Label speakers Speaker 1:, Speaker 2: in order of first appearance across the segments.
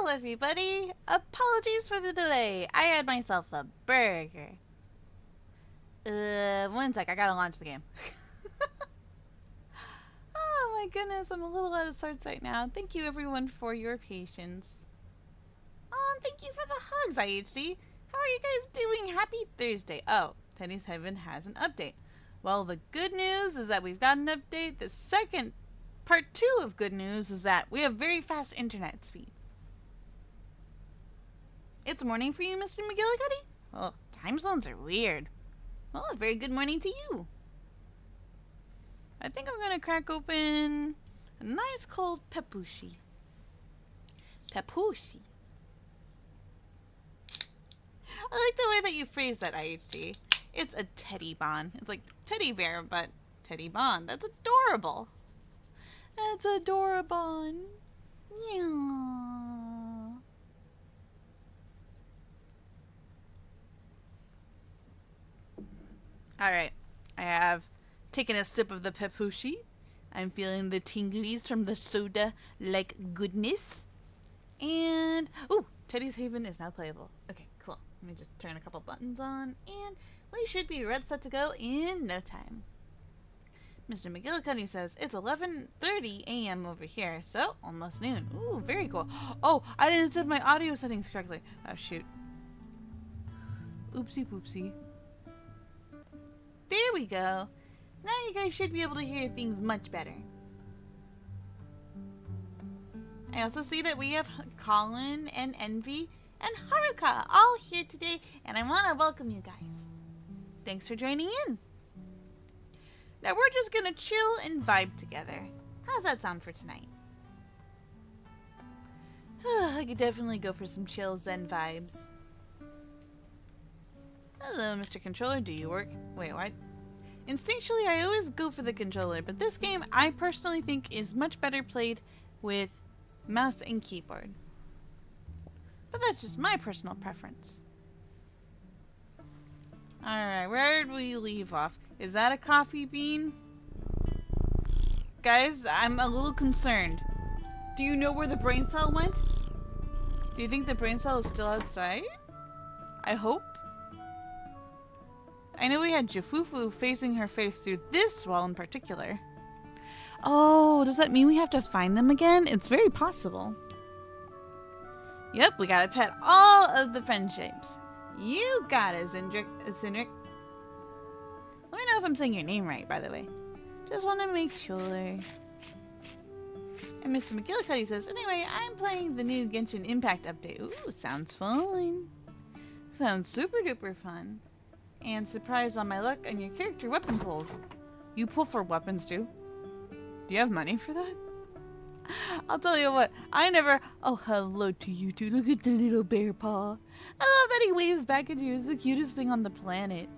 Speaker 1: Hello, everybody. Apologies for the delay. I had myself a burger. One sec. I gotta launch the game. Oh my goodness, I'm a little out of sorts right now. Thank you, everyone, for your patience. Oh, and thank you for the hugs, IHC. How are you guys doing? Happy Thursday. Oh, Teddy's Heaven has an update. Well, the good news is that we've got an update. The second part 2 of good news is that we have very fast internet speed. It's morning for you, Mr. McGillicuddy? Well, time zones are weird. Well, a very good morning to you. I think I'm going to crack open a nice cold pepushi. Pepushi. I like the way that you phrase that, IHG. It's a teddy bond. It's like teddy bear, but teddy bond. That's adorable. That's adorable. Yeah. Alright, I have taken a sip of the pepushi. I'm feeling the tinglies from the soda like goodness. And, ooh, Teddy's Haven is now playable. Okay, cool. Let me just turn a couple buttons on, and we should be red set to go in no time. Mr. McGillicuddy says it's 11:30 a.m. over here, so almost noon. Ooh, very cool. Oh, I didn't set my audio settings correctly. Oh, shoot. Oopsie poopsie. There we go. Now you guys should be able to hear things much better. I also see that we have Colin and Envy and Haruka all here today, and I want to welcome you guys. Thanks for joining in. Now we're just going to chill and vibe together. How's that sound for tonight? I could definitely go for some chill zen vibes. Hello, Mr. Controller. Do you work? Wait, what? Instinctually, I always go for the controller, but this game I personally think is much better played with mouse and keyboard. But that's just my personal preference. Alright, where did we leave off? Is that a coffee bean? Guys, I'm a little concerned. Do you know where the brain cell went? Do you think the brain cell is still outside? I hope. I know we had Jafufu facing her face through this wall in particular. Oh, does that mean we have to find them again? It's very possible. Yep, we gotta pet all of the Fren shapes. You got it, Zindrick. Let me know if I'm saying your name right, by the way. Just want to make sure. And Mr. McGillicuddy says, anyway, I'm playing the new Genshin Impact update. Ooh, sounds fun. Sounds super duper fun. And surprise on my luck on your character weapon pulls. You pull for weapons too? Do you have money for that? I'll tell you what, I never... Oh, hello to you two. Look at the little bear paw. I love that he waves back at you. It's the cutest thing on the planet.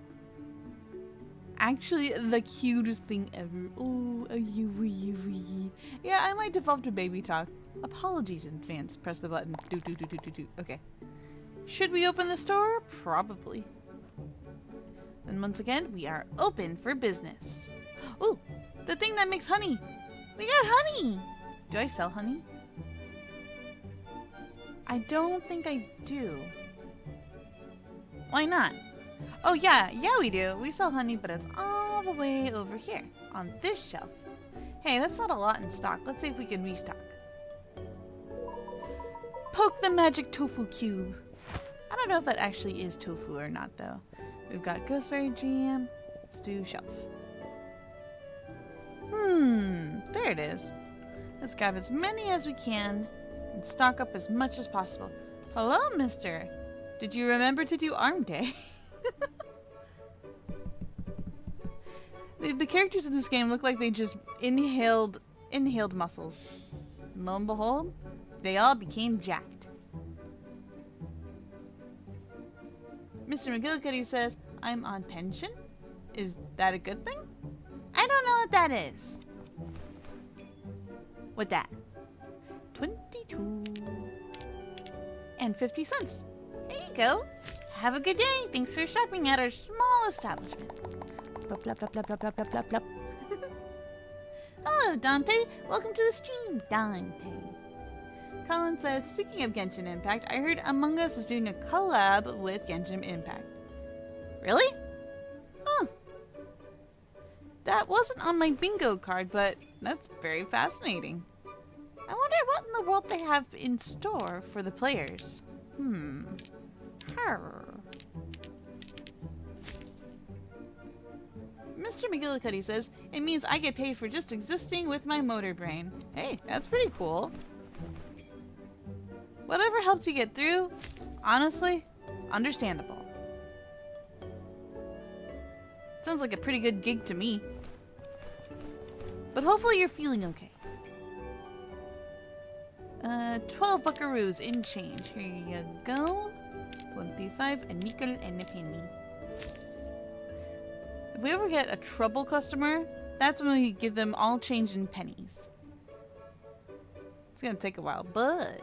Speaker 1: Actually, the cutest thing ever. Oh, you. Yeah, I might default to baby talk. Apologies in advance. Press the button. Do. Okay. Should we open the store? Probably. And once again, we are open for business. Oh, the thing that makes honey. We got honey. Do I sell honey? I don't think I do. Why not? Oh yeah, we do. We sell honey, but it's all the way over here on this shelf. Hey, that's not a lot in stock. Let's see if we can restock. Poke the magic tofu cube. I don't know if that actually is tofu or not, though. We've got gooseberry jam. Let's do shelf. There it is. Let's grab as many as we can and stock up as much as possible. Hello, mister. Did you remember to do arm day? The characters in this game look like they just inhaled muscles. And lo and behold, they all became jacked. Mr. McGillicuddy says, I'm on pension? Is that a good thing? I don't know what that is. What that? 22 and 50 cents. There you go. Have a good day. Thanks for shopping at our small establishment. Blop, blop, blop, blop, blop, blop, blop, blop. Hello, Dante. Welcome to the stream, Dante. Colin says, speaking of Genshin Impact, I heard Among Us is doing a collab with Genshin Impact. Really? Huh. That wasn't on my bingo card, but that's very fascinating. I wonder what in the world they have in store for the players. Mr. McGillicuddy says, it means I get paid for just existing with my motor brain. Hey, that's pretty cool. Whatever helps you get through, honestly, understandable. Sounds like a pretty good gig to me. But hopefully you're feeling okay. 12 buckaroos in change. Here you go. 25, a nickel and a penny. If we ever get a trouble customer, that's when we give them all change in pennies. It's gonna take a while, but...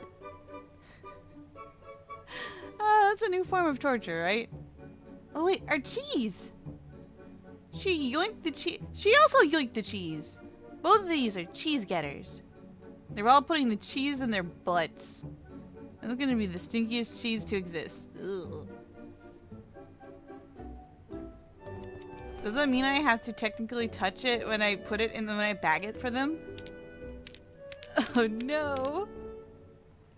Speaker 1: that's a new form of torture, right? Oh wait, our cheese! She yoinked the cheese. She also yoinked the cheese. Both of these are cheese getters. They're all putting the cheese in their butts. It's gonna be the stinkiest cheese to exist. Ugh. Does that mean I have to technically touch it when I put it in when I bag it for them? Oh no!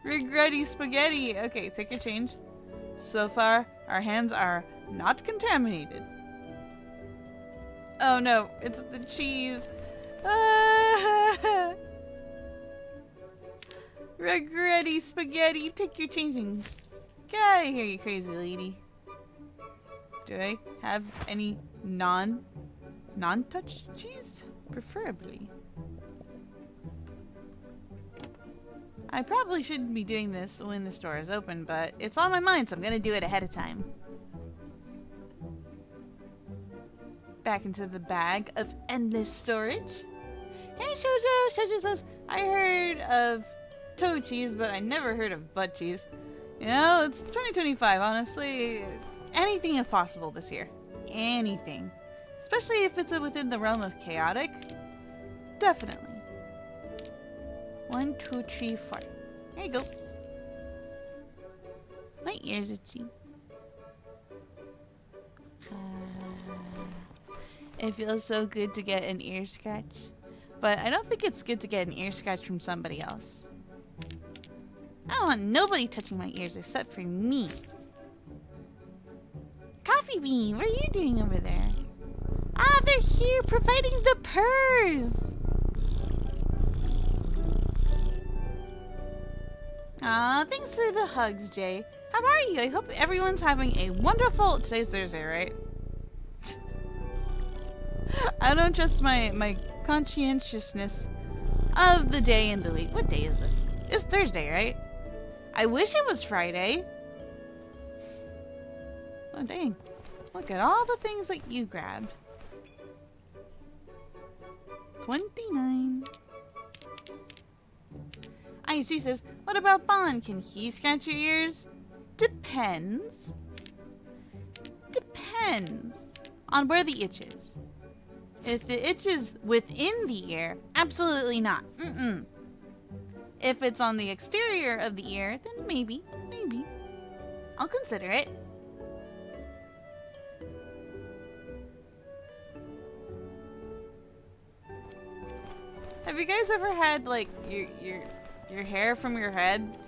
Speaker 1: Regretty spaghetti! Okay, take your change. So far, our hands are not contaminated. Oh no, it's the cheese. Ah! Regretty spaghetti, take your changing. Get out of here, you crazy lady. Do I have any non-touched cheese? Preferably. I probably shouldn't be doing this when the store is open, but it's on my mind, so I'm gonna do it ahead of time. Back into the bag of endless storage. Hey Shoujo! Shoujo says, I heard of toe cheese, but I never heard of butt cheese. You know, it's 2025, honestly. Anything is possible this year. Anything. Especially if it's within the realm of chaotic. Definitely. 1, 2, 3, 4. There you go. My ears itchy. It feels so good to get an ear scratch. But I don't think it's good to get an ear scratch from somebody else. I don't want nobody touching my ears except for me. Coffee Bean, what are you doing over there? Ah, they're here providing the purrs. Aw, thanks for the hugs, Jay. How are you? I hope everyone's having a wonderful... Today's Thursday, right? I don't trust my conscientiousness of the day and the week. What day is this? It's Thursday, right? I wish it was Friday. Oh, dang. Look at all the things that you grabbed. 29. IHG says, what about Bond? Can he scratch your ears? Depends. Depends on where the itch is. If the itch is within the ear, absolutely not. If it's on the exterior of the ear, then maybe. I'll consider it. Have you guys ever had like your hair from your head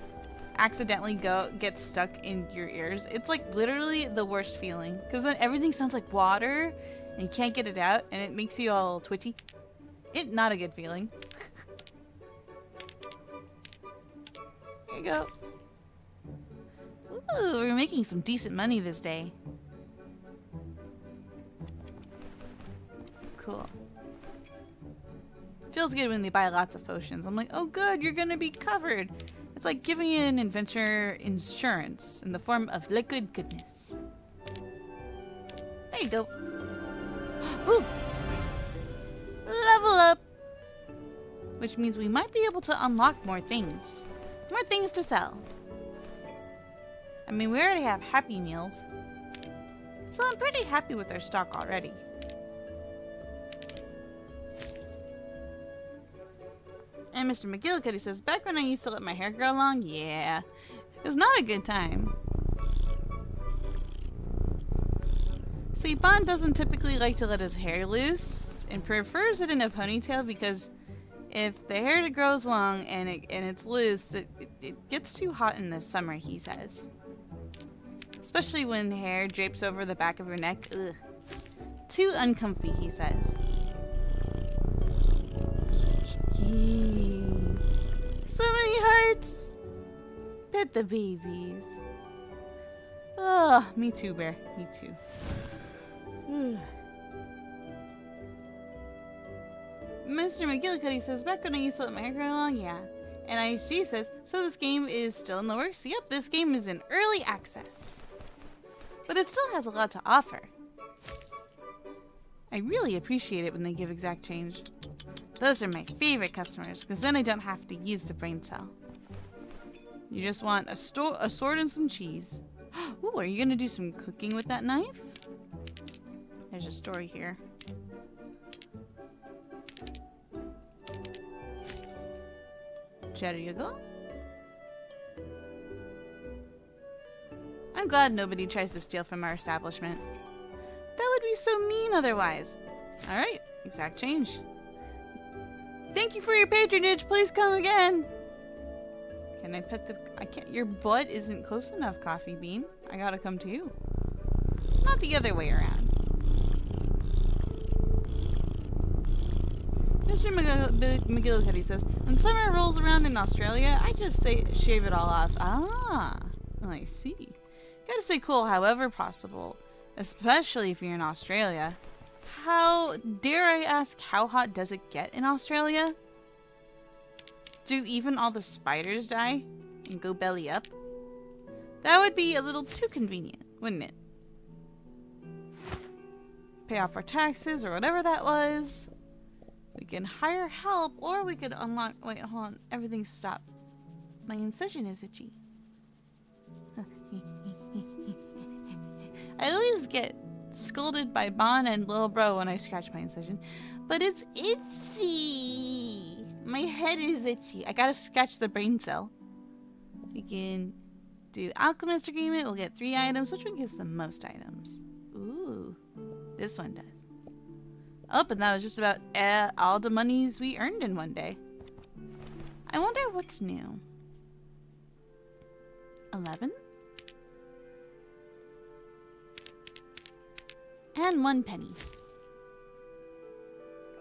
Speaker 1: accidentally get stuck in your ears? It's like literally the worst feeling because then everything sounds like water and you can't get it out and it makes you all twitchy. It's not a good feeling. Here you go. Ooh, we're making some decent money this day. Cool. Feels good when they buy lots of potions. I'm like, oh good, you're gonna be covered. It's like giving an adventure insurance in the form of liquid goodness. There you go. Ooh. Level up! Which means we might be able to unlock more things. More things to sell. I mean, we already have Happy Meals. So I'm pretty happy with our stock already. And Mr. McGillicuddy says, back when I used to let my hair grow long, yeah. It was not a good time. See, Bond doesn't typically like to let his hair loose and prefers it in a ponytail because if the hair grows long and it's loose, it gets too hot in the summer, he says. Especially when hair drapes over the back of your neck. Ugh. Too uncomfy, he says. So many hearts! Pet the babies. Oh, me too, Bear. Me too. Mr. McGillicuddy says, back when I used to let my hair grow long, yeah. And she says, so this game is still in the works? Yep, this game is in early access. But it still has a lot to offer. I really appreciate it when they give exact change. Those are my favorite customers, because then I don't have to use the brain cell. You just want a sword and some cheese. Ooh, are you going to do some cooking with that knife? There's a story here. There you go. I'm glad nobody tries to steal from our establishment. That would be so mean otherwise. Alright, exact change. Thank you for your patronage. Please come again. Can I pet the... I can't... Your butt isn't close enough, Coffee Bean. I gotta come to you. Not the other way around. Mr. McGillicuddy says, when summer rolls around in Australia, I just say shave it all off. Ah, I see. Gotta stay cool however possible, especially if you're in Australia. How, dare I ask, how hot does it get in Australia? Do even all the spiders die and go belly up? That would be a little too convenient, wouldn't it? Pay off our taxes or whatever that was. We can hire help, or we could unlock... Wait, hold on. Everything stopped. My incision is itchy. I always get scolded by Bon and Lil Bro when I scratch my incision. But it's itchy! My head is itchy. I gotta scratch the brain cell. We can do Alchemist Agreement. We'll get 3 items. Which one gives the most items? Ooh. This one does. Oh, and that was just about all the monies we earned in one day. I wonder what's new. 11? And 1 penny.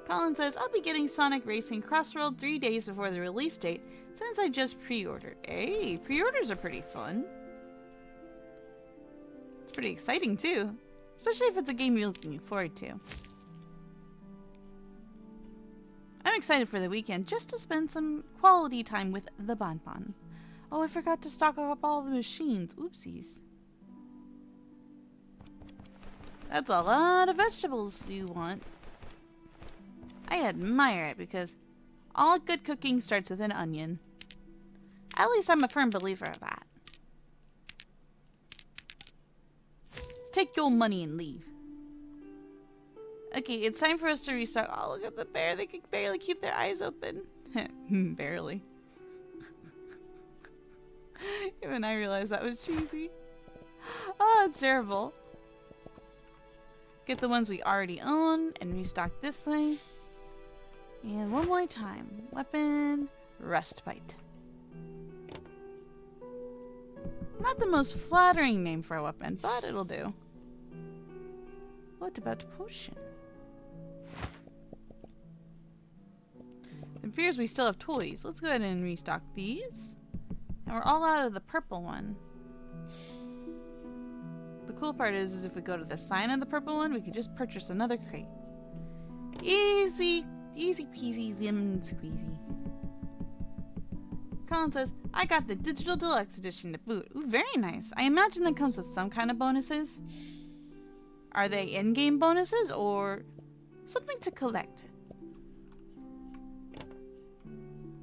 Speaker 1: Colin says, I'll be getting Sonic Racing Crossworld 3 days before the release date, since I just pre-ordered. Hey, pre-orders are pretty fun. It's pretty exciting, too. Especially if it's a game you're looking forward to. I'm excited for the weekend just to spend some quality time with the Bonbon. Oh, I forgot to stock up all the machines. Oopsies. That's a lot of vegetables you want. I admire it because all good cooking starts with an onion. At least I'm a firm believer of that. Take your money and leave. Okay, it's time for us to restock. Oh, look at the bear. They can barely keep their eyes open. Barely. Even I realized that was cheesy. Oh, it's terrible. Get the ones we already own and restock this way. And one more time. Weapon, Rustbite. Not the most flattering name for a weapon, but it'll do. What about potion? It appears we still have toys. Let's go ahead and restock these. And we're all out of the purple one. The cool part is if we go to the sign of the purple one, we could just purchase another crate. Easy, easy peasy, lemon squeezy. Colin says, I got the Digital Deluxe Edition to boot. Ooh, very nice. I imagine that comes with some kind of bonuses. Are they in-game bonuses or something to collect?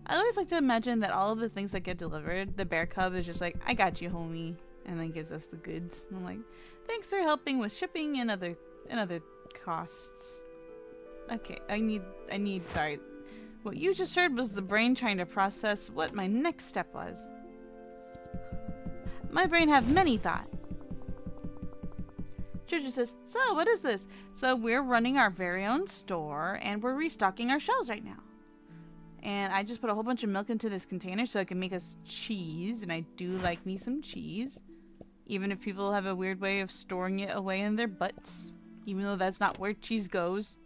Speaker 1: I always like to imagine that all of the things that get delivered, the bear cub is just like, I got you, homie, and then gives us the goods. And I'm like, thanks for helping with shipping and other costs. Okay, I need, sorry. What you just heard was the brain trying to process what my next step was. My brain have many thought. Ginger says, so what is this? So we're running our very own store and we're restocking our shelves right now. And I just put a whole bunch of milk into this container so I can make us cheese. And I do like me some cheese. Even if people have a weird way of storing it away in their butts. Even though that's not where cheese goes.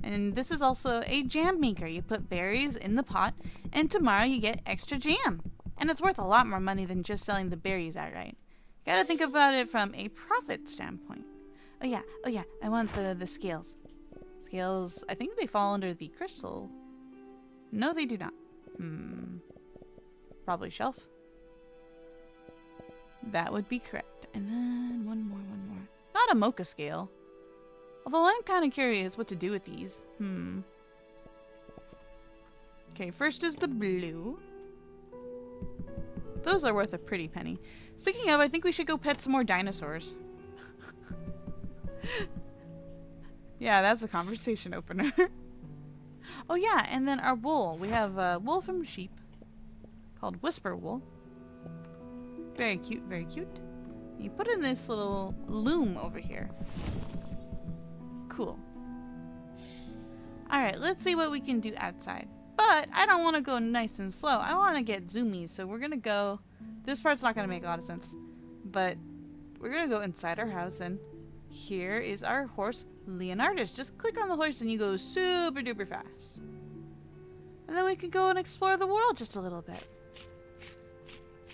Speaker 1: And this is also a jam maker. You put berries in the pot and tomorrow you get extra jam. And it's worth a lot more money than just selling the berries outright. Gotta think about it from a profit standpoint. Oh yeah, I want the scales. Scales, I think they fall under the crystal. No, they do not. Probably shelf. That would be correct. And then one more. Not a mocha scale. Although I'm kind of curious what to do with these. Okay, first is the blue. Those are worth a pretty penny. Speaking of, I think we should go pet some more dinosaurs. Yeah, that's a conversation opener. Oh yeah, and then our wool. We have wool from sheep called whisper wool. Very cute, very cute. You put in this little loom over here. Cool. Alright, let's see what we can do outside. But I don't want to go nice and slow. I want to get zoomies, so we're going to go... This part's not going to make a lot of sense. But we're going to go inside our house, and here is our horse, Leonardus. Just click on the horse and you go super duper fast. And then we can go and explore the world just a little bit.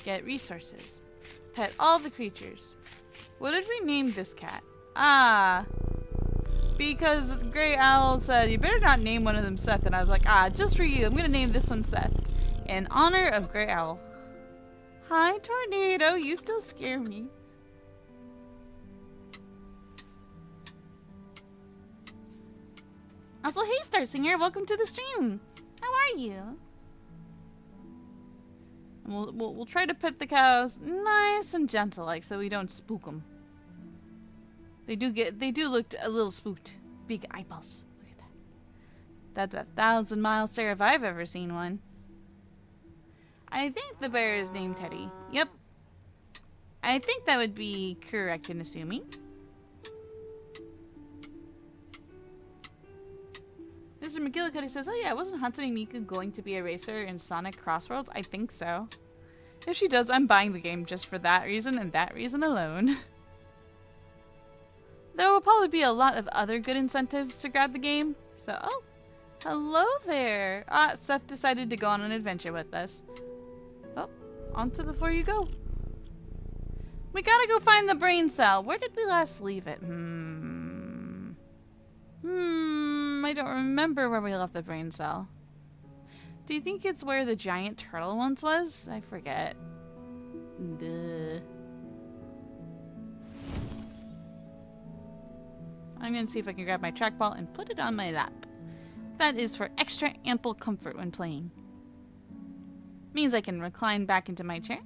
Speaker 1: Get resources. Pet all the creatures. What did we name this cat? Because Grey Owl said, you better not name one of them Seth. And I was like, just for you, I'm going to name this one Seth. In honor of Grey Owl. Hi, Tornado. You still scare me. Also, hey, Star Singer. Welcome to the stream. How are you? We'll try to pet the cows nice and gentle, like, so we don't spook them. They do look a little spooked. Big eyeballs. Look at that. That's 1,000-mile stare if I've ever seen one. I think the bear is named Teddy. Yep. I think that would be correct in assuming. Mr. McGillicuddy says, oh yeah, wasn't Hatsune Miku going to be a racer in Sonic Crossworlds? I think so. If she does, I'm buying the game just for that reason and that reason alone. There will probably be a lot of other good incentives to grab the game. So, oh, hello there. Seth decided to go on an adventure with us. Oh, onto the floor you go. We gotta go find the brain cell. Where did we last leave it? I don't remember where we left the brain cell. Do you think it's where the giant turtle once was? I forget. Duh. I'm gonna see if I can grab my trackball and put it on my lap. That is for extra ample comfort when playing. Means I can recline back into my chair.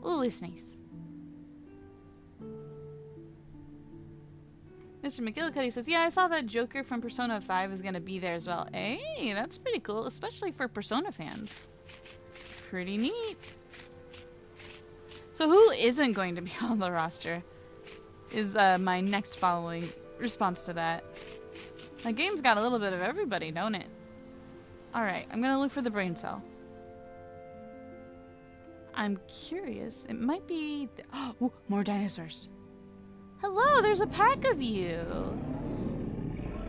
Speaker 1: Ooh, it's nice. Mr. McGillicuddy says, yeah, I saw that Joker from Persona 5 is gonna be there as well. Hey, that's pretty cool, especially for Persona fans. Pretty neat. So who isn't going to be on the roster? Is my next following response to that. My game's got a little bit of everybody, don't it? Alright, I'm gonna look for the brain cell. I'm curious. It might be... Oh, more dinosaurs. Hello, there's a pack of you.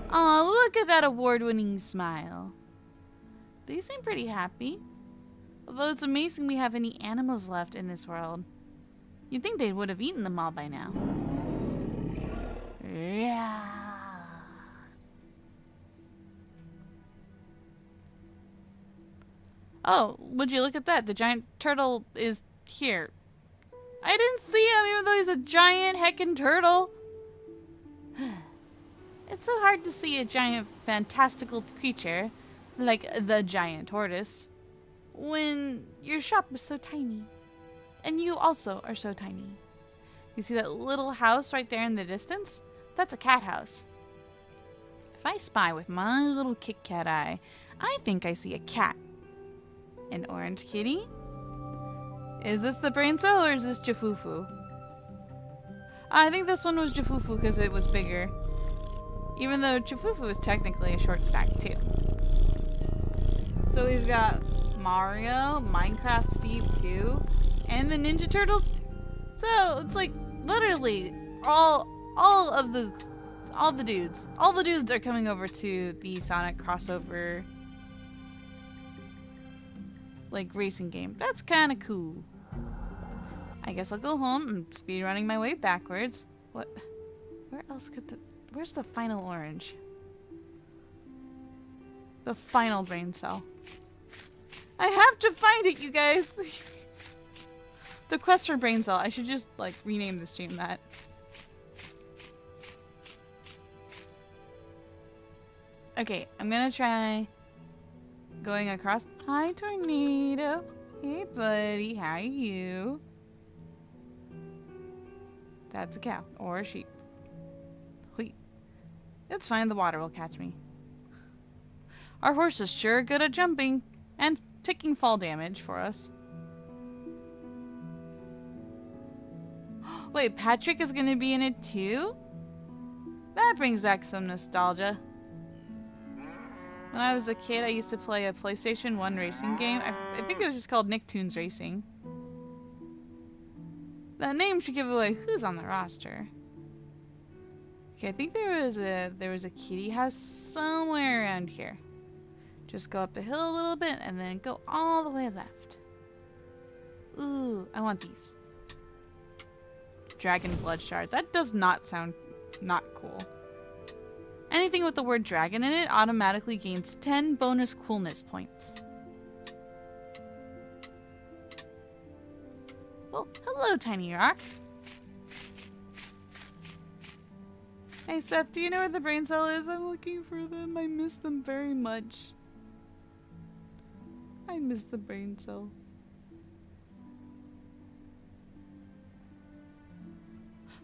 Speaker 1: Aw, look at that award-winning smile. They seem pretty happy. Although it's amazing we have any animals left in this world. You'd think they would have eaten them all by now. Yeah. Oh, would you look at that? The giant turtle is here. I didn't see him even though he's a giant heckin' turtle. It's so hard to see a giant fantastical creature like the giant tortoise when your shop is so tiny. And you also are so tiny. You see that little house right there in the distance? That's a cat house. If I spy with my little Kit Kat eye, I think I see a cat. An orange kitty? Is this the brain cell or is this Jafufu? I think this one was Jafufu because it was bigger. Even though Jafufu is technically a short stack too. So we've got Mario, Minecraft Steve 2, and the Ninja Turtles. So it's like literally all the dudes. All the dudes are coming over to the Sonic crossover like racing game. That's kind of cool. I guess I'll go home. I'm speedrunning my way backwards. What? Where else could the... Where's the final orange? The final brain cell. I have to find it, you guys! The quest for brain cell. I should just, like, rename this stream that. Okay, I'm gonna try going across. Hi, Tornado. Hey, buddy. How are you? That's a cow. Or a sheep. Wait. It's fine. The water will catch me. Our horse is sure good at jumping and taking fall damage for us. Wait, Patrick is going to be in it too? That brings back some nostalgia. When I was a kid, I used to play a PlayStation 1 racing game. I think it was just called Nicktoons Racing. That name should give away who's on the roster. Okay, I think there was a kitty house somewhere around here. Just go up the hill a little bit and then go all the way left. Ooh, I want these. Dragon blood shard. That does not sound not cool. Anything with the word dragon in it automatically gains 10 bonus coolness points. Oh, hello, Tiny Rock. Hey, Seth, do you know where the brain cell is? I'm looking for them. I miss them very much. I miss the brain cell.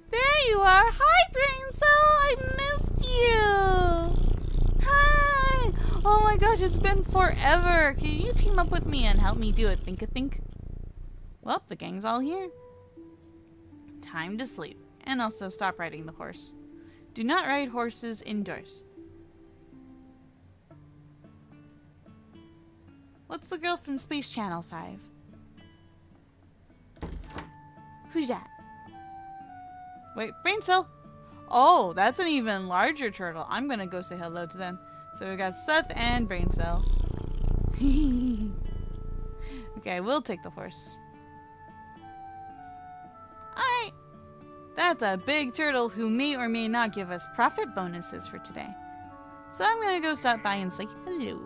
Speaker 1: There you are! Hi, brain cell! I missed you! Hi! Oh my gosh, it's been forever! Can you team up with me and help me do a think-a-think? Well, the gang's all here. Time to sleep. And also stop riding the horse. Do not ride horses indoors. What's the girl from Space Channel 5? Who's that? Wait, brain cell! Oh, that's an even larger turtle. I'm gonna go say hello to them. So we got Seth and brain cell. Okay, we'll take the horse. Alright. That's a big turtle who may or may not give us profit bonuses for today. So I'm gonna go stop by and say hello.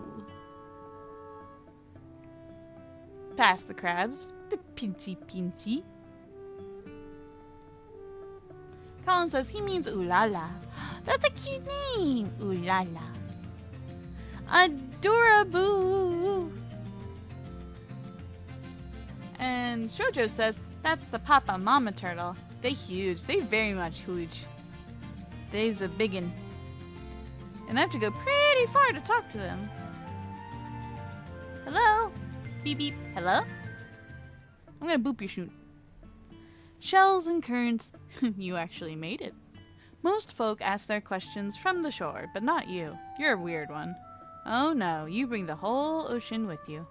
Speaker 1: Past the crabs. The pinchy pinchy. Colin says he means ooh la la. That's a cute name. Ooh la la. Adorable. And Shoujo says that's the papa mama turtle. They huge. They very much huge. They's a biggin. And I have to go pretty far to talk to them. Hello? Beep beep. Hello? I'm gonna boop your shoot. Shells and currents. You actually made it. Most folk ask their questions from the shore, but not you. You're a weird one. Oh no, you bring the whole ocean with you.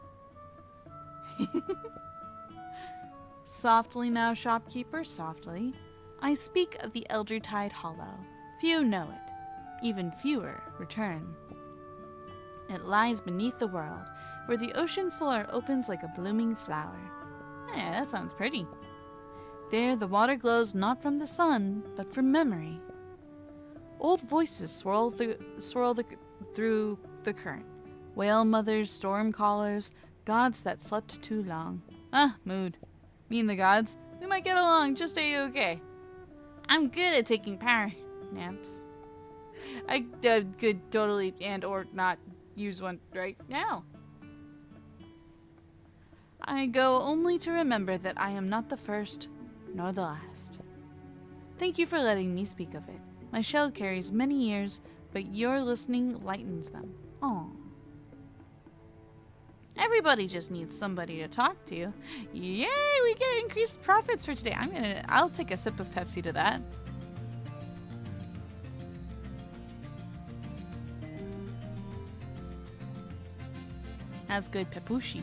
Speaker 1: Softly now, shopkeeper, softly. I speak of the Eldertide Hollow. Few know it. Even fewer return. It lies beneath the world, where the ocean floor opens like a blooming flower. Yeah, that sounds pretty. There the water glows not from the sun, but from memory. Old voices swirl through the current. Whale mothers, storm callers, gods that slept too long. Ah, mood. Me and the gods, we might get along just a-okay. I'm good at taking power naps. I could totally and or not use one right now. I go only to remember that I am not the first nor the last. Thank you for letting me speak of it. My shell carries many years, but your listening lightens them. Aw. Everybody just needs somebody to talk to. Yay, we get increased profits for today. I'll take a sip of Pepsi to that. That's good pepushi.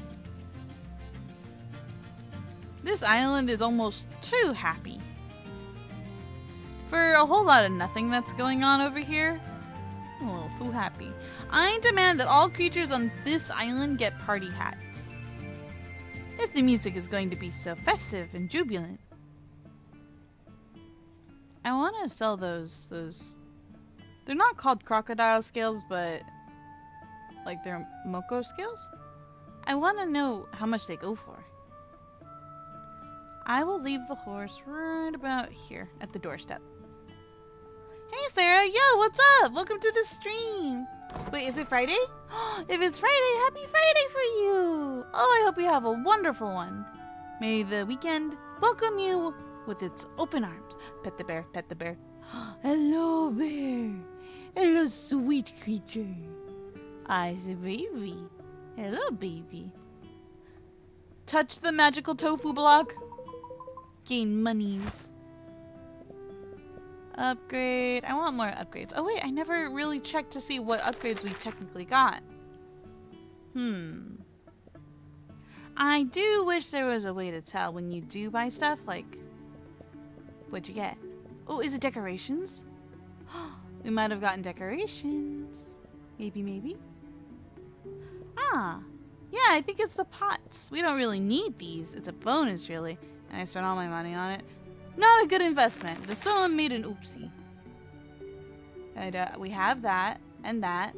Speaker 1: This island is almost too happy. For a whole lot of nothing that's going on over here, I'm a little too happy. I demand that all creatures on this island get party hats. If the music is going to be so festive and jubilant. I want to sell those. They're not called crocodile scales, but like they're Moko scales. I want to know how much they go for. I will leave the horse right about here at the doorstep. Hey Sarah, yo, what's up? Welcome to the stream. Wait, is it Friday? If it's Friday, happy Friday for you. Oh, I hope you have a wonderful one. May the weekend welcome you with its open arms. Pet the bear, pet the bear. Hello, bear. Hello, sweet creature. I's a baby. Hello, baby. Touch the magical tofu block. Gain monies. Upgrade. I want more upgrades. Oh wait, I never really checked to see what upgrades we technically got. I do wish there was a way to tell when you do buy stuff, like, what'd you get? Oh, is it decorations? We might have gotten decorations. Maybe, maybe. Ah, yeah, I think it's the pots. We don't really need these. It's a bonus, really. And I spent all my money on it. Not a good investment. The Sohma made an oopsie. And, we have that and that.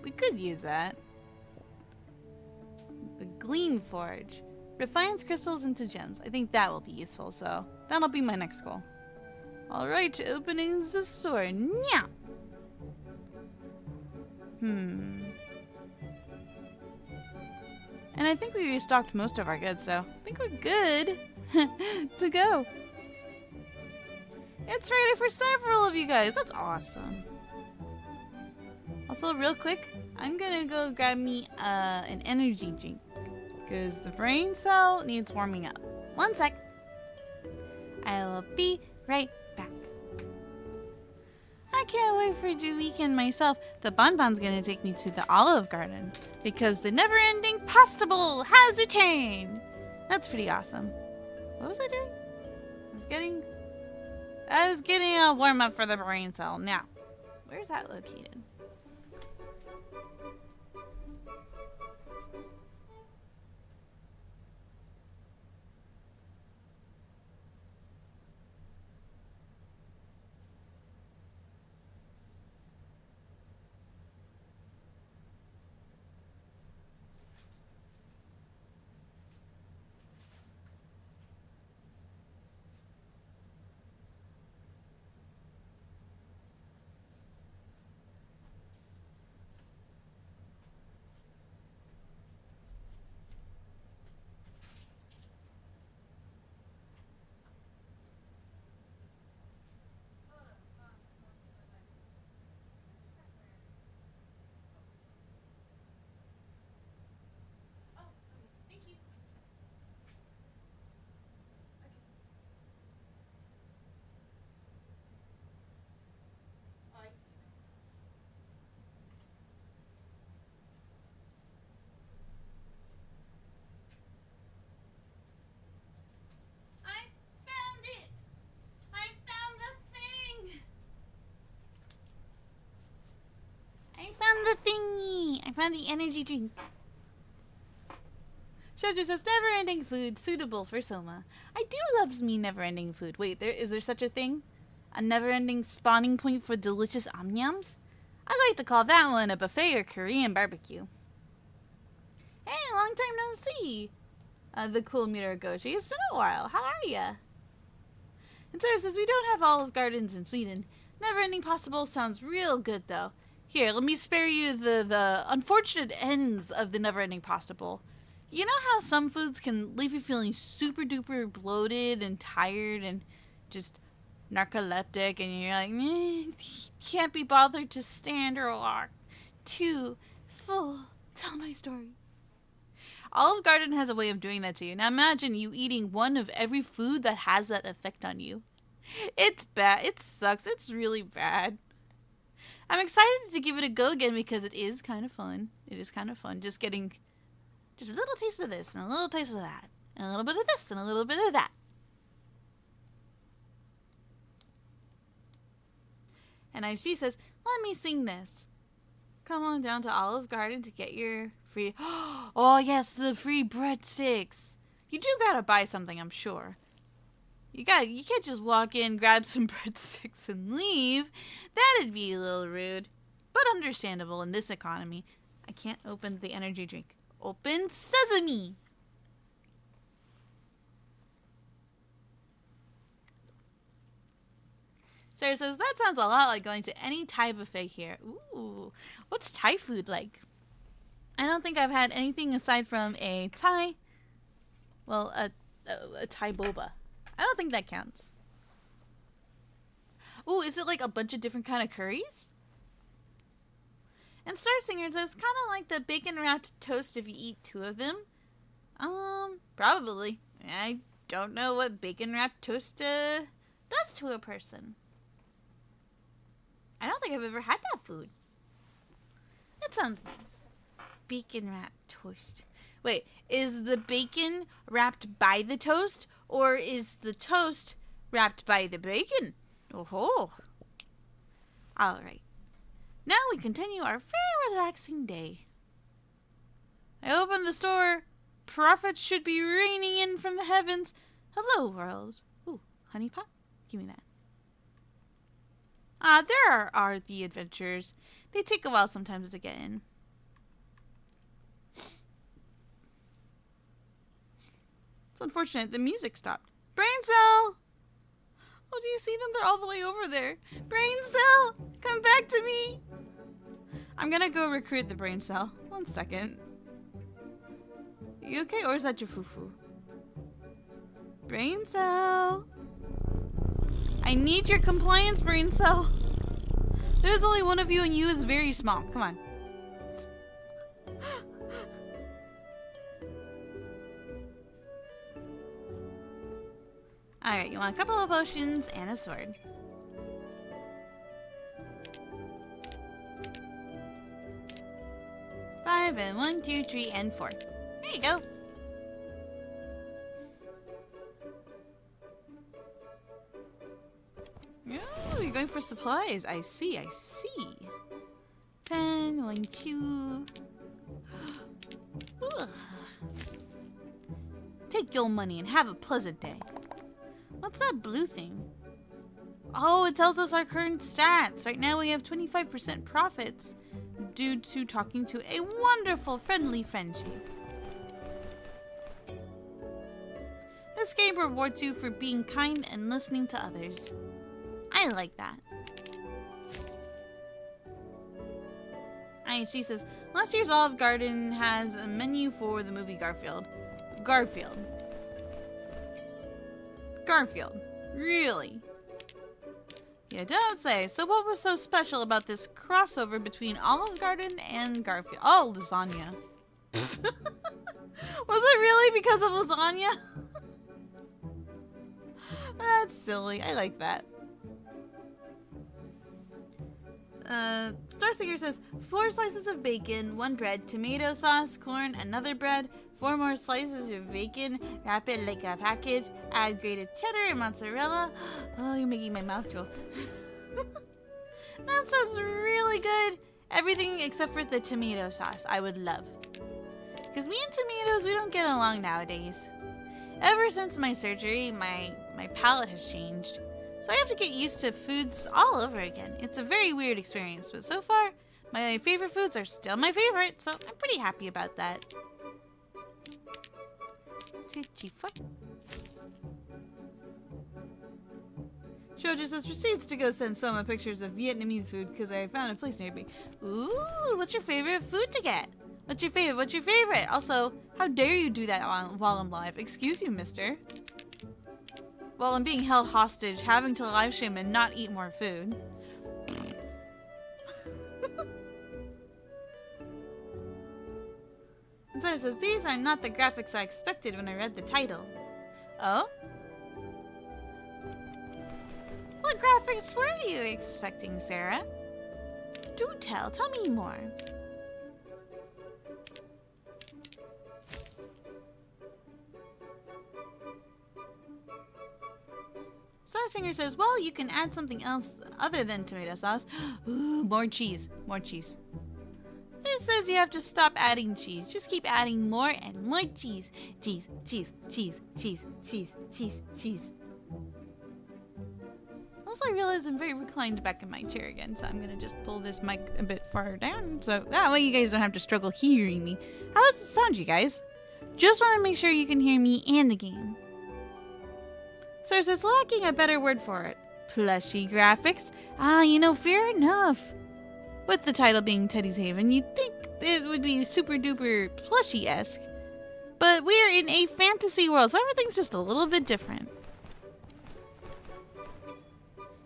Speaker 1: We could use that. The Gleam Forge. Refines crystals into gems. I think that will be useful, so that'll be my next goal. Alright, opening the store. Nya! And I think we restocked most of our goods, so I think we're good to go. It's Friday for several of you guys. That's awesome. Also, real quick, I'm gonna go grab me an energy drink because the brain cell needs warming up. One sec. I will be right back. I can't wait for the weekend myself. The Bonbon's gonna take me to the Olive Garden because the never-ending pasta bowl has returned. That's pretty awesome. What was I doing? I was getting a warm-up for the brain cell. Now, where's that located? I found the energy drink. Shojo says never-ending food suitable for Sohma. I do love me never-ending food. Wait, is there such a thing? A never-ending spawning point for delicious omnyams? I like to call that one a buffet or Korean barbecue. Hey, long time no see. The cool Mira Goji. It's been a while. How are ya? And Sarah says we don't have olive gardens in Sweden. Never-ending possible sounds real good though. Here, let me spare you the unfortunate ends of the never-ending pasta bowl. You know how some foods can leave you feeling super duper bloated and tired and just narcoleptic and you're like, can't be bothered to stand or walk. Too full. Tell my story. Olive Garden has a way of doing that to you. Now imagine you eating one of every food that has that effect on you. It's bad. It sucks. It's really bad. I'm excited to give it a go again because it is kind of fun. It is kind of fun. Just getting just a little taste of this and a little taste of that. And a little bit of this and a little bit of that. And as she says, let me sing this. Come on down to Olive Garden to get your free... Oh, yes, the free breadsticks. You do gotta buy something, I'm sure. You can't just walk in, grab some breadsticks, and leave. That'd be a little rude. But understandable in this economy. I can't open the energy drink. Open sesame! Sarah says, that sounds a lot like going to any Thai buffet here. Ooh, what's Thai food like? I don't think I've had anything aside from a Thai, well, a Thai boba. I don't think that counts. Ooh, is it like a bunch of different kind of curries? And Star Singer says, kind of like the bacon wrapped toast if you eat 2 of them. Probably. I don't know what bacon wrapped toast does to a person. I don't think I've ever had that food. It sounds nice. Bacon wrapped toast. Wait, is the bacon wrapped by the toast, or is the toast wrapped by the bacon? Oh-ho. All right. Now we continue our very relaxing day. I open the store. Profits should be raining in from the heavens. Hello, world. Ooh, honey pot? Give me that. There are the adventures. They take a while sometimes to get in. It's unfortunate the music stopped. Brain cell! Oh, do you see them? They're all the way over there. Brain cell! Come back to me! I'm gonna go recruit the brain cell. 1 second. You okay? Or is that your fufu? Brain cell! I need your compliance, brain cell. There's only one of you and you is very small. Come on. Alright, you want a couple of potions and a sword. Five and 1, 2, 3, and 4. There you go. Oh, you're going for supplies. I see, I see. 10, 1, 2. Ugh. Take your money and have a pleasant day. What's that blue thing? Oh, it tells us our current stats. Right now we have 25% profits due to talking to a wonderful, friendly friendship. This game rewards you for being kind and listening to others. I like that. She says, last year's Olive Garden has a menu for the movie Garfield. Garfield. Really? You don't say. So what was so special about this crossover between Olive Garden and Garfield? Oh, lasagna. Was it really because of lasagna? That's silly. I like that. Starsinger says, 4 slices of bacon, 1 bread, tomato sauce, corn, another bread, 4 more slices of bacon, wrap it like a package, add grated cheddar and mozzarella. Oh, you're making my mouth drool. That sounds really good. Everything except for the tomato sauce, I would love. Because me and tomatoes, we don't get along nowadays. Ever since my surgery, my palate has changed. So I have to get used to foods all over again. It's a very weird experience, but so far, my favorite foods are still my favorite, so I'm pretty happy about that. Shoujo says, proceeds to go send Sohma pictures of Vietnamese food because I found a place near me. Ooh, what's your favorite food to get? What's your favorite? What's your favorite? Also, how dare you do that while I'm live? Excuse you, mister. Well, I'm being held hostage, having to live stream and not eat more food. And Sarah says, these are not the graphics I expected when I read the title. Oh? What graphics were you expecting, Sarah? Do tell me more. Star Singer says, well, you can add something else other than tomato sauce. Ooh, more cheese. More cheese. This says you have to stop adding cheese. Just keep adding more and more cheese. Cheese, cheese, cheese, cheese, cheese, cheese, cheese. Also, I realize I'm very reclined back in my chair again, so I'm gonna just pull this mic a bit farther down, so that way you guys don't have to struggle hearing me. How does it sound, you guys? Just want to make sure you can hear me and the game. So it's lacking a better word for it. Plushy graphics? Ah, you know, fair enough. With the title being Teddy's Haven, you'd think it would be super duper plushy-esque. But we're in a fantasy world, so everything's just a little bit different.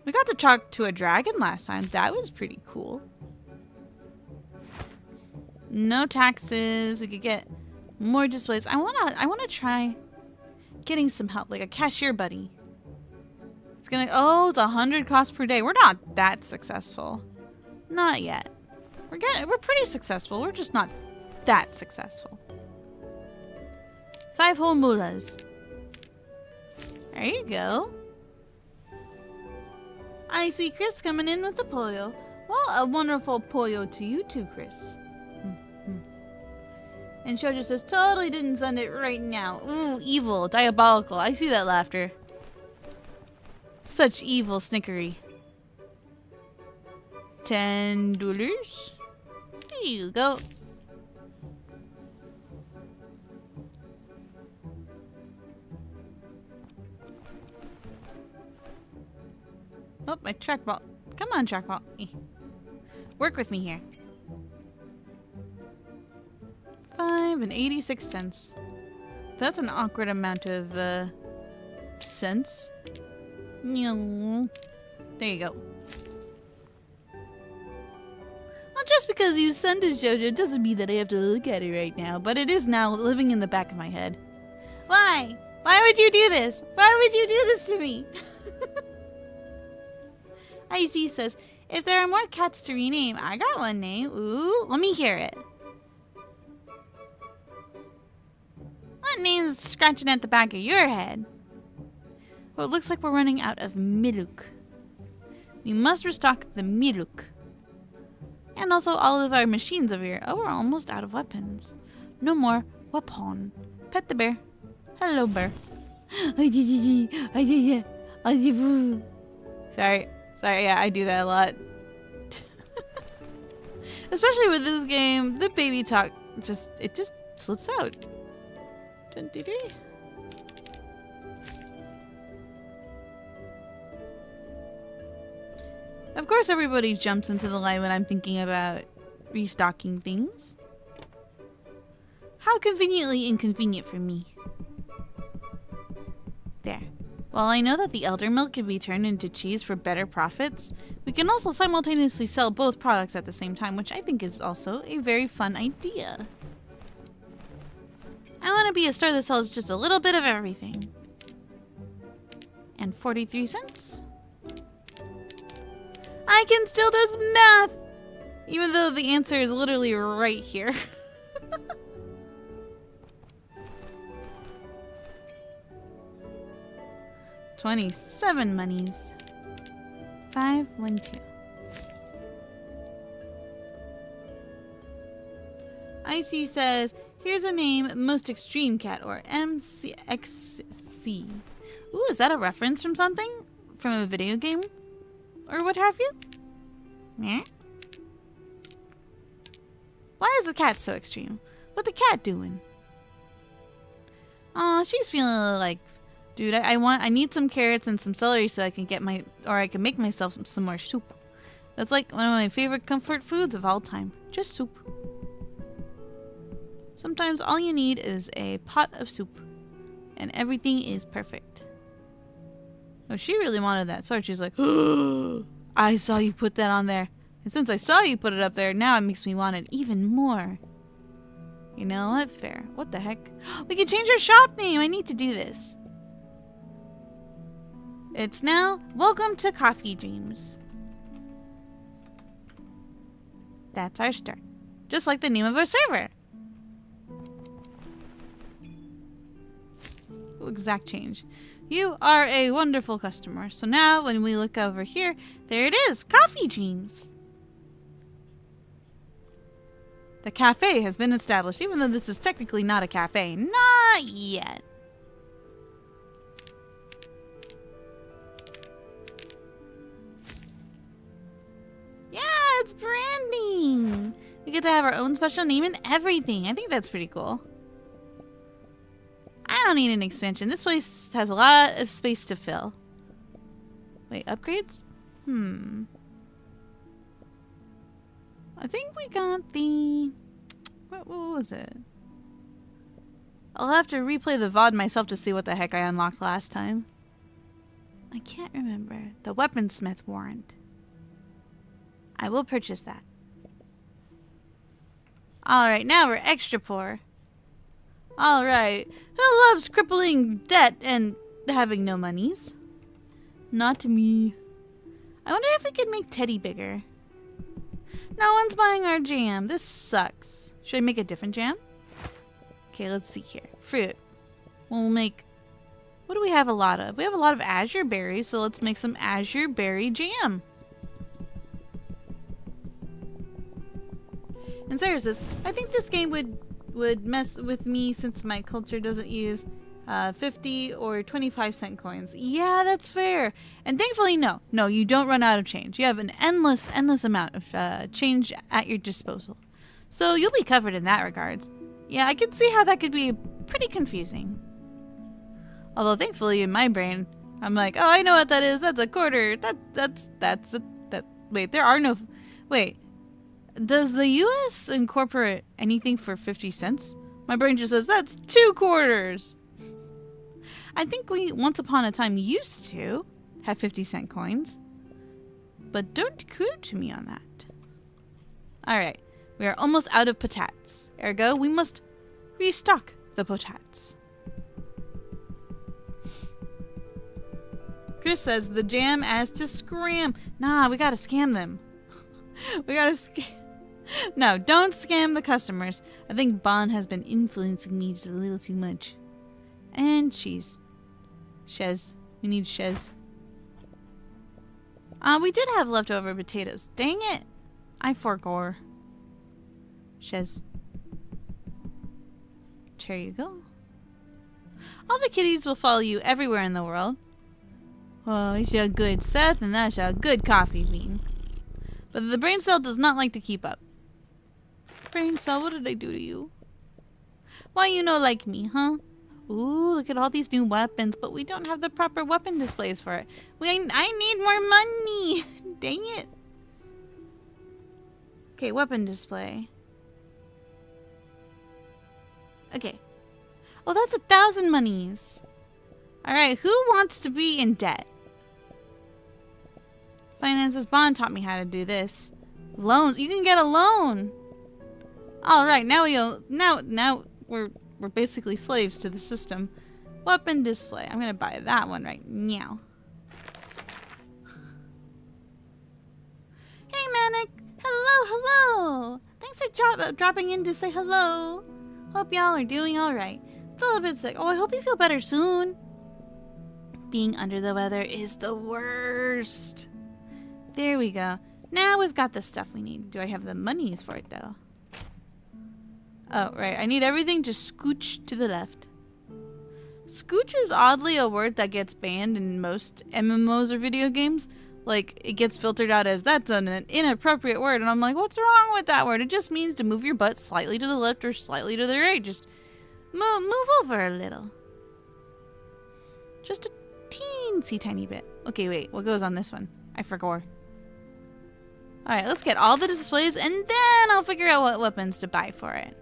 Speaker 1: We got to talk to a dragon last time. That was pretty cool. No taxes. We could get more displays. I wanna try getting some help, like a cashier buddy. It's 100 cost per day. We're not that successful. Not yet. We're pretty successful. We're just not that successful. 5 whole mullahs. There you go. I see Chris coming in with the pollo. Well, a wonderful pollo to you too, Chris. And Shoujo says, totally didn't send it right now. Ooh, evil, diabolical. I see that laughter. Such evil snickery. $10. There you go. Oh, my trackball. Come on, trackball. Work with me here. 5 and 86 cents. That's an awkward amount of, cents. There you go. Well, just because you sent it, Jojo, doesn't mean that I have to look at it right now, but it is now living in the back of my head. Why? Why would you do this? Why would you do this to me? IG says, if there are more cats to rename, I got one name. Ooh, let me hear it. What name's scratching at the back of your head? Well, it looks like we're running out of milk. We must restock the milk. And also all of our machines over here. Oh, we're almost out of weapons. No more weapon. Pet the bear. Hello, bear. Sorry, yeah, I do that a lot. Especially with this game, the baby talk just slips out. 23. Of course, everybody jumps into the line when I'm thinking about restocking things. How conveniently inconvenient for me. There. While I know that the elder milk can be turned into cheese for better profits, we can also simultaneously sell both products at the same time, which I think is also a very fun idea. I want to be a store that sells just a little bit of everything. And 43 cents. I can still do math! Even though the answer is literally right here. 27 monies. 512. Icy says, here's a name, Most Extreme Cat, or MCXC. Ooh, is that a reference from something? From a video game? Or what have you? Yeah. Why is the cat so extreme? What the cat doing? Aw, she's feeling like, dude, I need some carrots and some celery so I can I can make myself some more soup. That's like one of my favorite comfort foods of all time. Just soup. Sometimes all you need is a pot of soup, and everything is perfect. Oh, she really wanted that sword. She's like, oh, I saw you put that on there. And since I saw you put it up there, now it makes me want it even more. You know what? Fair. What the heck? We can change our shop name. I need to do this. It's now Welcome to Coffee Dreams. That's our start. Just like the name of our server. Exact change. You are a wonderful customer. So now when we look over here, there it is, Coffee Dreams. The cafe has been established, even though this is technically not a cafe. Not yet. Yeah, it's branding. We get to have our own special name and everything. I think that's pretty cool. I don't need an expansion. This place has a lot of space to fill. Wait, upgrades? I think we got the... What was it? I'll have to replay the VOD myself to see what the heck I unlocked last time. I can't remember. The weaponsmith warrant. I will purchase that. Alright, now we're extra poor. Alright. Who loves crippling debt and having no monies? Not me. I wonder if we could make Teddy bigger. No one's buying our jam. This sucks. Should I make a different jam? Okay, let's see here. Fruit. We'll make... What do we have a lot of? We have a lot of azure berries, so let's make some azure berry jam. And Sarah says, I think this game would mess with me since my culture doesn't use 50 or 25-cent coins. Yeah, that's fair. And thankfully, no. No, you don't run out of change. You have an endless amount of change at your disposal. So you'll be covered in that regards. Yeah, I can see how that could be pretty confusing. Although thankfully in my brain, I'm like, oh, I know what that is. That's a quarter. Wait, there are no... Wait. Does the U.S. incorporate anything for 50 cents? My brain just says, that's 2 quarters. I think we, once upon a time, used to have 50-cent coins. But don't quote me on that. Alright, we are almost out of potats. Ergo, we must restock the potats. Chris says, the jam as to scram. Nah, we gotta scam them. We gotta scam... No, don't scam the customers. I think Bon has been influencing me just a little too much. And cheese. Shez. We need Shez. We did have leftover potatoes. Dang it. I forgore. Shez. There you go. All the kitties will follow you everywhere in the world. Oh, he's a good Seth, and that's a good coffee bean. But the brain cell does not like to keep up. Brain cell, what did I do to you? Why you no like me, huh? Ooh, look at all these new weapons, but we don't have the proper weapon displays for it. I need more money. Dang it. Okay, weapon display. Okay. Oh, that's 1,000 monies. Alright, who wants to be in debt? Finances Bond taught me how to do this. Loans. You can get a loan. Alright, now we're basically slaves to the system. Weapon display. I'm gonna buy that one right now. Hey Manic! Hello! Thanks for dropping in to say hello. Hope y'all are doing alright. Still a bit sick. Oh, I hope you feel better soon. Being under the weather is the worst. There we go. Now we've got the stuff we need. Do I have the monies for it though? Oh, right. I need everything to scooch to the left. Scooch is oddly a word that gets banned in most MMOs or video games. Like, it gets filtered out as, that's an inappropriate word. And I'm like, what's wrong with that word? It just means to move your butt slightly to the left or slightly to the right. Just move over a little. Just a teensy tiny bit. Okay, wait. What goes on this one? I forgot. Alright, let's get all the displays and then I'll figure out what weapons to buy for it.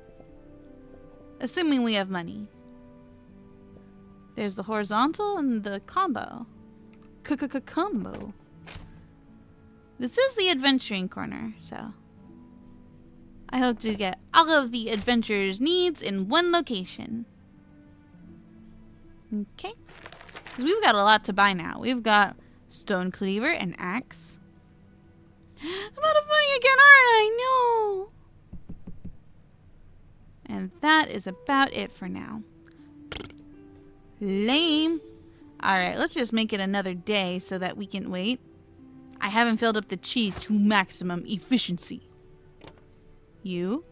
Speaker 1: Assuming we have money. There's the horizontal and the combo. combo. This is the adventuring corner, so I hope to get all of the adventurer's needs in one location. Okay. Because we've got a lot to buy now. We've got stone cleaver and axe. I'm out of money again, aren't I? No. And that is about it for now. Lame. Alright, let's just make it another day so that we can wait. I haven't filled up the cheese to maximum efficiency. You.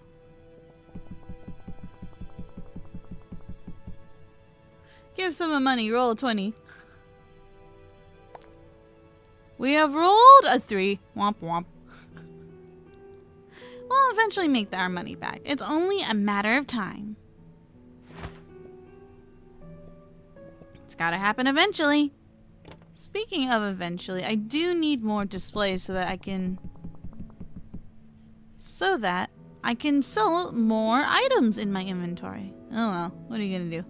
Speaker 1: Give some money, roll a 20. We have rolled a 3. Womp womp. We'll eventually make our money back. It's only a matter of time. It's gotta happen eventually. Speaking of eventually, I do need more displays so that I can sell more items in my inventory. Oh well, what are you gonna do?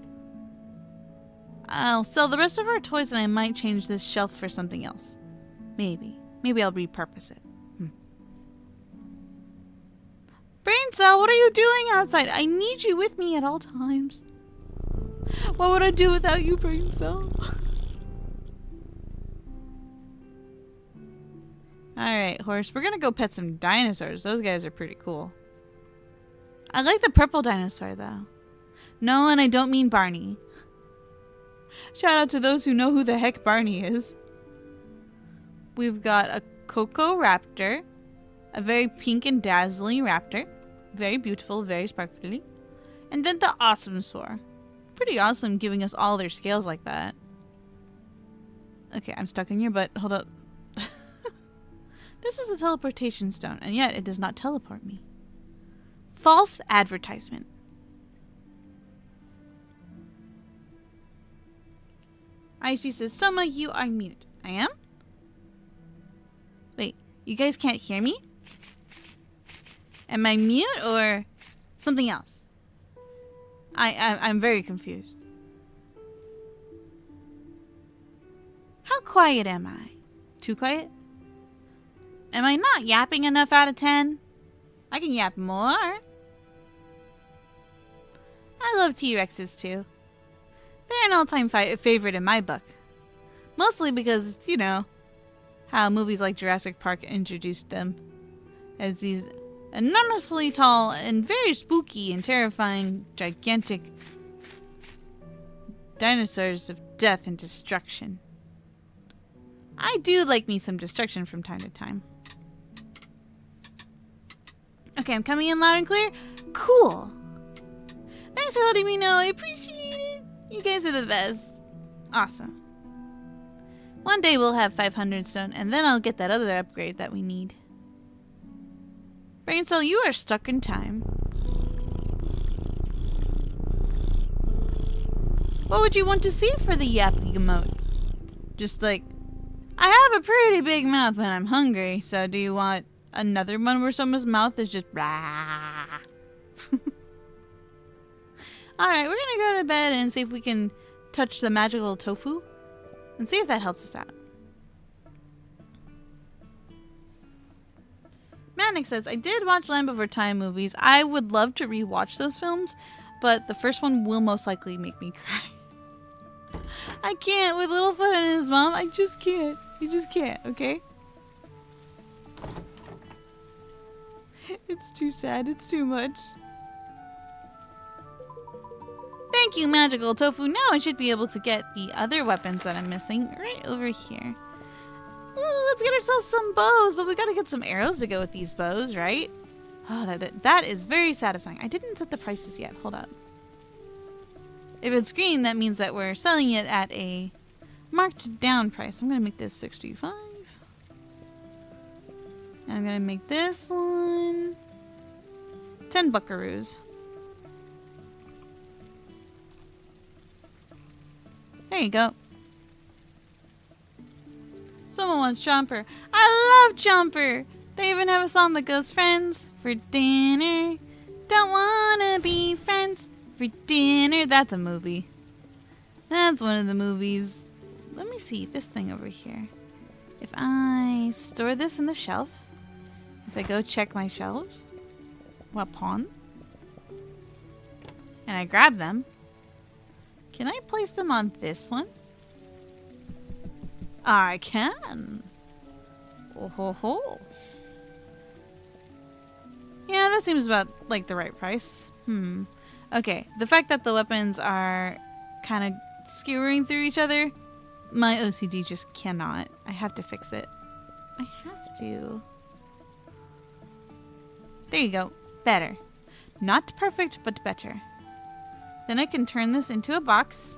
Speaker 1: I'll sell the rest of our toys and I might change this shelf for something else. Maybe. Maybe I'll repurpose it. Brain cell, what are you doing outside? I need you with me at all times. What would I do without you, brain cell? Alright, horse. We're gonna go pet some dinosaurs. Those guys are pretty cool. I like the purple dinosaur, though. No, and I don't mean Barney. Shout out to those who know who the heck Barney is. We've got a Coco Raptor. A very pink and dazzling raptor. Very beautiful, very sparkly. And then the awesome Soar. Pretty awesome giving us all their scales like that. Okay, I'm stuck in your butt. Hold up. This is a teleportation stone, and yet it does not teleport me. False advertisement. Aishi says, Sohma, you are mute. I am? Wait, you guys can't hear me? Am I mute or something else? I'm very confused. How quiet am I? Too quiet? Am I not yapping enough out of 10? I can yap more. I love T-Rexes too. They're an all-time favorite in my book. Mostly because, you know, how movies like Jurassic Park introduced them as these enormously tall and very spooky and terrifying, gigantic dinosaurs of death and destruction. I do like me some destruction from time to time. Okay, I'm coming in loud and clear. Cool. Thanks for letting me know. I appreciate it. You guys are the best. Awesome. One day we'll have 500 stone, and then I'll get that other upgrade that we need. Brain cell, you are stuck in time. What would you want to see for the yappy emote? Just like, I have a pretty big mouth when I'm hungry, so do you want another one where someone's mouth is just rah? Alright, we're gonna go to bed and see if we can touch the magical tofu and see if that helps us out. Manic says, I did watch Land Before Time movies. I would love to rewatch those films, but the first one will most likely make me cry. I can't with Littlefoot and his mom. I just can't. You just can't, okay? It's too sad. It's too much. Thank you, Magical Tofu. Now I should be able to get the other weapons that I'm missing right over here. Ooh, let's get ourselves some bows, but we gotta get some arrows to go with these bows, right? Oh, that is very satisfying. I didn't set the prices yet. Hold up. If it's green, that means that we're selling it at a marked down price. I'm gonna make this 65. And I'm gonna make this one 10 buckaroos. There you go. Someone wants Chomper. I love Chomper! They even have a song that goes, friends for dinner. Don't wanna be friends for dinner. That's a movie. That's one of the movies let me see this thing over here. If I store this in the shelf, if I go check my shelves, weapon, and I grab them, can I place them on this one? I can. Oh ho ho. Yeah, that seems about like the right price. Okay, the fact that the weapons are kind of skewering through each other, my OCD just cannot. I have to fix it. I have to. There you go. Better. Not perfect, but better. Then I can turn this into a box.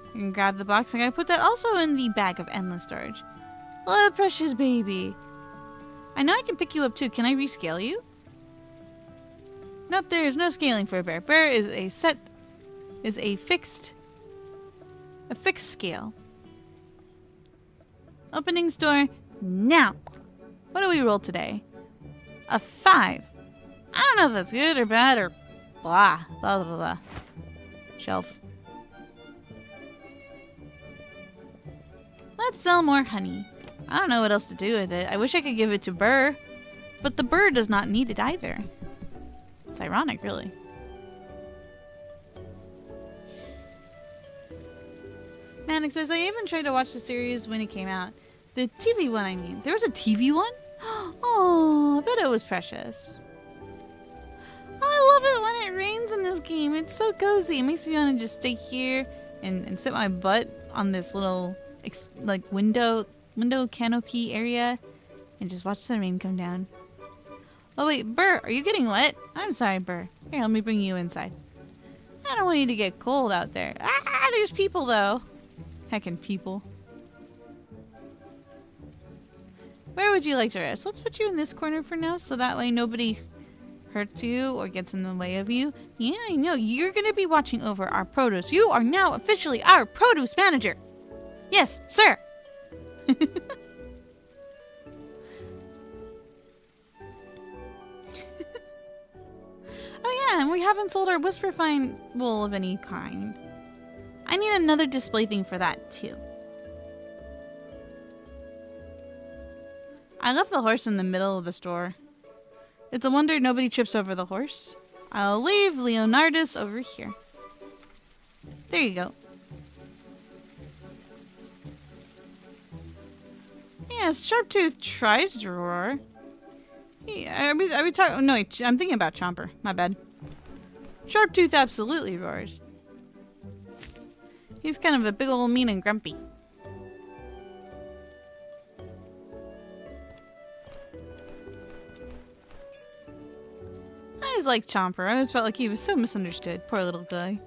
Speaker 1: I can grab the box. I gotta put that also in the bag of endless storage. Oh, precious baby. I know I can pick you up too. Can I rescale you? Nope, there is no scaling for a bear. Bear is a fixed scale. Opening store now. What do we roll today? A 5. I don't know if that's good or bad or blah, blah, blah, blah. Shelf. Let's sell more honey. I don't know what else to do with it. I wish I could give it to Burr, but the Burr does not need it either. It's ironic, really. Manic says, I even tried to watch the series when it came out. The TV one, I mean. There was a TV one? Oh, I bet it was precious. I love it when it rains in this game. It's so cozy. It makes me want to just stay here and sit my butt on this little like window canopy area and just watch the rain come down. Oh wait, Burr, are you getting wet? I'm sorry, Burr. Here, let me bring you inside. I don't want you to get cold out there. Ah, there's people though. Heckin' people. Where would you like to rest? Let's put you in this corner for now so that way nobody hurts you or gets in the way of you. Yeah, I know. You're gonna be watching over our produce. You are now officially our produce manager. Yes, sir. Oh yeah, and we haven't sold our Whisperfine wool of any kind. I need another display thing for that too. I left the horse in the middle of the store. It's a wonder nobody trips over the horse. I'll leave Leonardus over here. There you go. Yes, Sharptooth tries to roar. Yeah, are we talking? No, wait, I'm thinking about Chomper. My bad. Sharptooth absolutely roars. He's kind of a big old mean and grumpy. I always liked Chomper. I always felt like he was so misunderstood. Poor little guy.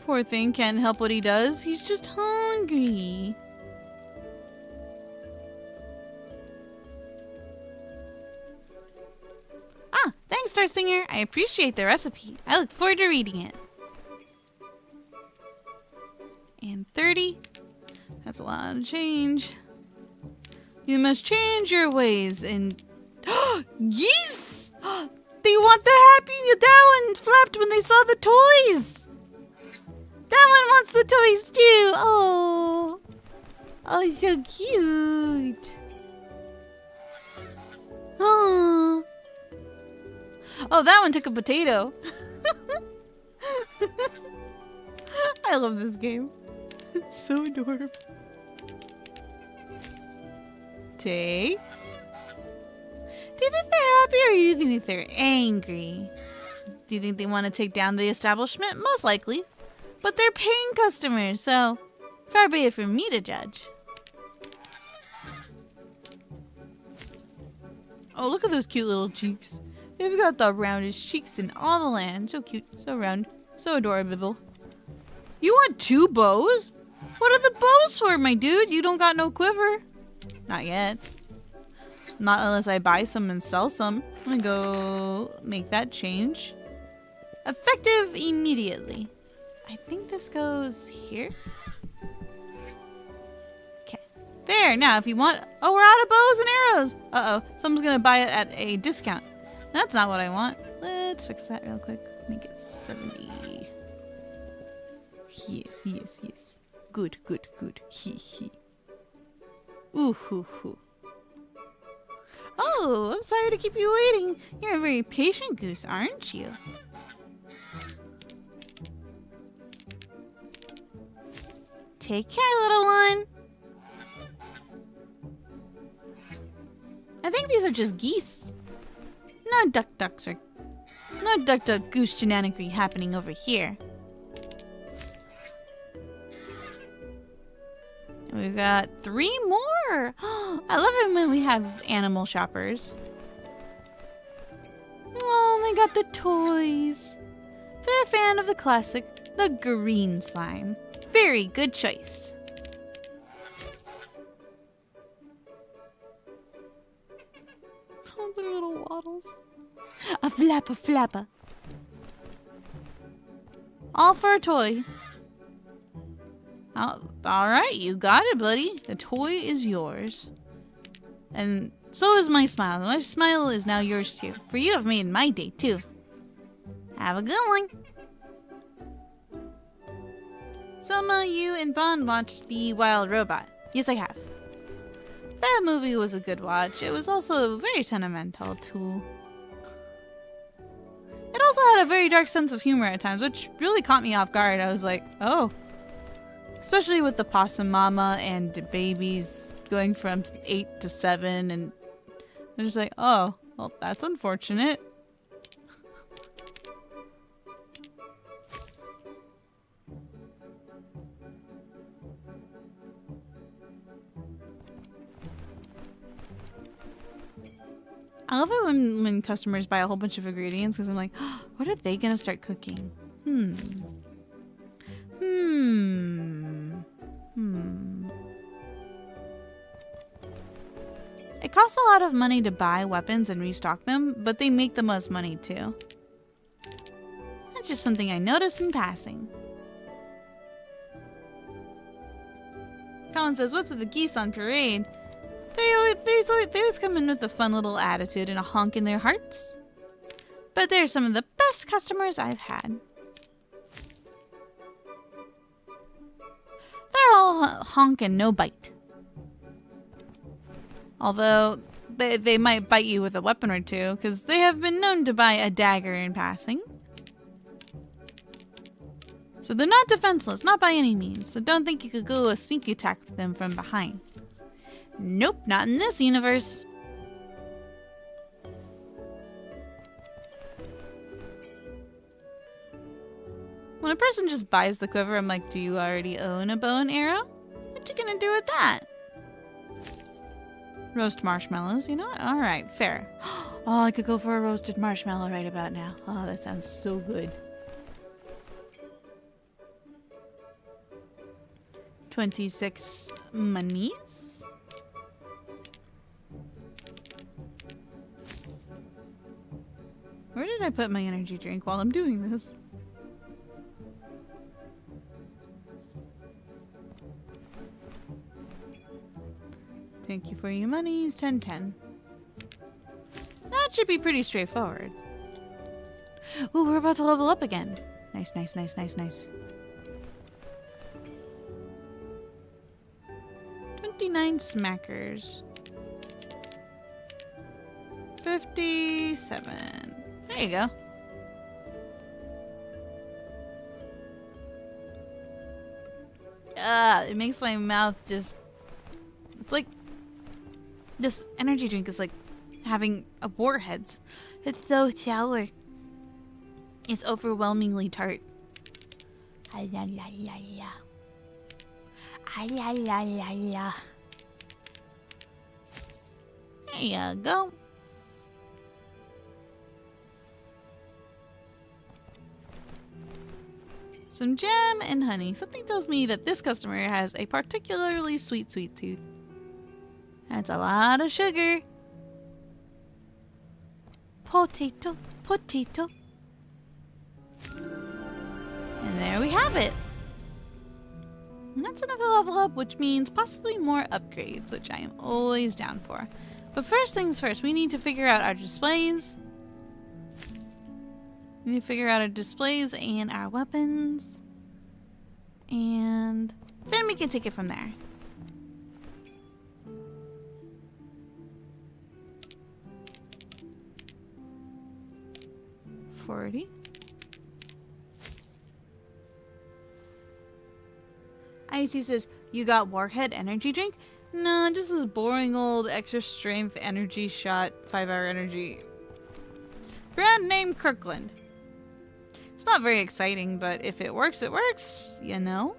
Speaker 1: Poor thing, can't help what he does. He's just hungry. Ah, thanks, Star Singer. I appreciate the recipe. I look forward to reading it. And 30. That's a lot of change. You must change your ways and... Geese! They want the happy... That one flapped when they saw the toys! That one wants the toys too! Oh! Oh, so cute! Oh! Oh, that one took a potato. I love this game. So adorable. Tay? Do you think they're happy or do you think they're angry? Do you think they want to take down the establishment? Most likely. But they're paying customers, so far be it from me to judge. Oh, look at those cute little cheeks. They've got the roundest cheeks in all the land. So cute, so round, so adorable. You want 2 bows? What are the bows for, my dude? You don't got no quiver. Not yet. Not unless I buy some and sell some. I'm gonna go make that change. Effective immediately. I think this goes here. Okay. There, now if you want... Oh, we're out of bows and arrows. Uh-oh, someone's gonna buy it at a discount. That's not what I want. Let's fix that real quick. Make it 70. Yes, yes, yes. Good, good, good. Hee hee. Ooh hoo hoo. Oh, I'm sorry to keep you waiting. You're a very patient goose, aren't you? Take care, little one. I think these are just geese. No ducks or no duck goose shenanigery happening over here. And we've got 3 more. I love it when we have animal shoppers. Oh, they got the toys. They're a fan of the classic, the green slime. Very good choice. Oh, the little waddles. A flapper. All for a toy. Oh, alright, you got it, buddy. The toy is yours. And so is my smile. My smile is now yours too. For you have made my day too. Have a good one. Sohma, you and Bond watched The Wild Robot. Yes, I have. That movie was a good watch. It was also very sentimental too. It also had a very dark sense of humor at times, which really caught me off guard. I was like, oh. Especially with the possum mama and the babies going from 8 to 7, and they're just like, oh, well, that's unfortunate. I love it when customers buy a whole bunch of ingredients because I'm like, oh, what are they gonna start cooking? It costs a lot of money to buy weapons and restock them, but they make the most money too. That's just something I noticed in passing. Colin says, what's with the geese on parade? They always come in with a fun little attitude and a honk in their hearts. But they're some of the best customers I've had. They're all honk and no bite. Although, they might bite you with a weapon or two, because they have been known to buy a dagger in passing. So they're not defenseless, not by any means. So don't think you could go a sneak attack them from behind. Nope, not in this universe. When a person just buys the quiver, I'm like, do you already own a bow and arrow? What you gonna do with that? Roast marshmallows, you know what? Alright, fair. Oh, I could go for a roasted marshmallow right about now. Oh, that sounds so good. 26 monies. Where did I put my energy drink while I'm doing this? Thank you for your monies. 10. That should be pretty straightforward. Ooh, we're about to level up again. Nice. 29 smackers. 57. There you go. It makes my mouth just... It's like... This energy drink is like having a warheads. It's so sour. It's overwhelmingly tart. There you go. Some jam and honey. Something tells me that this customer has a particularly sweet tooth. That's a lot of sugar. Potato. And there we have it. And that's another level up, which means possibly more upgrades, which I am always down for. But first things first, we need to figure out our displays. We need to figure out our displays and our weapons. And Then we can take it from there. $40. IHG says, you got Warhead energy drink? No, just this boring old extra strength energy shot, 5-hour energy. Brand name Kirkland. It's not very exciting, but if it works, you know?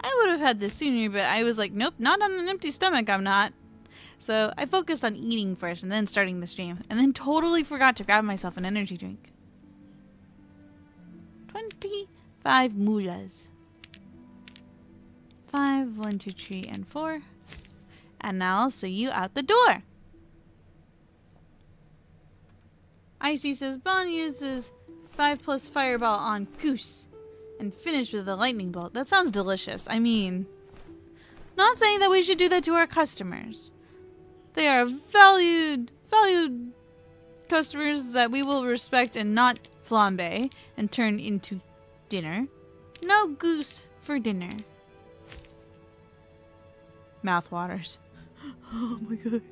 Speaker 1: I would have had this sooner, but I was like, nope, not on an empty stomach, I'm not. So I focused on eating first and then starting the stream, and then totally forgot to grab myself an energy drink. 25 mulas. 5, 1, 2, 3, and 4. And now I'll see you out the door. Icy says, Bon uses 5+ fireball on Goose and finish with a lightning bolt. That sounds delicious. I mean, not saying that we should do that to our customers. They are valued customers that we will respect and not flambe and turn into dinner. No goose for dinner. Mouth waters. Oh my gosh.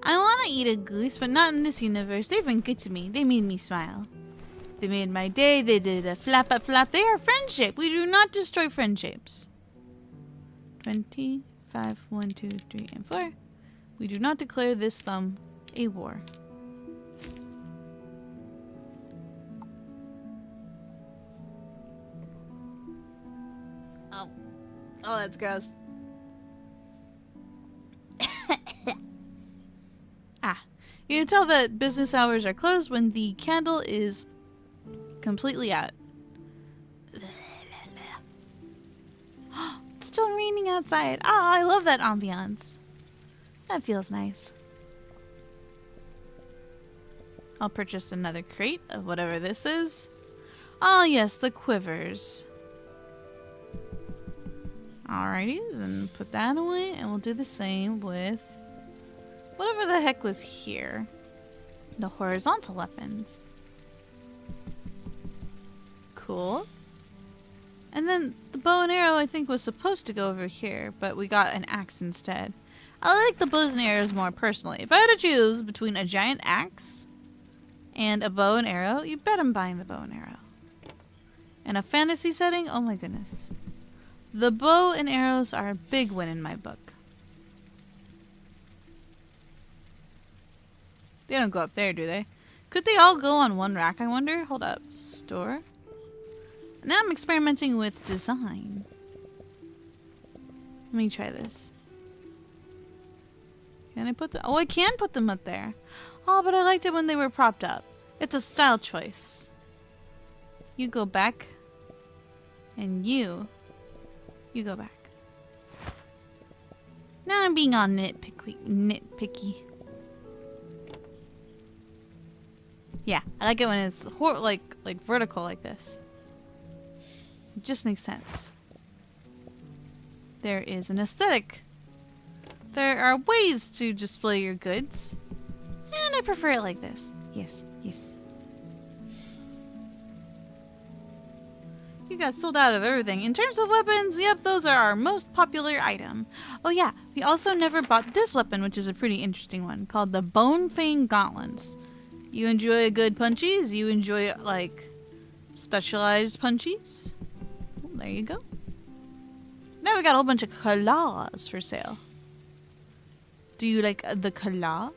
Speaker 1: I want to eat a goose, but not in this universe. They've been good to me. They made me smile. They made my day. They did a flap up flap. They are friendship. We do not destroy friendships. 25, 1, 2, 3, and 4. We do not declare this thumb a war. Oh, that's gross. You can tell that business hours are closed when the candle is completely out. It's still raining outside. Ah, I love that ambiance. That feels nice. I'll purchase another crate of whatever this is. Ah, yes, the quivers. Alrighties, and put that away, and we'll do the same with whatever the heck was here. The horizontal weapons. Cool. And then the bow and arrow I think was supposed to go over here, but we got an axe instead. I like the bows and arrows more personally. If I had to choose between a giant axe and a bow and arrow, you bet I'm buying the bow and arrow. In a fantasy setting, oh my goodness. The bow and arrows are a big win in my book. They don't go up there, do they? Could they all go on one rack, I wonder? Hold up. Store. Now I'm experimenting with design. Let me try this. Can I put them? Oh, I can put them up there. Oh, but I liked it when they were propped up. It's a style choice. You go back. And you go back. Now I'm being all nitpicky. Yeah, I like it when it's like vertical like this. It just makes sense. There is an aesthetic. There are ways to display your goods. And I prefer it like this. Yes, yes. You got sold out of everything. In terms of weapons, yep, those are our most popular item. Oh yeah, we also never bought this weapon, which is a pretty interesting one, called the Bone Fang Gauntlets. You enjoy good punchies? You enjoy, like, specialized punchies? Well, there you go. Now we got a whole bunch of claws for sale. Do you like the claw?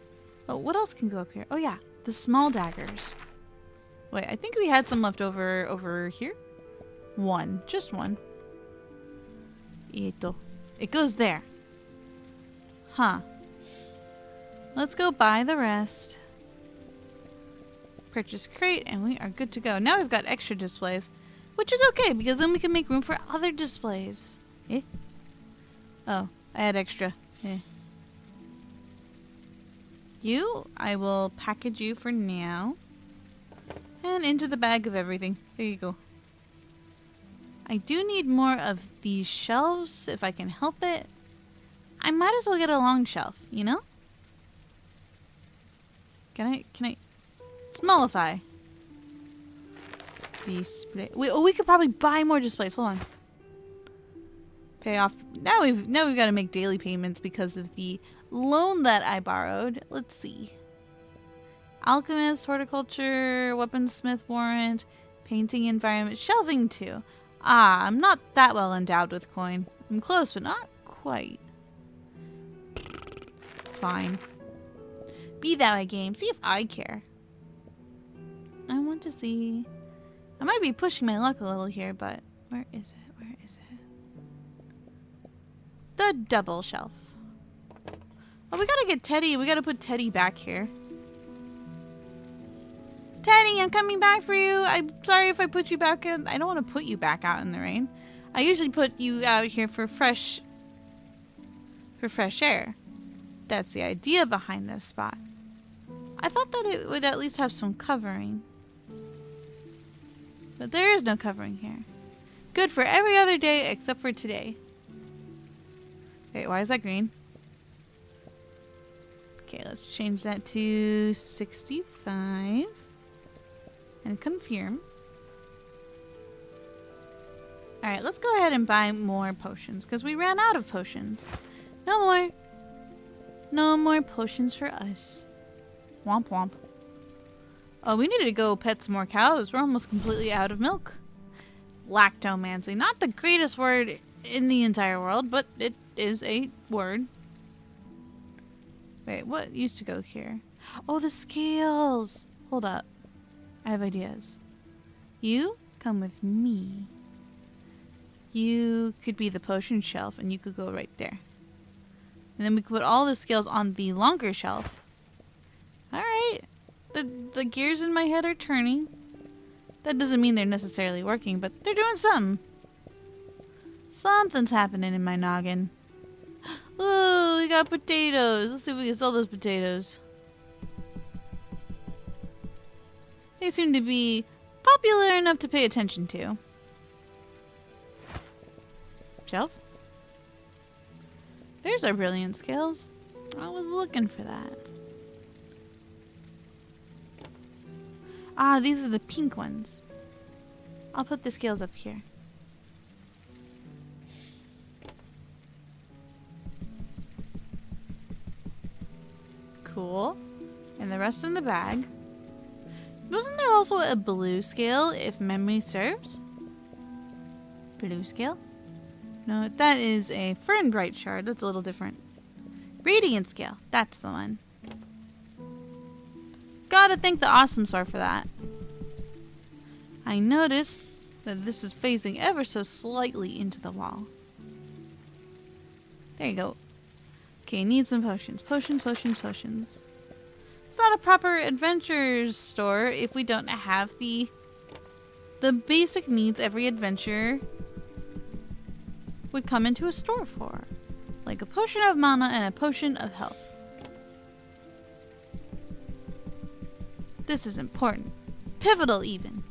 Speaker 1: Oh, what else can go up here? Oh yeah, the small daggers. Wait, I think we had some left over here. One. Just one. Ito. It goes there. Huh. Let's go buy the rest. Purchase crate, and we are good to go. Now we've got extra displays, which is okay, because then we can make room for other displays. Eh? Oh, I had extra. Eh. You, I will package you for now. And into the bag of everything. There you go. I do need more of these shelves, if I can help it. I might as well get a long shelf, you know? Can I? Smallify. Display. We could probably buy more displays. Hold on. Pay off. Now we've got to make daily payments because of the loan that I borrowed. Let's see. Alchemist, horticulture, weaponsmith warrant, painting environment, shelving too. Ah, I'm not that well endowed with coin. I'm close, but not quite. Fine. Be that way, game. See if I care. I want to see. I might be pushing my luck a little here, but where is it? Where is it? The double shelf. Oh, we gotta get Teddy. We gotta put Teddy back here. Teddy, I'm coming back for you. I'm sorry if I put you back in. I don't want to put you back out in the rain. I usually put you out here for fresh air. That's the idea behind this spot. I thought that it would at least have some covering. But there is no covering here. Good for every other day except for today. Wait, why is that green? Okay, let's change that to 65. And confirm. Alright, let's go ahead and buy more potions, because we ran out of potions. No more. No more potions for us. Womp womp. Oh, we needed to go pet some more cows. We're almost completely out of milk. Lactomancy. Not the greatest word in the entire world, but it is a word. Wait, what used to go here? Oh, the scales. Hold up. I have ideas. You come with me. You could be the potion shelf, and you could go right there. And then we could put all the scales on the longer shelf. Alright. The gears in my head are turning. That doesn't mean they're necessarily working, but they're doing something. Something's happening in my noggin. Ooh, we got potatoes. Let's see if we can sell those potatoes. They seem to be popular enough to pay attention to. Shelf? There's our brilliant scales. I was looking for that. Ah, these are the pink ones. I'll put the scales up here. Cool. And the rest in the bag. Wasn't there also a blue scale, if memory serves? Blue scale? No, that is a Fren bright shard. That's a little different. Radiant scale. That's the one. Gotta thank the awesome star for that. I noticed that this is facing ever so slightly into the wall. There you go. Okay, need some potions. Potions, potions, potions. It's not a proper adventure store if we don't have the basic needs every adventurer would come into a store for. Like a potion of mana and a potion of health. This is important. Pivotal even.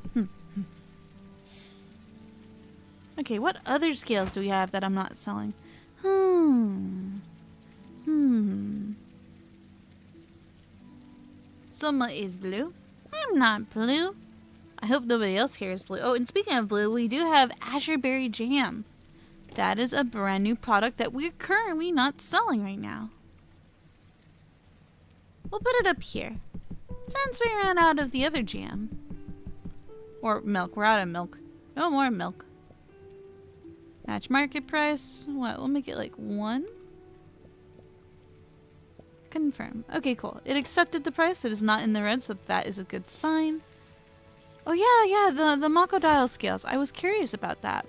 Speaker 1: Okay, what other scales do we have that I'm not selling? Sohma is blue. I'm not blue. I hope nobody else here is blue. Oh, and speaking of blue, we do have Azure Berry Jam. That is a brand new product that we're currently not selling right now. We'll put it up here. Since we ran out of the other jam. Or milk. We're out of milk. No more milk. Match market price. What? We'll make it like 1. Confirm. Okay, cool. It accepted the price. It is not in the red, so that is a good sign. Oh yeah, the Macodile scales. I was curious about that.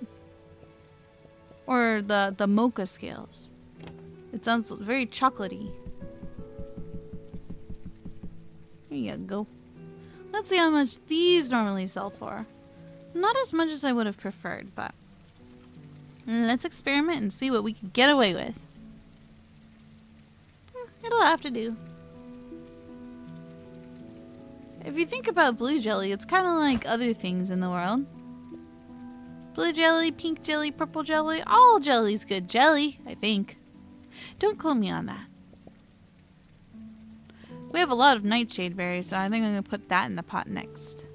Speaker 1: Or the mocha scales. It sounds very chocolatey. There you go. Let's see how much these normally sell for. Not as much as I would have preferred, but let's experiment and see what we can get away with. It'll have to do. If you think about blue jelly, it's kind of like other things in the world. Blue jelly, pink jelly, purple jelly, all jelly's good jelly, I think. Don't quote me on that. We have a lot of nightshade berries, so I think I'm gonna put that in the pot next.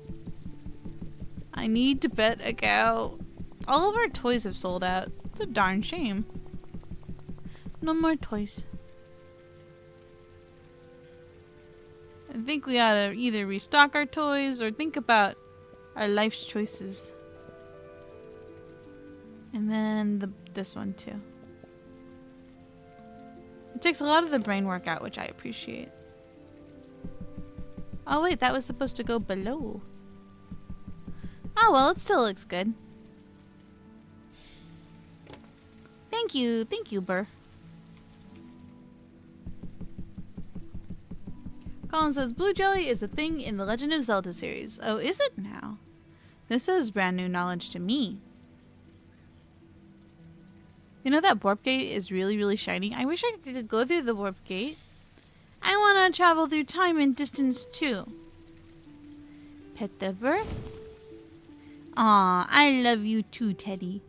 Speaker 1: I need to pet a cow. All of our toys have sold out. It's a darn shame. No more toys. I think we ought to either restock our toys or think about our life's choices. And then this one too. It takes a lot of the brain work out, which I appreciate. Oh wait, that was supposed to go below. Oh well, it still looks good. Thank you, Burr. Colin says, blue jelly is a thing in the Legend of Zelda series. Oh, is it now? This is brand new knowledge to me. You know that warp gate is really, really shiny? I wish I could go through the warp gate. I want to travel through time and distance too. Pet the Burr. Aw, I love you too, Teddy.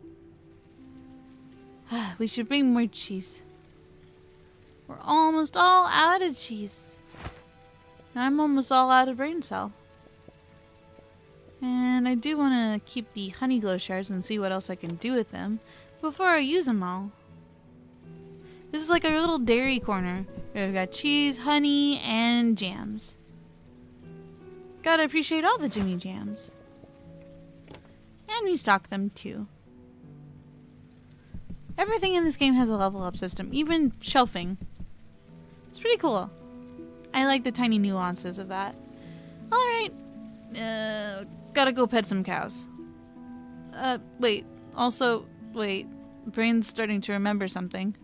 Speaker 1: We should bring more cheese. We're almost all out of cheese. And I'm almost all out of brain cell. And I do want to keep the honey glow shards and see what else I can do with them before I use them all. This is like our little dairy corner. We've got cheese, honey, and jams. Gotta appreciate all the Jimmy jams. And we stock them too. Everything in this game has a level up system, even shelving. It's pretty cool. I like the tiny nuances of that. Alright. Gotta go pet some cows. Wait. Also, wait. Brain's starting to remember something.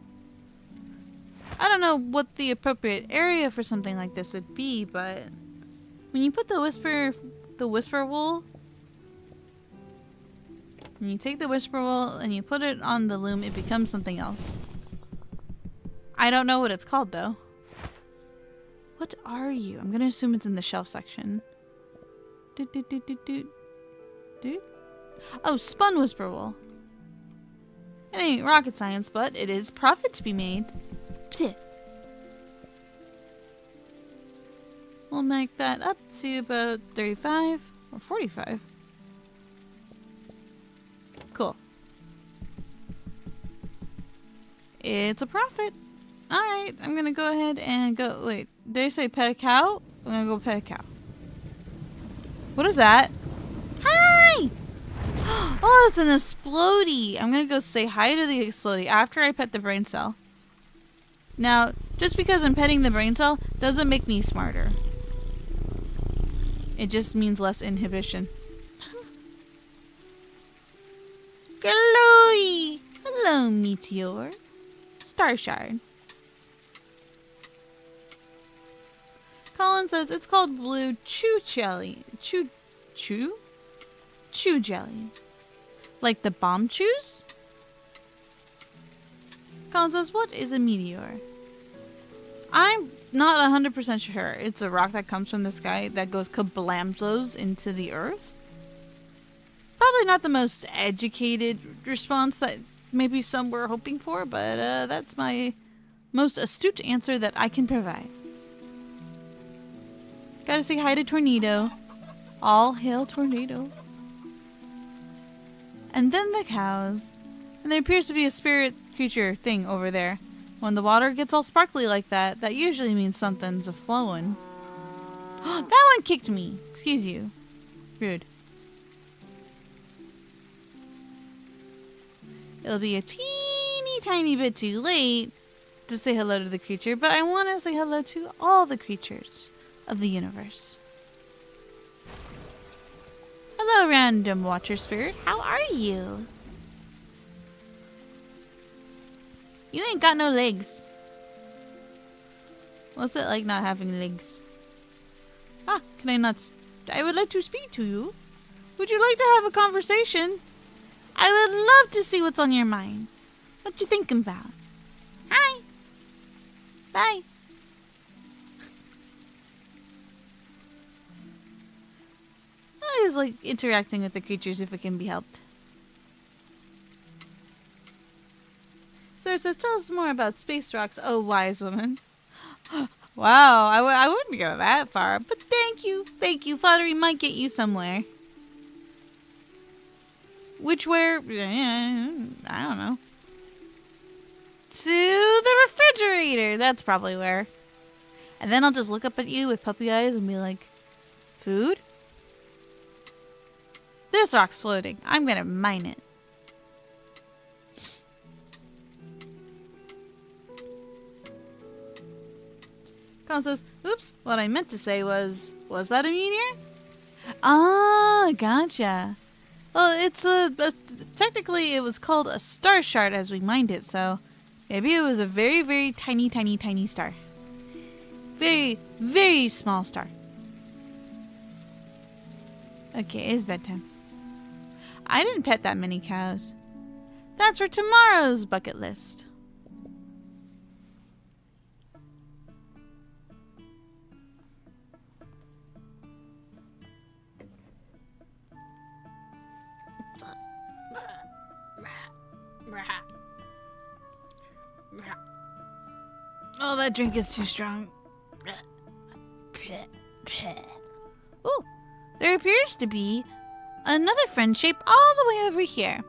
Speaker 1: I don't know what the appropriate area for something like this would be, but when you put the whisper wool, when you take the whisper wool and you put it on the loom, it becomes something else. I don't know what it's called though. What are you? I'm gonna assume it's in the shelf section. Oh, spun whisper wool. It ain't rocket science, but it is profit to be made. We'll make that up to about 35 or 45. Cool. It's a profit. Alright, I'm gonna go ahead and go. Wait, did I say pet a cow? I'm gonna go pet a cow. What is that? Hi! Oh, it's an explodey. I'm gonna go say hi to the explodey after I pet the brain cell. Now, just because I'm petting the brain cell doesn't make me smarter. It just means less inhibition. Glowy! Hello, Meteor. Star Shard. Colin says it's called blue chew jelly. Chew jelly. Like the bomb chews? Colin says, what is a meteor? I'm not 100% sure. It's a rock that comes from the sky that goes kablamzos into the earth. Probably not the most educated response that maybe some were hoping for, but that's my most astute answer that I can provide. Gotta say hi to Tornado. All hail Tornado. And then the cows. And there appears to be a spirit creature thing over there. When the water gets all sparkly like that, that usually means something's a-flowing. That one kicked me. Excuse you. Rude. It'll be a teeny tiny bit too late to say hello to the creature, but I want to say hello to all the creatures of the universe. Hello, random watcher spirit. How are you? You ain't got no legs. What's it like not having legs? Ah, can I not... I would like to speak to you. Would you like to have a conversation? I would love to see what's on your mind. What you thinking about? Hi. Bye. I just like interacting with the creatures if it can be helped. So it says, tell us more about space rocks, oh wise woman. Wow, I wouldn't go that far, but thank you. Thank you. Flattery might get you somewhere. Which where? I don't know. To the refrigerator. That's probably where. And then I'll just look up at you with puppy eyes and be like, food? This rock's floating. I'm gonna mine it. Colin says, oops, what I meant to say was that a meteor? Ah, gotcha. Well, it's technically it was called a star shard as we mined it, so maybe it was a very, very tiny, tiny, tiny star. Very, very small star. Okay, it's bedtime. I didn't pet that many cows. That's for tomorrow's bucket list. Oh, that drink is too strong. Ooh, there appears to be another friend shape all the way over here.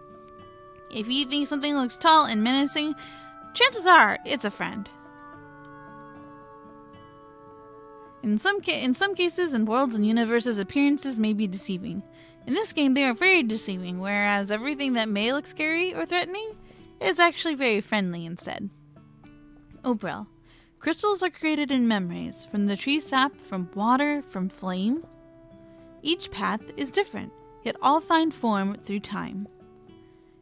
Speaker 1: If you think something looks tall and menacing, chances are it's a friend. In some cases, in worlds and universes, appearances may be deceiving. In this game, they are very deceiving, whereas everything that may look scary or threatening is actually very friendly instead. Obrel. Crystals are created in memories, from the tree sap, from water, from flame. Each path is different, yet all find form through time.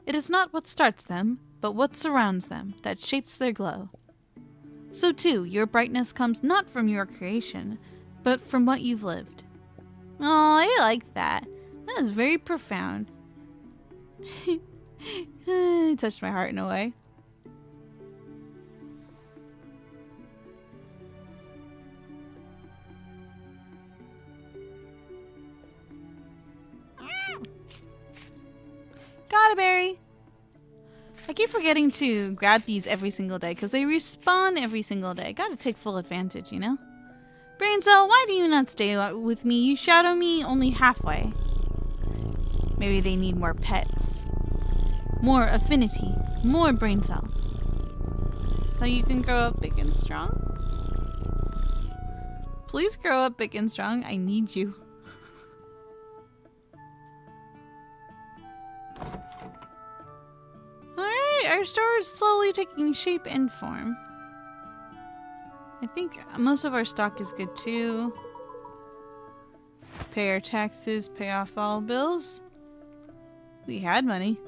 Speaker 1: It is not what starts them, but what surrounds them, that shapes their glow. So too, your brightness comes not from your creation, but from what you've lived. Oh, I like that. That is very profound. It touched my heart in a way. Got a berry. I keep forgetting to grab these every single day because they respawn every single day. Gotta take full advantage, you know? Brain cell, why do you not stay with me? You shadow me only halfway. Maybe they need more pets. More affinity. More brain cell. So you can grow up big and strong? Please grow up big and strong. I need you. Alright, our store is slowly taking shape and form. I think most of our stock is good too. Pay our taxes, pay off all bills. We had money.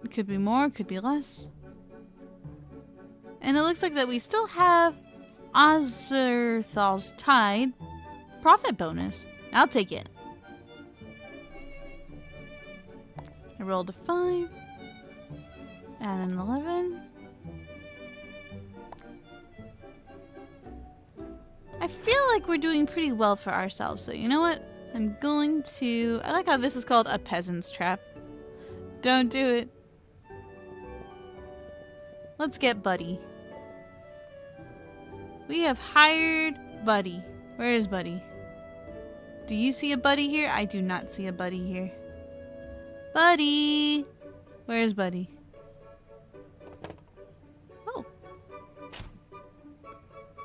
Speaker 1: It could be more, could be less. And it looks like that we still have Azerthal's Tide profit bonus. I'll take it. I rolled a 5. And an 11. I feel like we're doing pretty well for ourselves, so you know what? I'm going to... I like how this is called a peasant's trap. Don't do it. Let's get Buddy. We have hired Buddy. Where is Buddy? Do you see a Buddy here? I do not see a Buddy here. Buddy! Where is Buddy? Oh.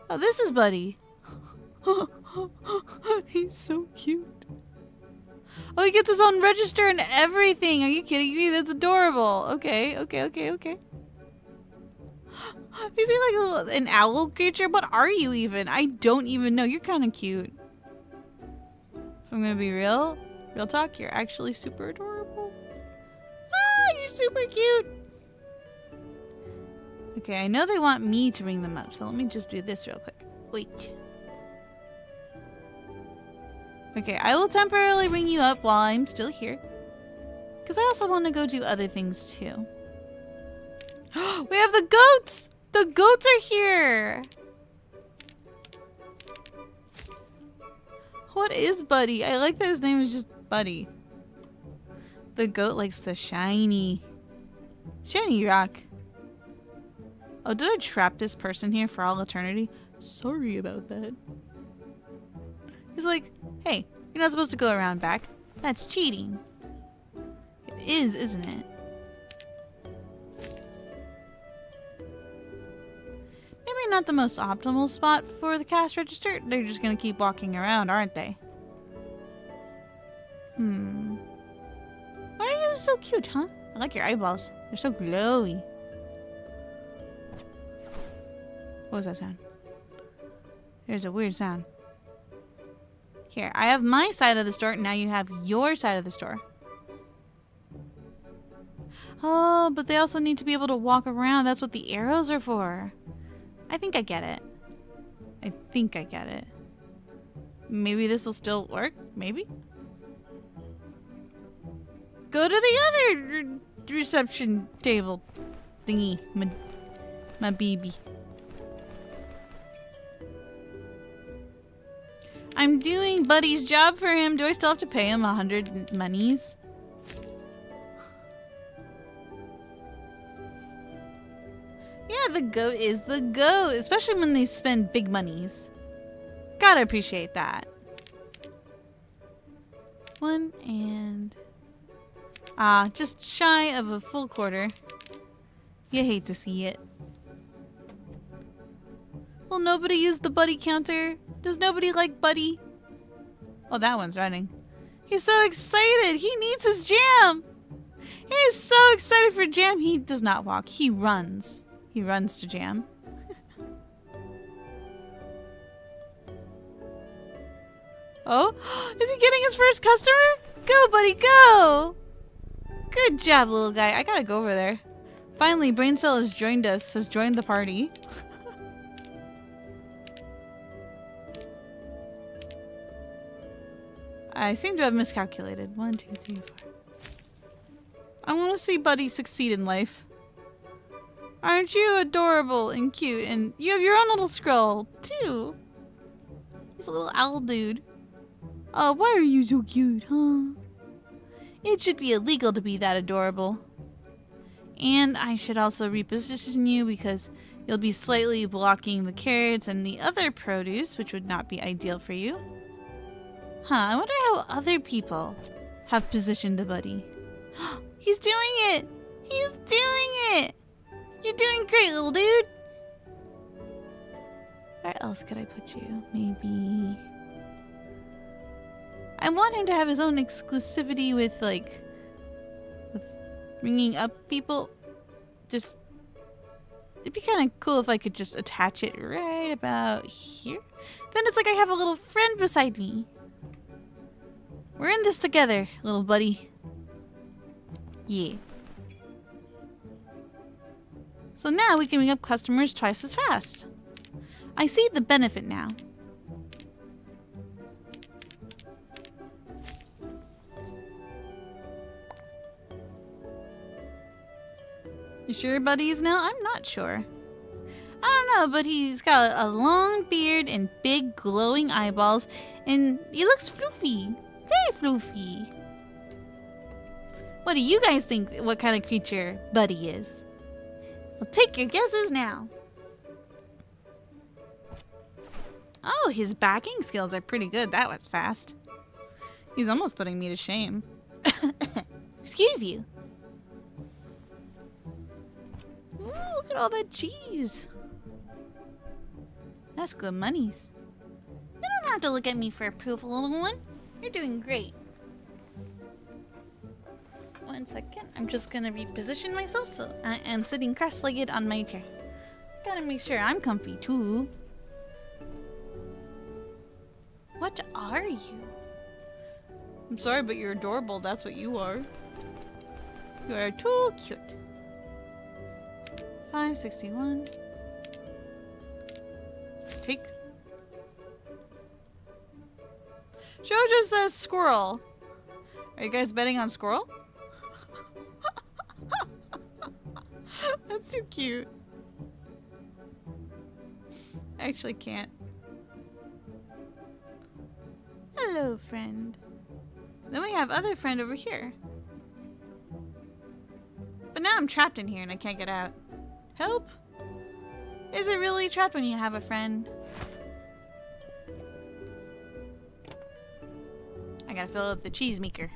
Speaker 1: Oh, this is Buddy. He's so cute. Oh, he gets his own register and everything. Are you kidding me? That's adorable. Okay. Is he like an owl creature? What are you even? I don't even know. You're kind of cute. If I'm gonna be real talk, you're actually super adorable. Ah, you're super cute. Okay, I know they want me to ring them up, so let me just do this real quick. Wait. Okay, I will temporarily ring you up while I'm still here. Because I also want to go do other things too. We have the goats! The goats are here! What is Buddy? I like that his name is just Buddy. The goat likes the shiny rock. Oh, did I trap this person here for all eternity? Sorry about that. He's like, hey, you're not supposed to go around back. That's cheating. It is, isn't it? Maybe not the most optimal spot for the cash register. They're just gonna keep walking around, aren't they? Why are you so cute, huh? I like your eyeballs. They're so glowy. What was that sound? There's a weird sound. Here, I have my side of the store. Now you have your side of the store. Oh, but they also need to be able to walk around. That's what the arrows are for. I think I get it. I think I get it. Maybe this will still work? Maybe? Go to the other reception table thingy. My baby. I'm doing Buddy's job for him. Do I still have to pay him 100 monies? Yeah, the goat is the goat. Especially when they spend big monies. Gotta appreciate that. 1 and... just shy of a full quarter. You hate to see it. Will nobody use the Buddy counter? Does nobody like Buddy? Oh, that one's running. He's so excited. He needs his jam. He is so excited for jam. He does not walk. He runs. He runs to jam. Oh, is he getting his first customer? Go, Buddy, go. Good job, little guy. I gotta go over there. Finally, Brain Cell has joined us. Has joined the party. I seem to have miscalculated. 1, 2, 3, 4. I want to see Buddy succeed in life. Aren't you adorable and cute? And you have your own little scroll, too. He's a little owl dude. Oh, why are you so cute, huh? It should be illegal to be that adorable. And I should also reposition you because you'll be slightly blocking the carrots and the other produce, which would not be ideal for you. Huh, I wonder how other people have positioned the Buddy. He's doing it! He's doing it! You're doing great, little dude! Where else could I put you? Maybe... I want him to have his own exclusivity with, like... with bringing up people. Just... It'd be kind of cool if I could just attach it right about here. Then it's like I have a little friend beside me. We're in this together, little buddy. Yeah. So now we can bring up customers twice as fast. I see the benefit now. You sure Buddy's now? I'm not sure. I don't know, but he's got a long beard and big glowing eyeballs, and he looks floofy. Very floofy. What do you guys think what kind of creature Buddy is? Well, take your guesses now. Oh, his backing skills are pretty good. That was fast. He's almost putting me to shame. Excuse you. Ooh, look at all that cheese. That's good monies. You don't have to look at me for approval, little one. You're doing great. 1 second. I'm just gonna reposition myself so I am sitting cross-legged on my chair. Gotta make sure I'm comfy too. What are you? I'm sorry, but you're adorable. That's what you are. You are too cute. 561. Take. Jojo says squirrel. Are you guys betting on squirrel? That's too cute. I actually can't. Hello, friend. Then we have other friend over here. But now I'm trapped in here and I can't get out. Help! Is it really trapped when you have a friend? gotta fill up the cheese maker.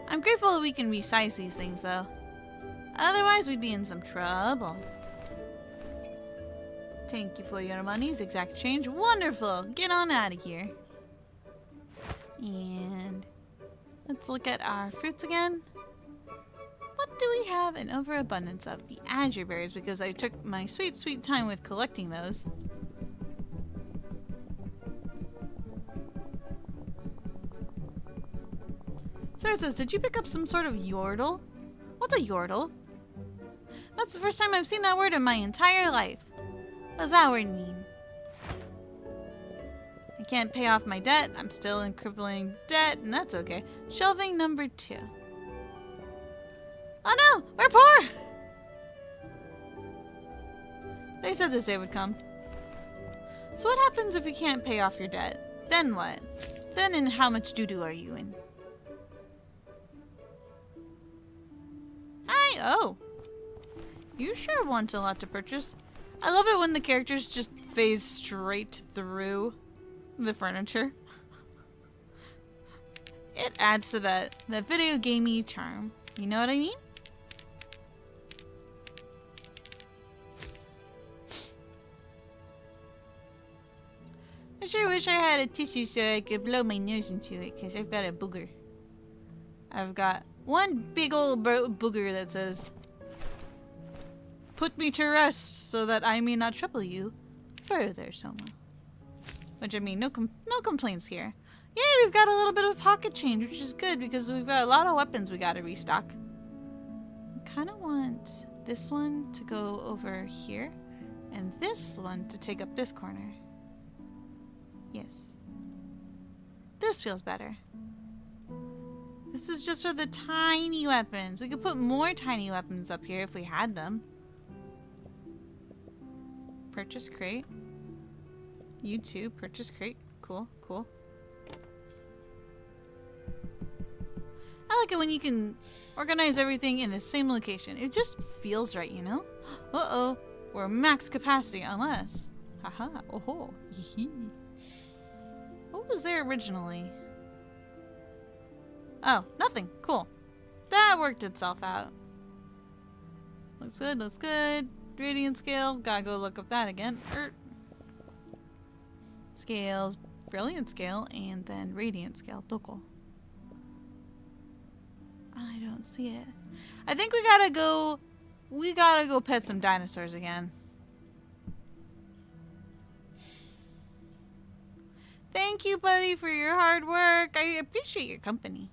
Speaker 1: I'm grateful that we can resize these things, though. Otherwise, we'd be in some trouble. Thank you for your money's exact change. Wonderful! Get on out of here. And let's look at our fruits again. What do we have an overabundance of? The azure berries, because I took my sweet, sweet time with collecting those. Sarah says, did you pick up some sort of yordle? What's a yordle? That's the first time I've seen that word in my entire life. What does that word mean? I can't pay off my debt. I'm still in crippling debt, and that's okay. Shelving number 2. Oh no! We're poor! They said this day would come. So what happens if you can't pay off your debt? Then what? Then in how much doo-doo are you in? Hi! Oh! You sure want a lot to purchase. I love it when the characters just phase straight through the furniture. It adds to that video gamey charm. You know what I mean? I sure wish I had a tissue so I could blow my nose into it, because I've got a booger. I've got one big old booger that says, "Put me to rest so that I may not trouble you further, Sohma." Which, I mean, no complaints here. Yay, we've got a little bit of pocket change, which is good because we've got a lot of weapons we gotta restock. I kind of want this one to go over here and this one to take up this corner. Yes. This feels better. This is just for the tiny weapons. We could put more tiny weapons up here if we had them. Purchase crate. You too. Purchase crate. Cool, cool. I like it when you can organize everything in the same location. It just feels right, you know? Uh-oh. We're max capacity unless... Haha. Oh-ho. Hee-hee. What was there originally? Oh, nothing. Cool. That worked itself out. Looks good, looks good. Radiant scale. Gotta go look up that again. Scales. Brilliant scale. And then radiant scale. Doko. I don't see it. I think we gotta go pet some dinosaurs again. Thank you, buddy, for your hard work. I appreciate your company.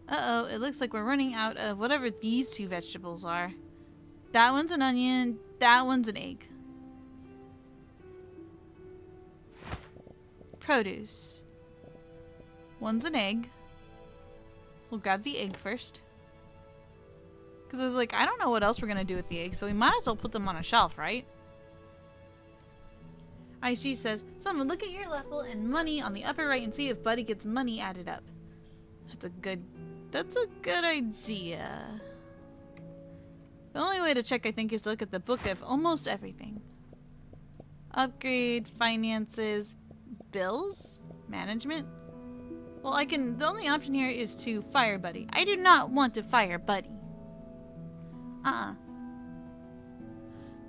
Speaker 1: Uh-oh, it looks like we're running out of whatever these two vegetables are. That one's an onion, that one's an egg. Produce. One's an egg. We'll grab the egg first. Because I was like, I don't know what else we're going to do with the egg, so we might as well put them on a shelf, right? She says, someone look at your level and money on the upper right and see if Buddy gets money added up. That's a good idea. The only way to check, I think, is to look at the book of almost everything. Upgrade, finances, bills, management. Well, the only option here is to fire Buddy. I do not want to fire Buddy.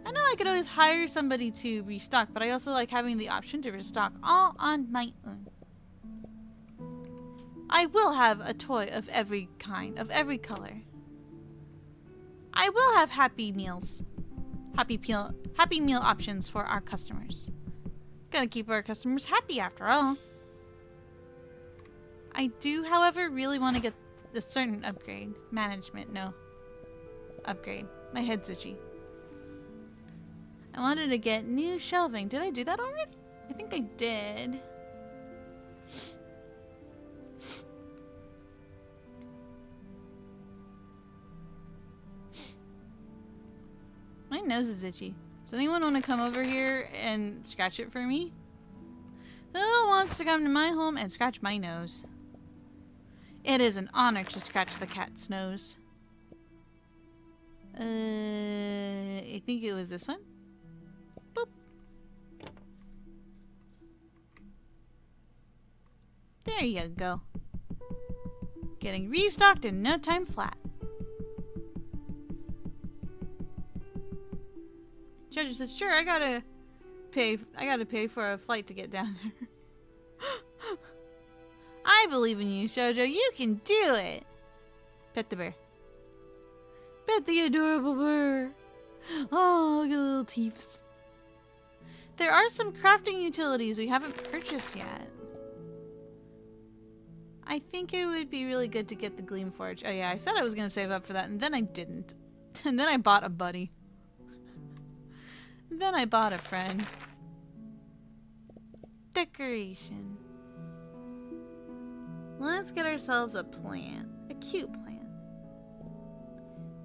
Speaker 1: I know I could always hire somebody to restock, but I also like having the option to restock all on my own. I will have a toy of every kind, of every color. I will have happy meals. Happy meal options for our customers. Gotta keep our customers happy after all. I do, however, really want to get a certain upgrade. Management, no. Upgrade. My head's itchy. I wanted to get new shelving. Did I do that already? I think I did. My nose is itchy. Does anyone want to come over here and scratch it for me? Who wants to come to my home and scratch my nose? It is an honor to scratch the cat's nose. I think it was this one. Boop. There you go. Getting restocked in no time flat. Treasure says, sure, I gotta pay for a flight to get down there. I believe in you, Shoujo. You can do it. Pet the bear. Pet the adorable bear. Oh, look at the little teeps. There are some crafting utilities we haven't purchased yet. I think it would be really good to get the Gleam Forge. Oh yeah, I said I was going to save up for that, and then I didn't. And then I bought a buddy. Then I bought a friend. Decoration. Let's get ourselves a plant. A cute plant.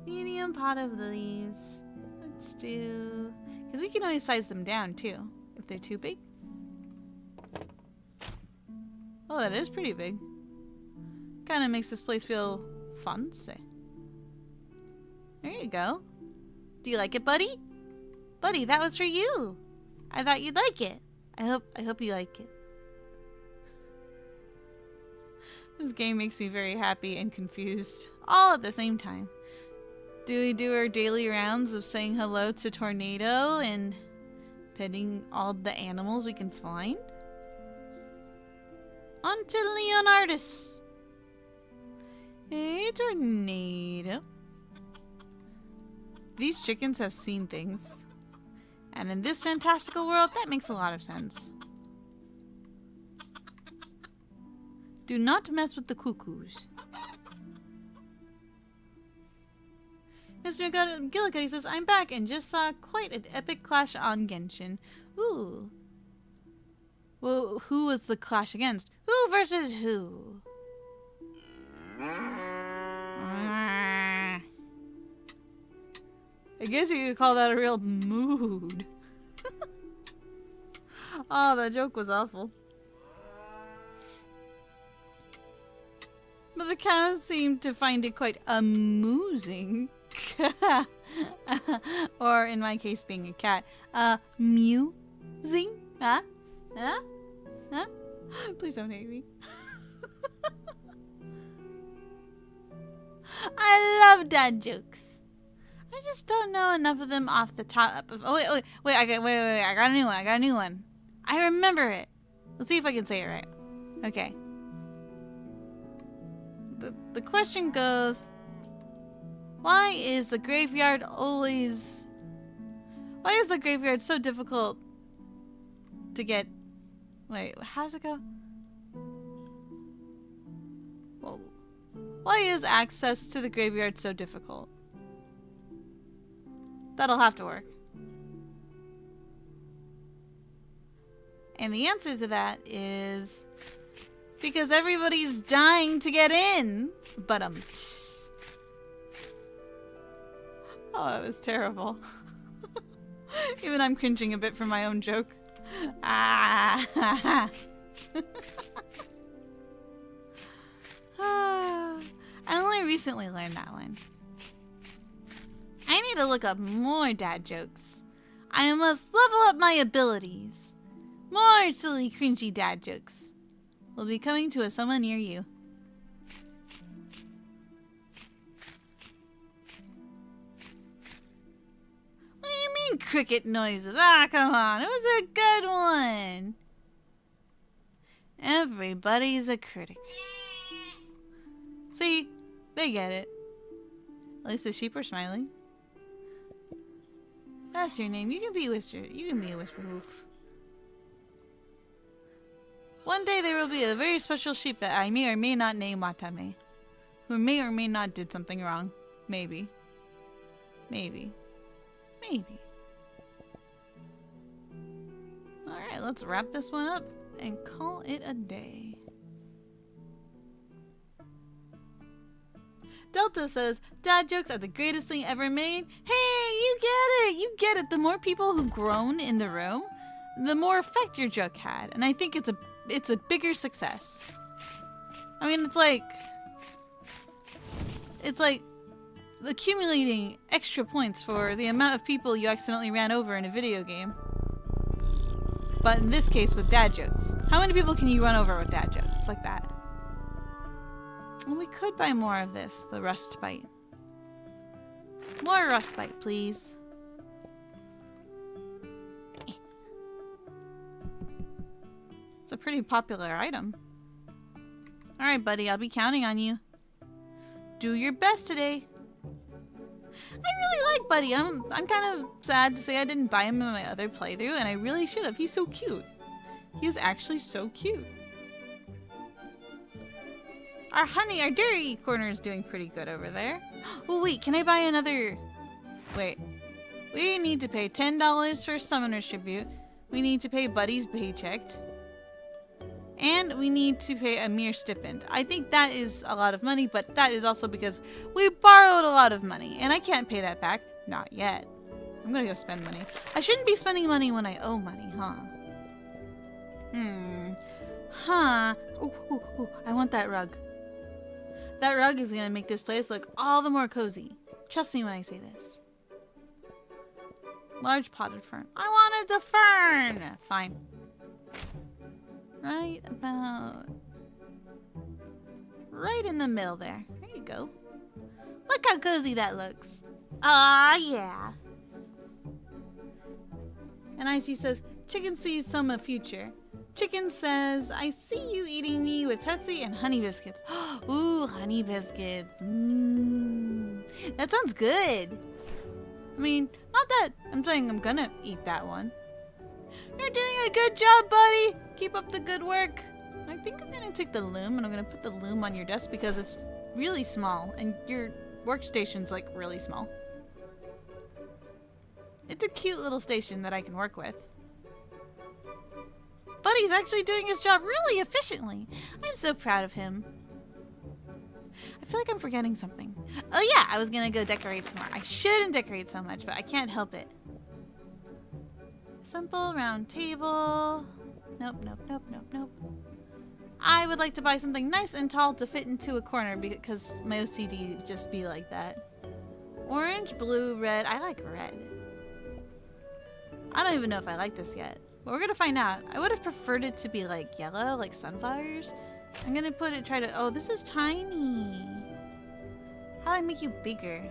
Speaker 1: Medium pot of leaves. Let's do... Because we can always size them down, too. If they're too big. Oh, that is pretty big. Kind of makes this place feel fun, say. There you go. Do you like it, buddy? Buddy, that was for you. I thought you'd like it. I hope you like it. This game makes me very happy and confused, all at the same time. Do we do our daily rounds of saying hello to Tornado and petting all the animals we can find? On to Leonardus. Hey, Tornado. These chickens have seen things. And in this fantastical world, that makes a lot of sense. Do not mess with the cuckoos. Mr. McGillicuddy says, I'm back and just saw quite an epic clash on Genshin. Ooh. Well, who was the clash against? Who versus who? I guess you could call that a real mood. Oh, that joke was awful. But the cows seemed to find it quite amusing. Or in my case, being a cat. Musing? Huh? Huh? Huh? Please don't hate me. I love dad jokes. I just don't know enough of them off the top of... Oh, wait, I got a new one. I remember it. Let's see if I can say it right. Okay. The question goes... Why is the graveyard so difficult to get... Wait, how does it go? Well, why is access to the graveyard so difficult? That'll have to work. And the answer to that is... Because everybody's dying to get in. But oh, that was terrible. Even I'm cringing a bit from my own joke. Ah. I only recently learned that one. I need to look up more dad jokes. I must level up my abilities. More silly, cringy dad jokes will be coming to a Sohma near you. What do you mean cricket noises? Ah, come on. It was a good one. Everybody's a critic. See? They get it. At least the sheep are smiling. That's your name. You can be a whisper hoof. One day there will be a very special sheep that I may or may not name Watame. Who may or may not did something wrong. Maybe. Maybe. Maybe. Alright, let's wrap this one up and call it a day. Delta says, dad jokes are the greatest thing ever made. Hey, you get it! You get it! The more people who groan in the room, the more effect your joke had. And I think it's a bigger success. I mean, it's like accumulating extra points for the amount of people you accidentally ran over in a video game. But in this case, with dad jokes. How many people can you run over with dad jokes? It's like that. Well, we could buy more of this, the rust bite. More rust bite, please. It's a pretty popular item. Alright, buddy, I'll be counting on you. Do your best today. I really like Buddy. I'm kind of sad to say I didn't buy him in my other playthrough, and I really should have. He's so cute. He is actually so cute. Our dairy corner is doing pretty good over there. Oh, wait, can I buy another? Wait. We need to pay $10 for Summoner's Tribute. We need to pay Buddy's paycheck. And we need to pay a mere stipend. I think that is a lot of money, but that is also because we borrowed a lot of money, and I can't pay that back. Not yet. I'm gonna go spend money. I shouldn't be spending money when I owe money, huh? Huh. Ooh, I want that rug. That rug is gonna make this place look all the more cozy. Trust me when I say this. Large potted fern. I wanted the fern! Fine. Right in the middle there. There you go. Look how cozy that looks. Ah, yeah. And she says, chicken sees Sohma future. Chicken says, I see you eating me with Pepsi and honey biscuits. Ooh, honey biscuits. That sounds good. I mean, not that I'm saying I'm gonna eat that one. You're doing a good job, buddy. Keep up the good work. I think I'm gonna take the loom and I'm gonna put the loom on your desk because it's really small and your workstation's like really small. It's a cute little station that I can work with. Buddy's actually doing his job really efficiently. I'm so proud of him. I feel like I'm forgetting something. Oh yeah, I was gonna go decorate some more. I shouldn't decorate so much, but I can't help it. Simple round table. Nope. I would like to buy something nice and tall to fit into a corner because my OCD just be like that. Orange, blue, red. I like red. I don't even know if I like this yet, but we're gonna find out. I would have preferred it to be like yellow, like sunflowers. I'm gonna oh, this is tiny. How do I make you bigger?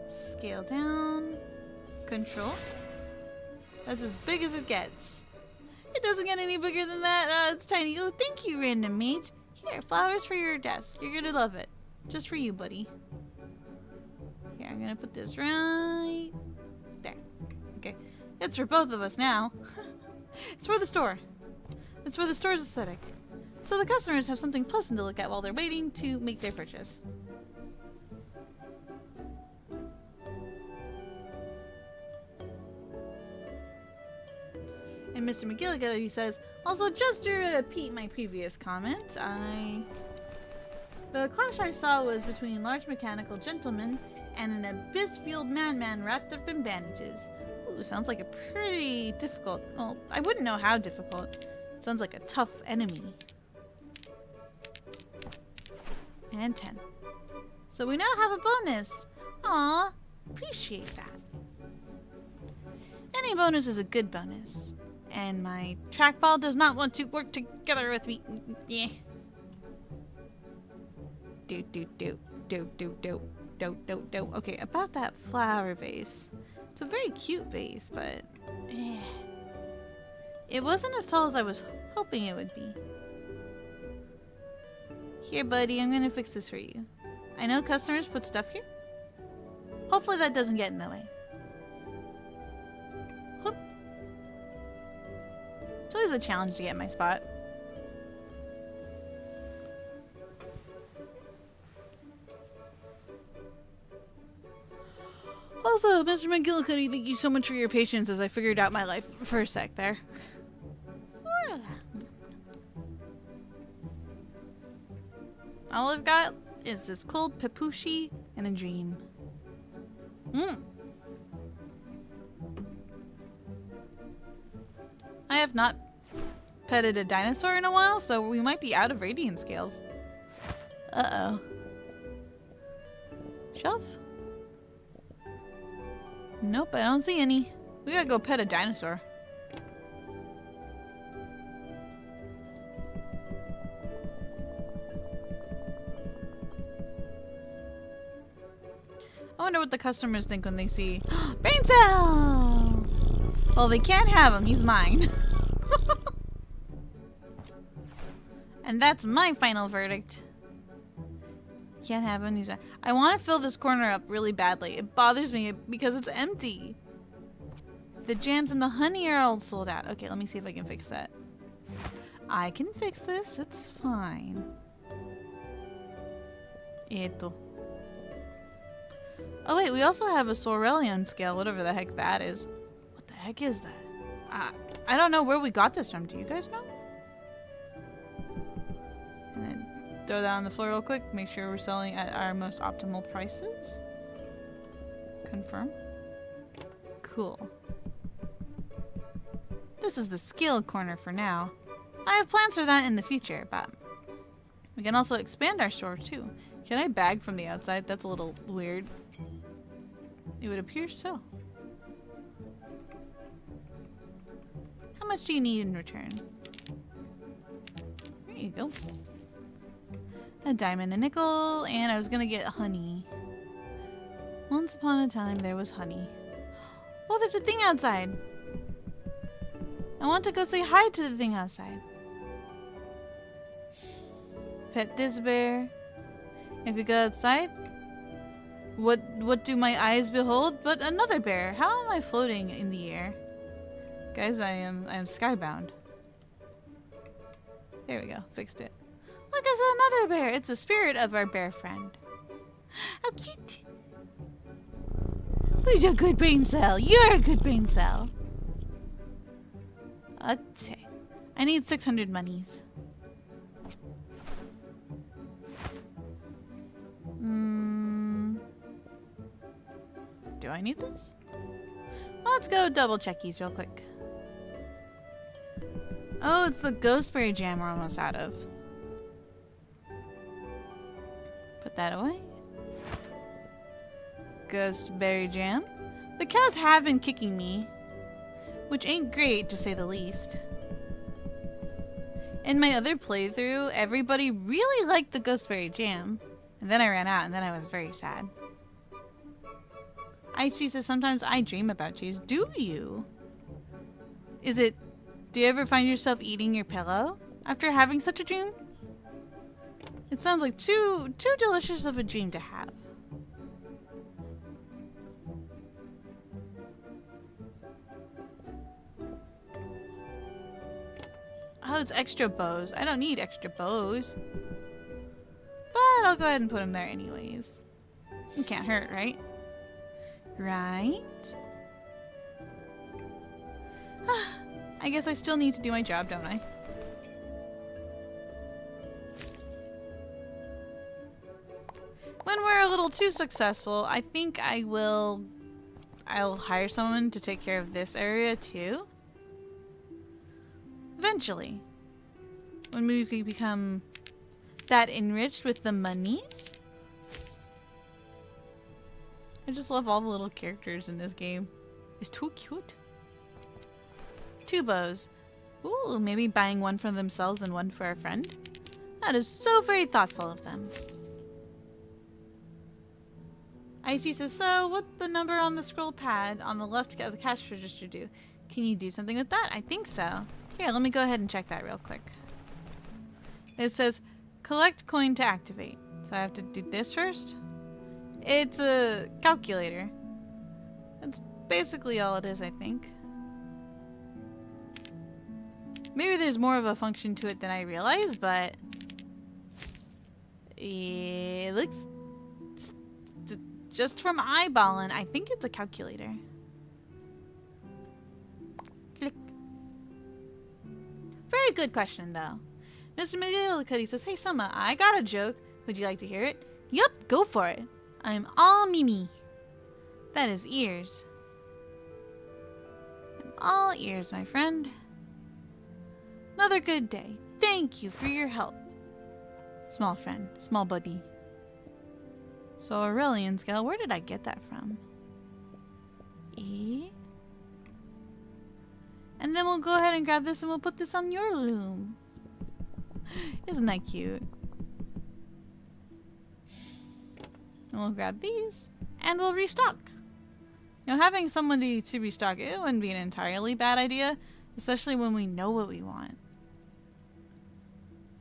Speaker 1: Scale down. Control. That's as big as it gets. It doesn't get any bigger than that. It's tiny. Oh, thank you, random mate. Here, flowers for your desk. You're gonna love it. Just for you, buddy. Here, I'm gonna put this right there. Okay. It's for both of us now. It's for the store. It's for the store's aesthetic. So the customers have something pleasant to look at while they're waiting to make their purchase. And Mr. McGillicuddy says, also just to repeat my previous comment, the clash I saw was between large mechanical gentleman and an abyss-fueled madman wrapped up in bandages. Ooh, sounds like a pretty difficult, well, I wouldn't know how difficult. It sounds like a tough enemy. And 10. So we now have a bonus. Aw, appreciate that. Any bonus is a good bonus. And my trackball does not want to work together with me. Yeah. Do. Okay, about that flower vase. It's a very cute vase, but it wasn't as tall as I was hoping it would be. Here, buddy, I'm gonna fix this for you. I know customers put stuff here. Hopefully that doesn't get in the way. Whoop. It's always a challenge to get my spot. Also, Mr. McGillicuddy, thank you so much for your patience as I figured out my life for a sec there. All I've got is this cold papushi and a dream. I have not petted a dinosaur in a while, so we might be out of radiant scales. Uh-oh. Shelf? Nope, I don't see any. We gotta go pet a dinosaur. wonder what the customers think when they see brain cell. Well, they can't have him. He's mine. And that's my final verdict. Can't have him. He's. I want to fill this corner up really badly. It bothers me because it's empty. The jams and the honey are all sold out. Okay, let me see if I can fix that. I can fix this. It's fine. Eto. Oh wait, we also have a Sorelian scale, whatever the heck that is. What the heck is that? I don't know where we got this from. Do you guys know? And then throw that on the floor real quick. Make sure we're selling at our most optimal prices. Confirm. Cool. This is the skill corner for now. I have plans for that in the future, but we can also expand our store too. Can I bag from the outside? That's a little weird. It would appear so. How much do you need in return? There you go. A diamond, a nickel, and I was gonna get honey. Once upon a time, there was honey. Oh, there's a thing outside. I want to go say hi to the thing outside. Pet this bear. If you go outside, what do my eyes behold but another bear? How am I floating in the air? Guys, I am skybound. There we go, fixed it. Look, I saw another bear. It's the spirit of our bear friend. How cute. Who's a good brain cell? You're a good brain cell. Okay. I need 600 monies. Do I need this? Let's go double checkies real quick. Oh, it's the ghosteberry jam we're almost out of. Put that away. Ghosteberry jam. The cows have been kicking me, which ain't great to say the least. In my other playthrough, everybody really liked the ghosteberry jam. And then I ran out, and then I was very sad. Ichi says, sometimes I dream about cheese. Do you? Do you ever find yourself eating your pillow after having such a dream? It sounds like too delicious of a dream to have. Oh, it's extra bows. I don't need extra bows. But I'll go ahead and put them there anyways. It can't hurt, right? Right? I guess I still need to do my job, don't I? When we're a little too successful, I think I'll hire someone to take care of this area too. Eventually. When we become that enriched with the monies. I just love all the little characters in this game. It's too cute. 2 bows. Ooh, maybe buying one for themselves and one for our friend. That is so very thoughtful of them. IT says, so what's the number on the scroll pad on the left of the cash register do? Can you do something with that? I think so. Here, let me go ahead and check that real quick. It says, collect coin to activate. So I have to do this first? It's a calculator. That's basically all it is, I think. Maybe there's more of a function to it than I realize, but it looks just from eyeballing, I think it's a calculator. Click. Very good question, though. Mr. McGillicuddy says, hey, Sohma, I got a joke. Would you like to hear it? Yup, go for it. I'm all Mimi. That is ears. I'm all ears, my friend. Another good day. Thank you for your help. Small friend. Small buddy. So Aurelian scale. Where did I get that from? E? And then we'll go ahead and grab this and we'll put this on your loom. Isn't that cute? And we'll grab these and we'll restock. You know, having somebody to restock, it wouldn't be an entirely bad idea, especially when we know what we want.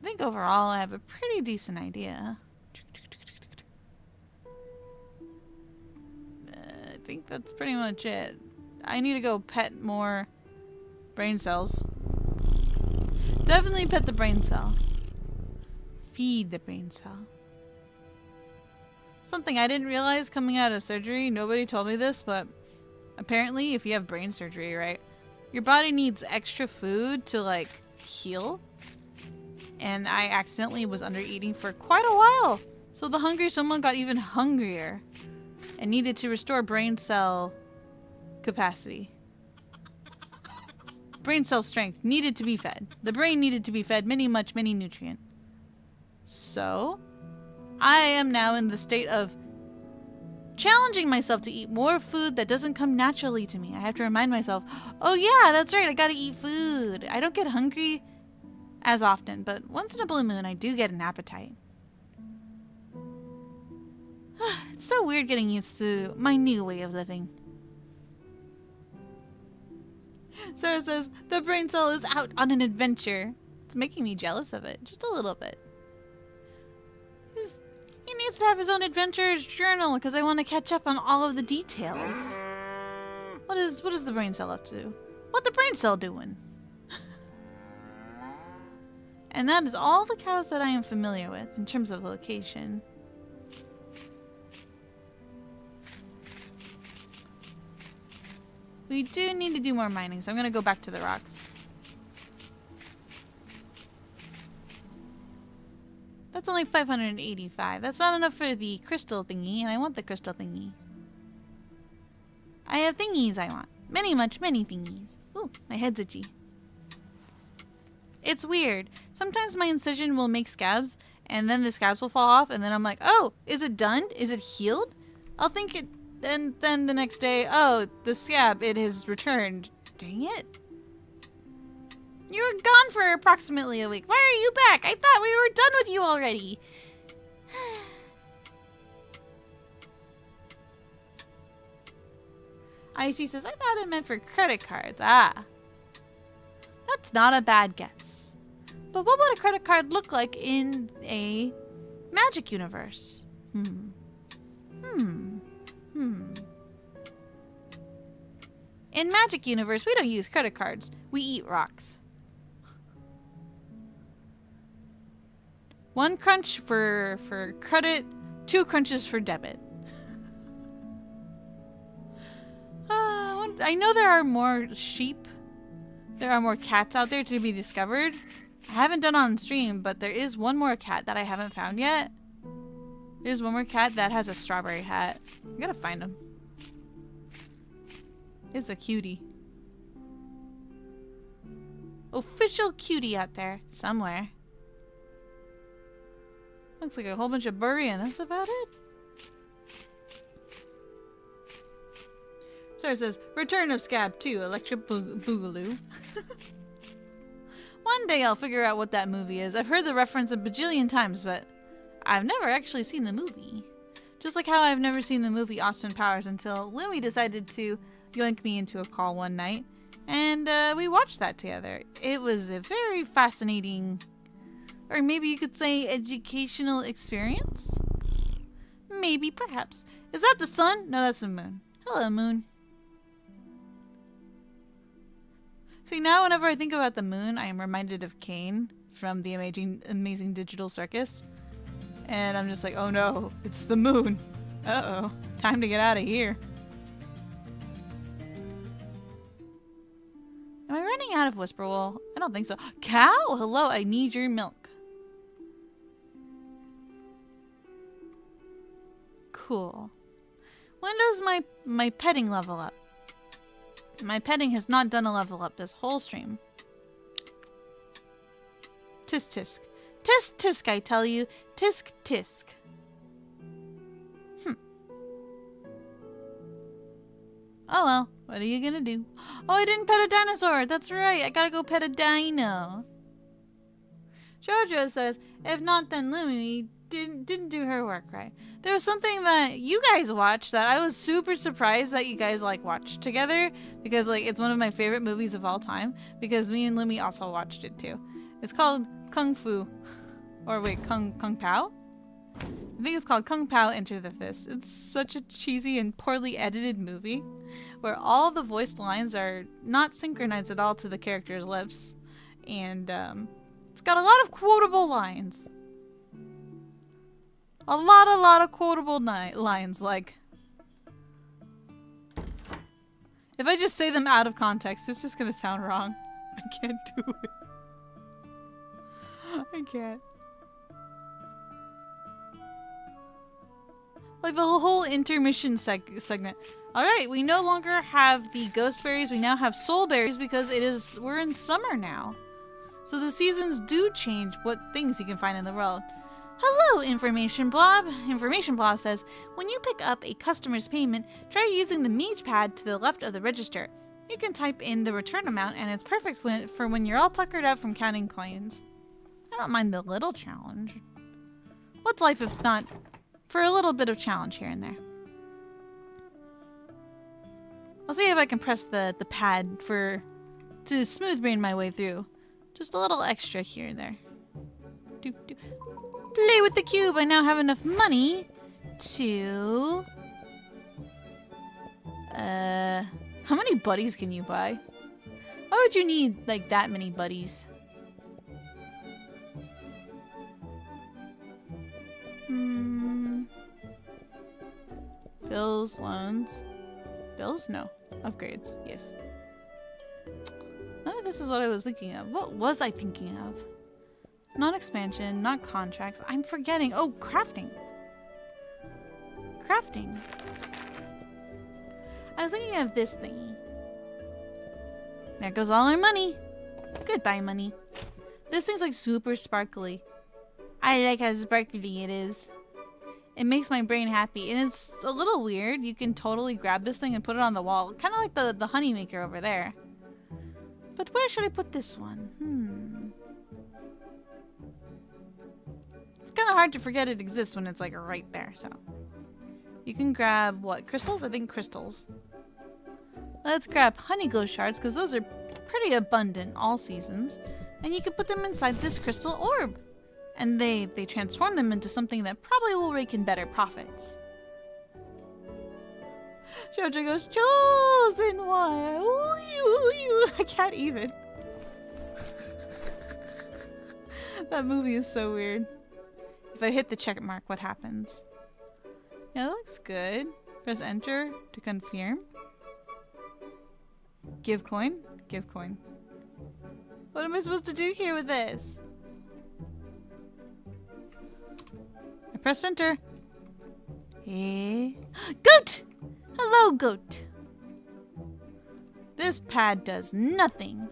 Speaker 1: I think overall I have a pretty decent idea. I think that's pretty much it. I need to go pet more brain cells. Definitely pet the brain cell. Feed the brain cell. Something I didn't realize coming out of surgery, nobody told me this, but apparently if you have brain surgery, right, your body needs extra food to like heal. And I accidentally was under eating for quite a while. So the hungry someone got even hungrier and needed to restore brain cell capacity. Brain cell strength needed to be fed. The brain needed to be fed many nutrient. So I am now in the state of challenging myself to eat more food that doesn't come naturally to me. I have to remind myself, oh yeah, that's right, I gotta eat food. I don't get hungry as often, but once in a blue moon, I do get an appetite. It's so weird getting used to my new way of living. Sarah says, the brain cell is out on an adventure. It's making me jealous of it, just a little bit. He needs to have his own adventures journal because I want to catch up on all of the details. What is the brain cell up to? What the brain cell doing? And that is all the cows that I am familiar with in terms of location. We do need to do more mining, so I'm going to go back to the rocks. That's only 585. That's not enough for the crystal thingy, and I want the crystal thingy. I have thingies I want. Many thingies. Ooh, my head's itchy. It's weird. Sometimes my incision will make scabs, and then the scabs will fall off, and then I'm like, oh, is it done? Is it healed? I'll think it, and then the next day, oh, the scab, it has returned. Dang it. You were gone for approximately a week. Why are you back? I thought we were done with you already. IT says, I thought it meant for credit cards. Ah. That's not a bad guess. But what would a credit card look like in a magic universe? In magic universe, we don't use credit cards. We eat rocks. 1 crunch for credit, 2 crunches for debit. I know there are more sheep. There are more cats out there to be discovered. I haven't done on stream, but there is one more cat that I haven't found yet. There's one more cat that has a strawberry hat. I gotta find him. It's a cutie. Official cutie out there somewhere. Looks like a whole bunch of burry and that's about it. So it says, Return of Scab 2, Electric Boogaloo. One day I'll figure out what that movie is. I've heard the reference a bajillion times, but I've never actually seen the movie. Just like how I've never seen the movie Austin Powers until Louie decided to yoink me into a call one night. And we watched that together. It was a very fascinating, or maybe you could say educational experience? Maybe, perhaps. Is that the sun? No, that's the moon. Hello, moon. See, now whenever I think about the moon, I am reminded of Kane from the Amazing Digital Circus. And I'm just like, oh no, it's the moon. Uh-oh, time to get out of here. Am I running out of Whisper Wool? I don't think so. Cow? Hello, I need your milk. Cool. When does my petting level up? My petting has not done a level up this whole stream. Tisk tisk. Tisk tisk, I tell you. Tisk tisk. Oh well, what are you gonna do? Oh, I didn't pet a dinosaur. That's right, I gotta go pet a dino. Jojo says, if not, then Lumi didn't do her work right. There was something that you guys watched that I was super surprised that you guys like watched together, because like it's one of my favorite movies of all time, because me and Lumi also watched it too. It's called Kung Fu, or wait, Kung Pao? I think it's called Kung Pao Enter the Fist. It's such a cheesy and poorly edited movie where all the voiced lines are not synchronized at all to the characters' lips, and it's got a lot of quotable lines. A lot of quotable lines, like... If I just say them out of context, it's just gonna sound wrong. I can't do it. I can't. Like the whole intermission segment. Alright, we no longer have the ghost berries, we now have soul berries because we're in summer now. So the seasons do change what things you can find in the world. Hello, Information Blob. Information Blob says, when you pick up a customer's payment, try using the mage pad to the left of the register. You can type in the return amount and it's perfect for when you're all tuckered out from counting coins. I don't mind the little challenge. What's life if not for a little bit of challenge here and there? I'll see if I can press the pad to smooth brain my way through. Just a little extra here and there. Play with the cube. I now have enough money to... How many buddies can you buy? Why would you need, like, that many buddies? Bills, loans. Bills? No. Upgrades. Yes. None of this is what I was thinking of. What was I thinking of? Not expansion, not contracts. I'm forgetting. Oh, crafting. Crafting. I was thinking of this thingy. There goes all our money. Goodbye, money. This thing's like super sparkly. I like how sparkly it is. It makes my brain happy. And it's a little weird. You can totally grab this thing and put it on the wall. Kind of like the honey maker over there. But where should I put this one? It's kind of hard to forget it exists when it's like right there, so. You can grab, what, crystals? I think crystals. Let's grab honey glow shards, because those are pretty abundant all seasons. And you can put them inside this crystal orb. And they transform them into something that probably will rake in better profits. Jojo goes, chosen one! Ooh, I can't even. That movie is so weird. If I hit the check mark, what happens? Yeah, that looks good. Press enter to confirm. Give coin? Give coin. What am I supposed to do here with this? I press enter. Hey. Goat! Hello, goat. This pad does nothing.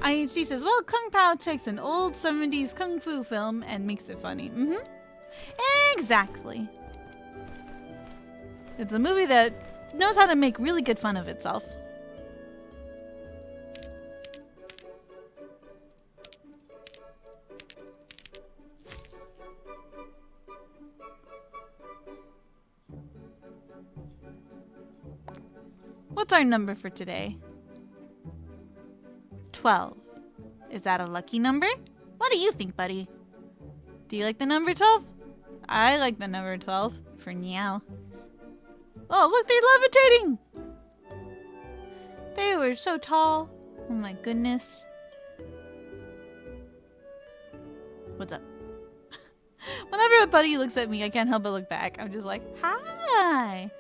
Speaker 1: IHG says, well, Kung Pao takes an old 70s kung fu film and makes it funny. Exactly. It's a movie that knows how to make really good fun of itself. What's our number for today? 12. Is that a lucky number? What do you think, buddy? Do you like the number 12? I like the number 12 for now. Oh, look, they're levitating! They were so tall. Oh my goodness. What's up? Whenever a buddy looks at me, I can't help but look back. I'm just like, hi!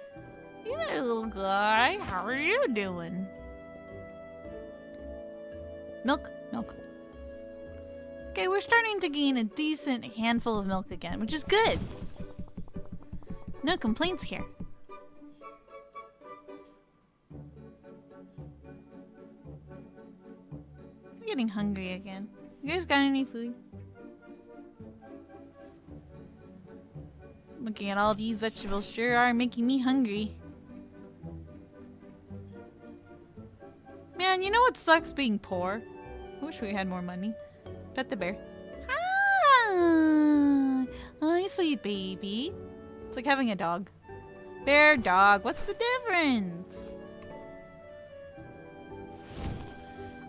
Speaker 1: You there, little guy. How are you doing? Milk, milk. Okay, we're starting to gain a decent handful of milk again, which is good. No complaints here. I'm getting hungry again. You guys got any food? Looking at all these vegetables sure are making me hungry. what sucks being poor? I wish we had more money. Pet the bear. Hi, sweet baby. It's like having a dog. Bear, dog, what's the difference?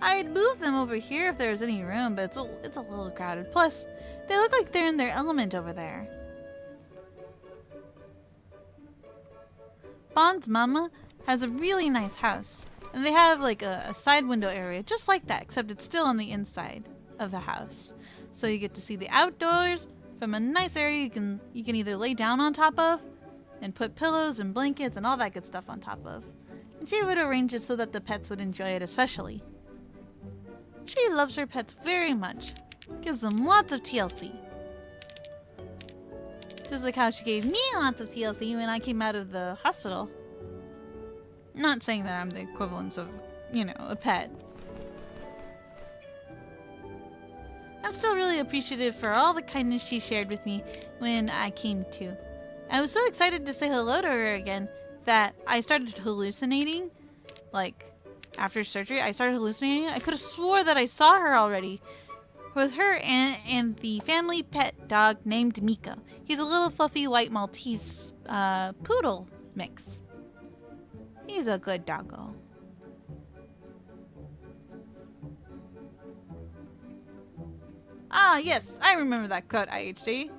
Speaker 1: I'd move them over here if there was any room, but it's a little crowded. Plus, they look like they're in their element over there. Bond's mama has a really nice house, and they have like a side window area just like that, except it's still on the inside of the house. So you get to see the outdoors from a nice area you can either lay down on top of and put pillows and blankets and all that good stuff on top of. And she would arrange it so that the pets would enjoy it especially. She loves her pets very much. Gives them lots of TLC. Just like how she gave me lots of TLC when I came out of the hospital. Not saying that I'm the equivalent of, you know, a pet. I'm still really appreciative for all the kindness she shared with me when I came to. I was so excited to say hello to her again that I started hallucinating. Like, after surgery, I started hallucinating. I could have swore that I saw her already. With her and the family pet dog named Miko. He's a little fluffy white Maltese poodle mix. He's a good doggo. Ah, yes, I remember that quote, IHD.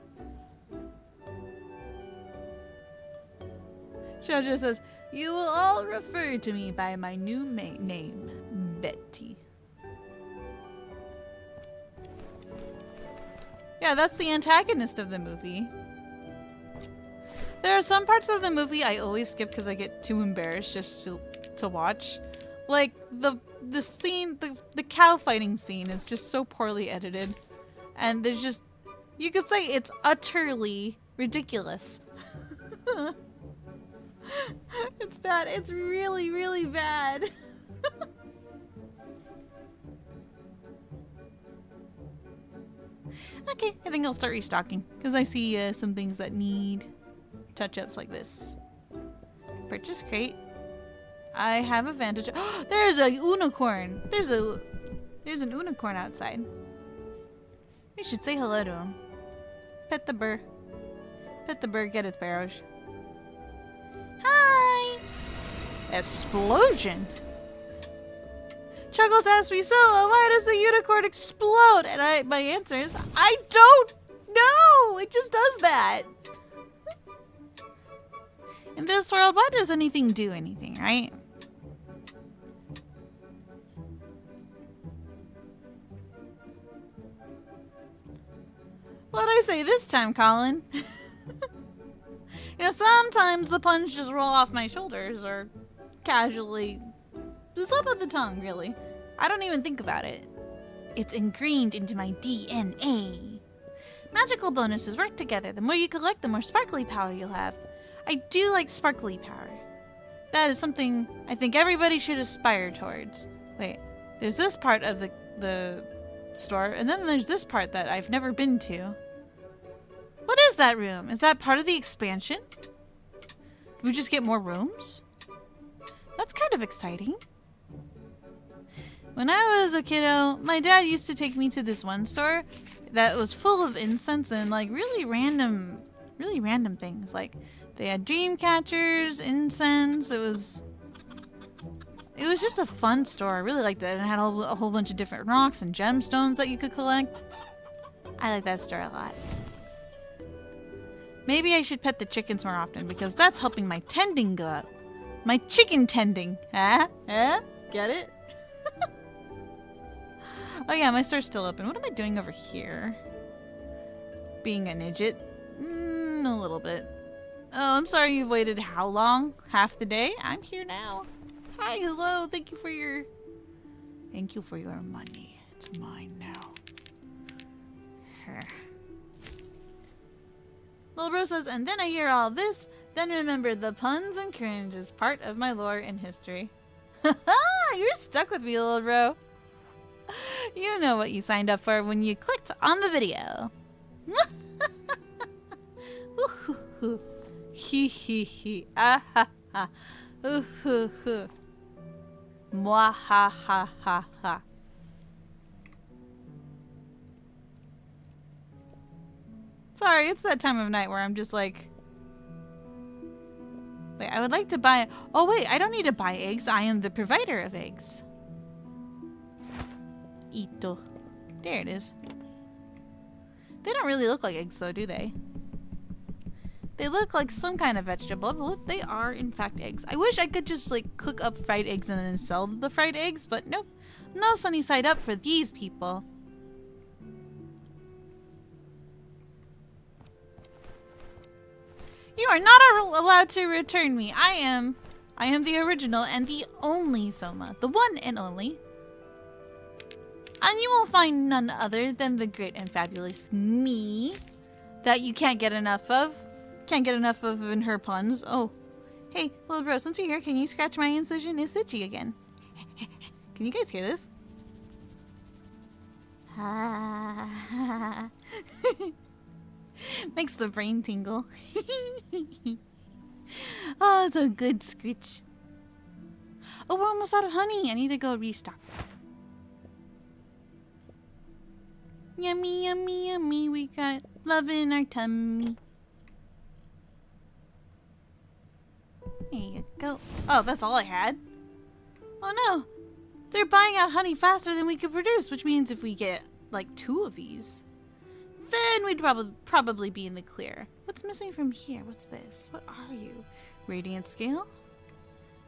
Speaker 1: Shoujo says, "You will all refer to me by my new name, Betty." Yeah, that's the antagonist of the movie. There are some parts of the movie I always skip because I get too embarrassed just to watch. Like, the scene, the cow fighting scene is just so poorly edited. And there's just, you could say it's utterly ridiculous. It's bad. It's really, really bad. Okay, I think I'll start restocking because I see some things that need touch-ups like this. Purchase crate. I have a Vantage. Oh, there's a unicorn. There's an unicorn outside. We should say hello to him. Pet the burr. Pet the burr. Get his barrows. Hi. Explosion. Chuckles asked me, "So, why does the unicorn explode?" And my answer is, I don't know! It just does that. In this world, why does anything do anything, right? What'd I say this time, Colin? You know, sometimes the puns just roll off my shoulders or casually slip of the tongue, really. I don't even think about it. It's ingrained into my DNA. Magical bonuses work together. The more you collect, the more sparkly power you'll have. I do like sparkly power. That is something I think everybody should aspire towards. Wait, there's this part of the store, and then there's this part that I've never been to. What is that room? Is that part of the expansion? Do we just get more rooms? That's kind of exciting. When I was a kiddo, my dad used to take me to this one store that was full of incense and like really random things. Like they had dream catchers, incense. It was just a fun store. I really liked it. And it had a whole bunch of different rocks and gemstones that you could collect. I like that store a lot. Maybe I should pet the chickens more often because that's helping my tending go up. My chicken tending. Huh? Get it? Oh yeah, my store's still open. What am I doing over here? Being a midget? A little bit. Oh, I'm sorry you've waited how long? Half the day? I'm here now. Hi, hello. Thank you for your money. It's mine now. Little Bro says, and then I hear all this, then remember the puns and cringe is part of my lore and history. Haha, you're stuck with me, Little Bro. You know what you signed up for when you clicked on the video. Hee hee hee. Ah ha ha. Ooh hoo hoo. Mwah ha ha ha ha. Sorry, it's that time of night where I'm just like... Wait, I would like to buy... Oh wait, I don't need to buy eggs. I am the provider of eggs. Ito. There it is. They don't really look like eggs though, do they? They look like some kind of vegetable, but they are in fact eggs. I wish I could just like cook up fried eggs and then sell the fried eggs, but nope. No sunny side up for these people. You are not allowed to return me. I am the original and the only Sohma. The one and only. And you will find none other than the great and fabulous me that you can't get enough of. Can't get enough of in her puns. Oh. Hey, little bro, since you're here, can you scratch my incision? It's itchy again. Can you guys hear this? Makes the brain tingle. Oh, it's a good screech. Oh, we're almost out of honey. I need to go restock. Yummy, yummy, yummy. We got love in our tummy. There you go. Oh, that's all I had? Oh no. They're buying out honey faster than we could produce, which means if we get like 2 of these, then we'd probably be in the clear. What's missing from here? What's this? What are you? Radiant scale?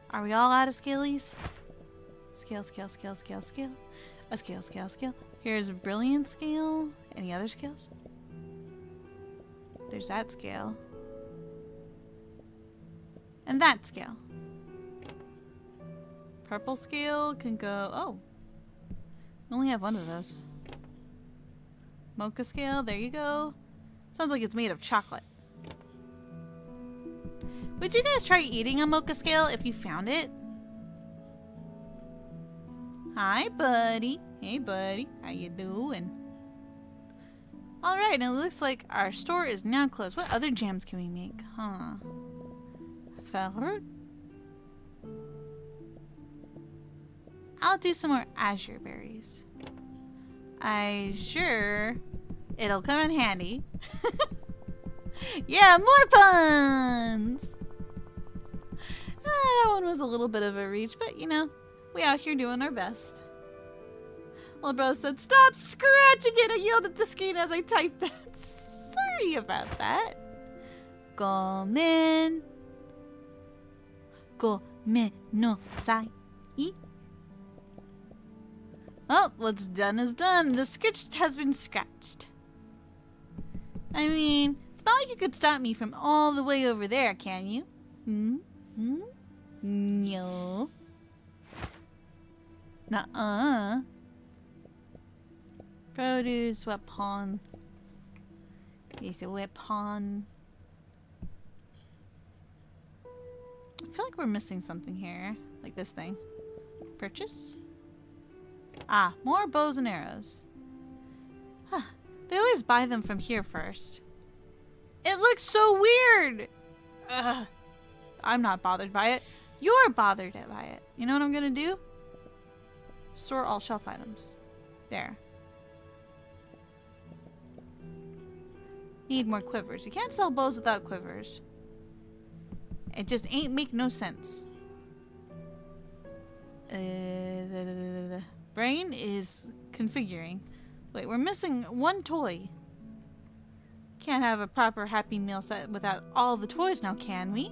Speaker 1: Are we all out of scalies? Scale, scale, scale, scale, scale. A scale, scale, scale. Here's a brilliant scale. Any other scales? There's that scale. And that scale. Purple scale can go... Oh. We only have 1 of those. Mocha scale, there you go. Sounds like it's made of chocolate. Would you guys try eating a mocha scale if you found it? Hi, buddy. Hey, buddy. How you doing? Alright, and it looks like our store is now closed. What other jams can we make? Huh. Ferret? I'll do some more azure berries. Azure. It'll come in handy. Yeah, more puns! That one was a little bit of a reach, but you know, we out here doing our best. Little bro said, stop scratching it! I yelled at the screen as I typed that. Sorry about that. Gomen. Gomenosai. Well, what's done is done. The scratch has been scratched. I mean, it's not like you could stop me from all the way over there, can you? No. Nuh-uh. Produce weapon. Yes, a weapon. I feel like we're missing something here. Like this thing. Purchase? Ah, more bows and arrows. Huh. They always buy them from here first. It looks so weird! Ugh. I'm not bothered by it. You're bothered by it. You know what I'm gonna do? Store all shelf items. There. Need more quivers. You can't sell bows without quivers. It just ain't make no sense. Brain is configuring. Wait, we're missing 1 toy. Can't have a proper Happy Meal set without all the toys now, can we?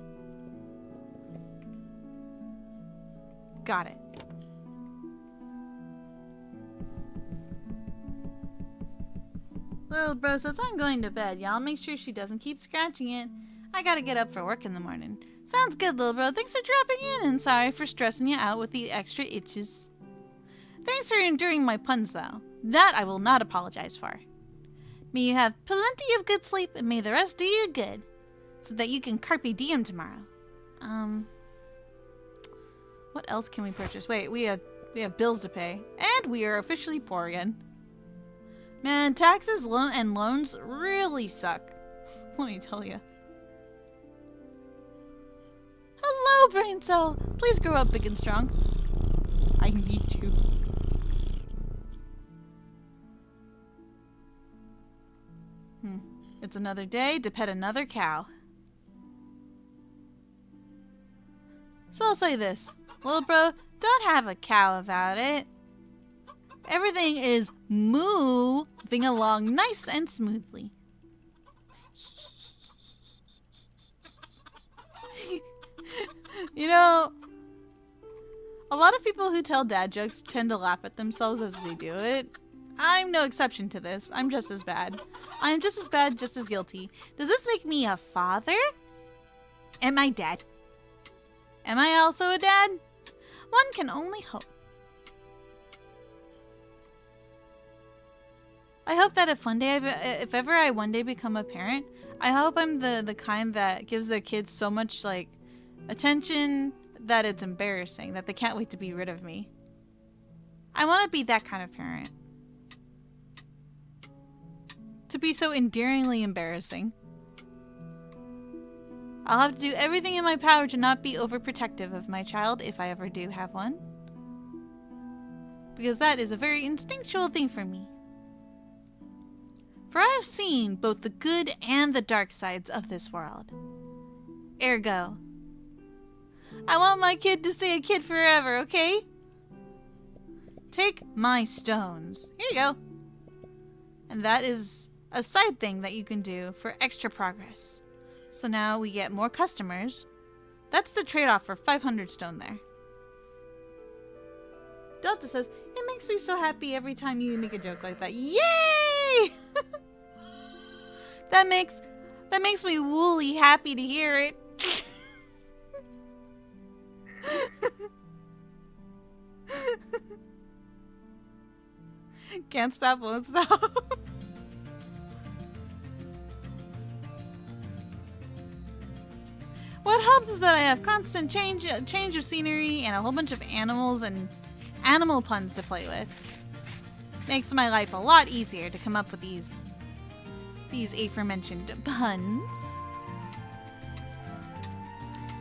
Speaker 1: Got it. Little bro says, I'm going to bed. Y'all make sure she doesn't keep scratching it. I gotta get up for work in the morning. Sounds good, little bro. Thanks for dropping in, and sorry for stressing you out with the extra itches. Thanks for enduring my puns, though. That I will not apologize for. May you have plenty of good sleep, and may the rest do you good, so that you can carpe diem tomorrow. What else can we purchase? Wait, we have bills to pay, and we are officially poor again. Man, taxes and loans really suck. Let me tell you. Hello, brain cell. Please grow up big and strong. I need you. It's another day to pet another cow. So I'll say this. Little bro, don't have a cow about it. Everything is moving along nice and smoothly. You know, a lot of people who tell dad jokes tend to laugh at themselves as they do it. I'm no exception to this. I'm just as bad. I'm just as bad, just as guilty. Does this make me a father? Am I dead? Am I also a dad? One can only hope. I hope that if ever I one day become a parent, I hope I'm the kind that gives their kids so much, like, attention that it's embarrassing, that they can't wait to be rid of me. I want to be that kind of parent. To be so endearingly embarrassing. I'll have to do everything in my power to not be overprotective of my child if I ever do have one. Because that is a very instinctual thing for me. For I have seen both the good and the dark sides of this world. Ergo, I want my kid to stay a kid forever, okay? Take my stones. Here you go. And that is a side thing that you can do for extra progress. So now we get more customers. That's the trade-off for 500 stone there. Delta says, it makes me so happy every time you make a joke like that. Yay! That makes me woolly happy to hear it. Can't stop, won't stop. What helps is that I have constant change of scenery and a whole bunch of animals and animal puns to play with. Makes my life a lot easier to come up with these aforementioned puns.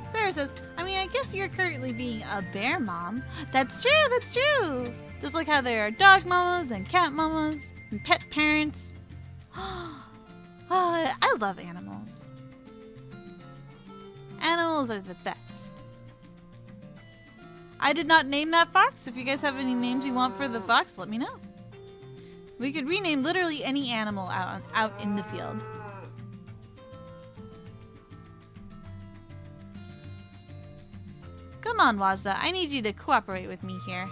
Speaker 1: Sarah says, I mean, I guess you're currently being a bear mom. That's true, that's true. Just like how there are dog mamas and cat mamas and pet parents. Oh, I love animals. Animals are the best. I did not name that fox. If you guys have any names you want for the fox, let me know. We could rename literally any animal out in the field. Come on, Wazda. I need you to cooperate with me here.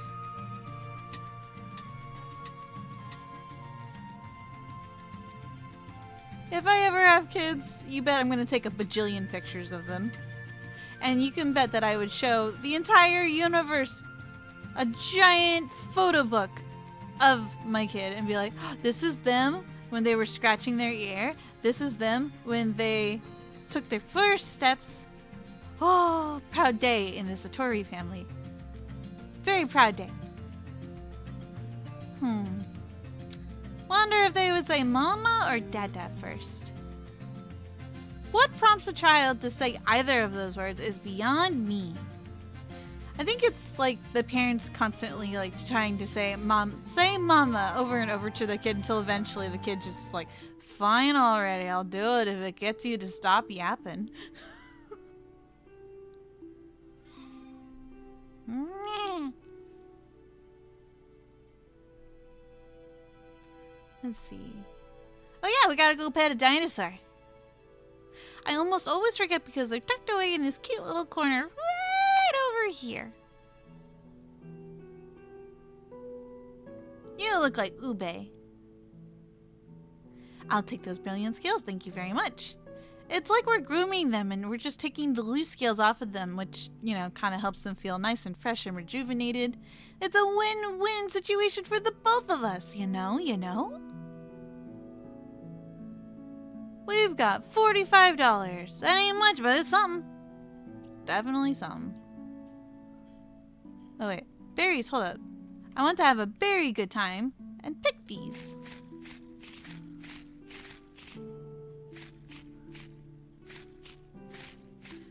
Speaker 1: If I ever have kids, you bet I'm going to take a bajillion pictures of them. And you can bet that I would show the entire universe a giant photo book of my kid and be like, this is them when they were scratching their ear. This is them when they took their first steps. Oh, proud day in the Satori family. Very proud day. Wonder if they would say mama or dada first. What prompts a child to say either of those words is beyond me. I think it's like the parents constantly like trying to say mama over and over to the kid until eventually the kid just is like, fine already, I'll do it if it gets you to stop yapping. Let's see. Oh yeah, we gotta go pet a dinosaur. I almost always forget because they're tucked away in this cute little corner right over here. You look like Ube. I'll take those brilliant scales, thank you very much. It's like we're grooming them and we're just taking the loose scales off of them, which, you know, kind of helps them feel nice and fresh and rejuvenated. It's a win-win situation for the both of us, you know? We've got $45. That ain't much, but it's something. Definitely something. Oh wait, berries, hold up. I want to have a very good time and pick these.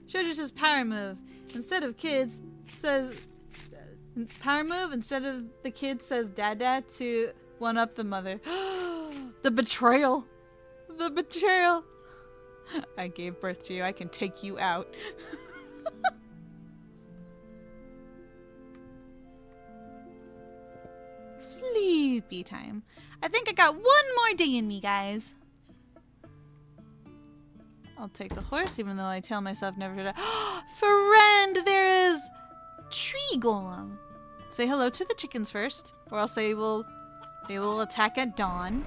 Speaker 1: Shojo says power move. Instead of Power move, instead of the kid says dada to one up the mother. The betrayal. The betrayal. I gave birth to you. I can take you out. Sleepy time. I think I got one more day in me, guys. I'll take the horse, even though I tell myself never to die. Friend, there is tree golem. Say hello to the chickens first, or else they will attack at dawn,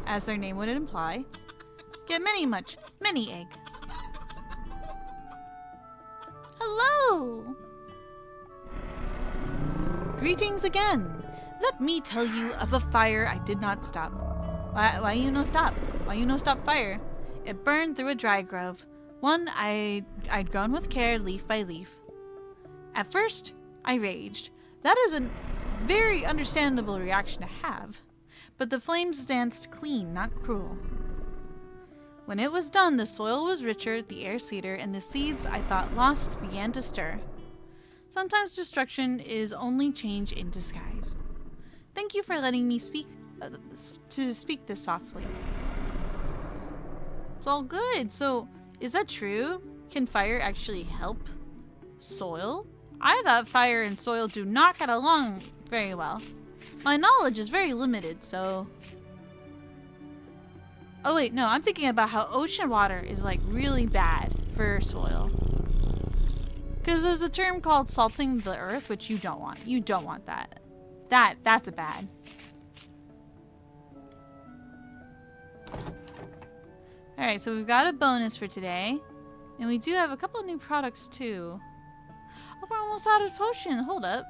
Speaker 1: as their name would imply. Get many egg. Hello. Greetings again. Let me tell you of a fire I did not stop. Why you no stop? Why you no stop fire? It burned through a dry grove. One I'd grown with care, leaf by leaf. At first, I raged. That is a very understandable reaction to have. But the flames danced clean, not cruel. When it was done, the soil was richer, the air sweeter, and the seeds I thought lost began to stir. Sometimes destruction is only change in disguise. Thank you for letting me speak this softly. It's all good. So, is that true? Can fire actually help soil? I thought fire and soil do not get along very well. My knowledge is very limited, so... Oh wait, no, I'm thinking about how ocean water is like really bad for soil. Because there's a term called salting the earth, which you don't want. You don't want that. That's a bad. Alright, so we've got a bonus for today. And we do have a couple of new products too. Oh, we're almost out of potion. Hold up.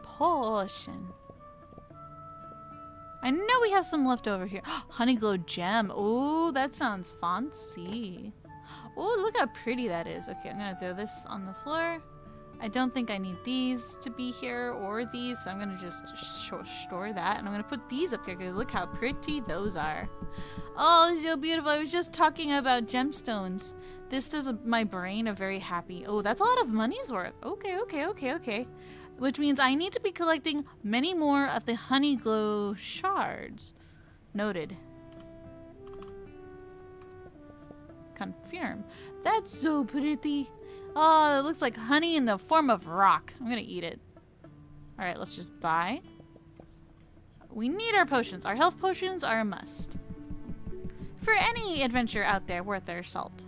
Speaker 1: Potion. I know we have some left over here. Honey glow gem. Oh, that sounds fancy. Oh, look how pretty that is. Okay, I'm gonna throw this on the floor. I don't think I need these to be here or these, so I'm gonna just store that. And I'm gonna put these up here because look how pretty those are. Oh, so beautiful. I was just talking about gemstones. This does my brain a very happy. Oh, that's a lot of money's worth. Okay. Which means I need to be collecting many more of the honey glow shards. Noted. Confirm. That's so pretty. Oh, it looks like honey in the form of rock. I'm gonna eat it. Alright, let's just buy. We need our potions. Our health potions are a must. For any adventure out there worth their salt.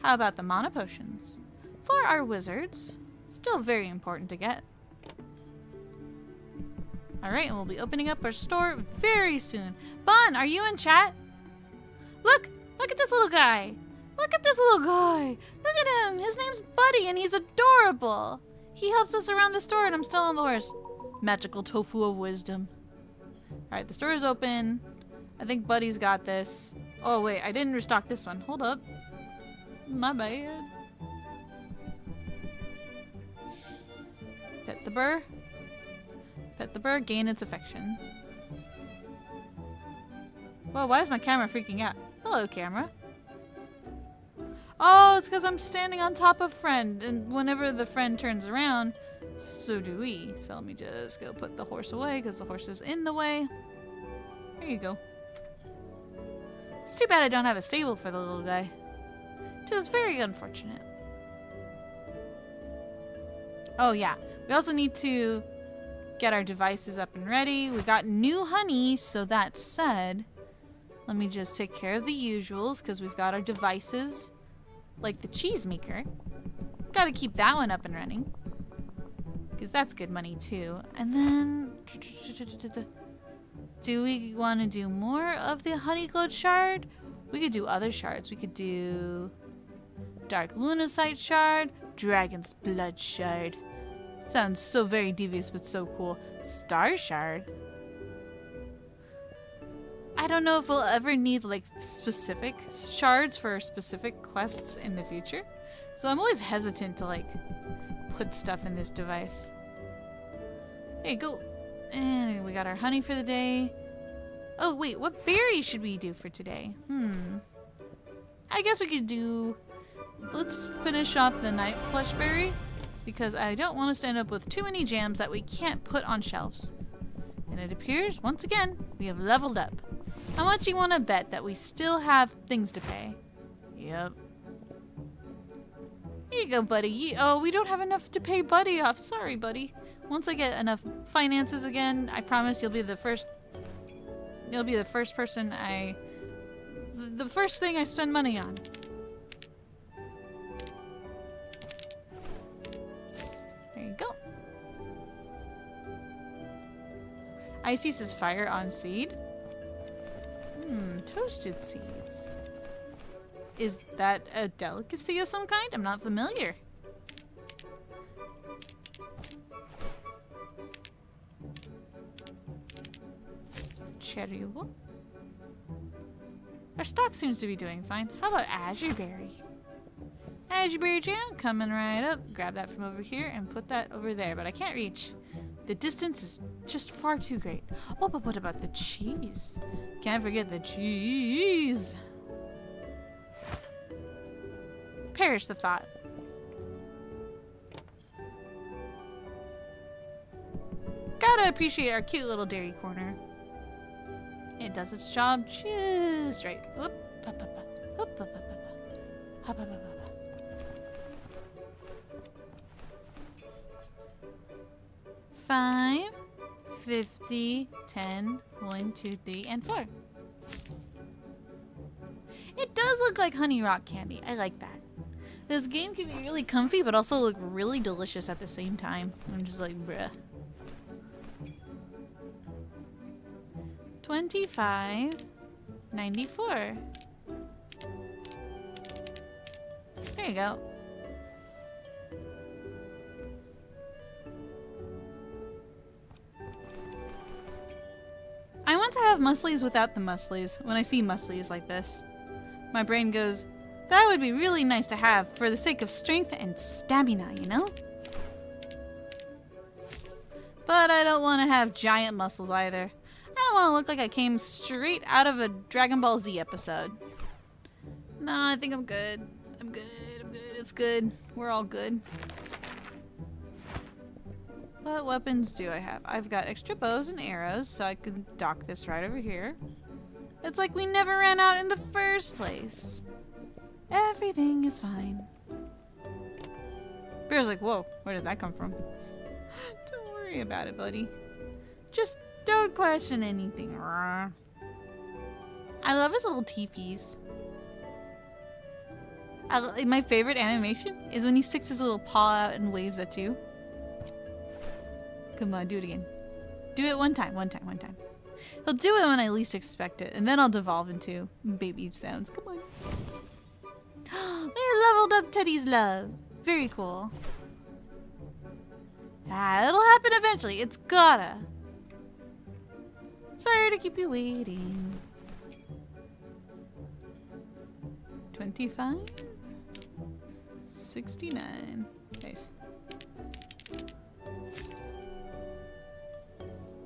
Speaker 1: How about the mana potions? For our wizards. Still very important to get. Alright, and we'll be opening up our store very soon. Bun, are you in chat? Look! Look at this little guy! Look at this little guy! Look at him! His name's Buddy and he's adorable! He helps us around the store and I'm still on the horse. Magical tofu of wisdom. Alright, the store is open. I think Buddy's got this. Oh wait, I didn't restock this one. Hold up. My bad. Pet the burr. Pet the burr, gain its affection. Whoa, why is my camera freaking out? Hello, camera. Oh, it's because I'm standing on top of Fren, and whenever the friend turns around, so do we. So let me just go put the horse away, because the horse is in the way. There you go. It's too bad I don't have a stable for the little guy. It is very unfortunate. Oh yeah, we also need to get our devices up and ready. We got new honey, so that said, let me just take care of the usuals, because we've got our devices. Like the cheese maker. Gotta keep that one up and running. Because that's good money too. And then... Do we want to do more of the honey glowed shard? We could do other shards. We could do... Dark Lunacite shard. Dragon's blood shard. Sounds so very devious but so cool. Star shard. I don't know if we'll ever need like specific shards for specific quests in the future. So I'm always hesitant to like put stuff in this device. There you go. And we got our honey for the day. Oh wait, what berry should we do for today? I guess we could do... Let's finish off the night flesh berry. because I don't want us to end up with too many jams that we can't put on shelves. And it appears, once again, we have leveled up. How much you want to bet that we still have things to pay? Yep. Here you go, buddy. Oh, we don't have enough to pay Buddy off. Sorry, buddy. Once I get enough finances again, I promise you'll be the first. You'll be the first person the first thing I spend money on. There you go. Icy says fire on seed. Toasted seeds. Is that a delicacy of some kind? I'm not familiar. Cherry. Our stock seems to be doing fine. How about azure berry? Azure berry jam coming right up. Grab that from over here and put that over there, but I can't reach. The distance is just far too great. Oh, but what about the cheese? Can't forget the cheese. Perish the thought. Gotta appreciate our cute little dairy corner. It does its job just right. Whoop, up, up, up, up, up, up, up, up, up, up. 5, 50, 10, 1, 2, 3, and 4. It does look like honey rock candy. I like that. This game can be really comfy, but also look really delicious at the same time. I'm just like, bruh. 25, 94. There you go. I want to have muslies without the muslies. When I see muslies like this, my brain goes, that would be really nice to have for the sake of strength and stamina, you know? But I don't want to have giant muscles either. I don't want to look like I came straight out of a Dragon Ball Z episode. No, I think I'm good. I'm good. It's good. We're all good. What weapons do I have? I've got extra bows and arrows, so I can dock this right over here. It's like we never ran out in the first place. Everything is fine. Bear's like, whoa, where did that come from? Don't worry about it, buddy. Just don't question anything. I love his little teepees. My favorite animation is when he sticks his little paw out and waves at you. Come on, do it again. Do it one time. He'll do it when I least expect it, and then I'll devolve into baby sounds. Come on. They leveled up Teddy's love. Very cool. It'll happen eventually. It's gotta. Sorry to keep you waiting. 25. 69. Nice.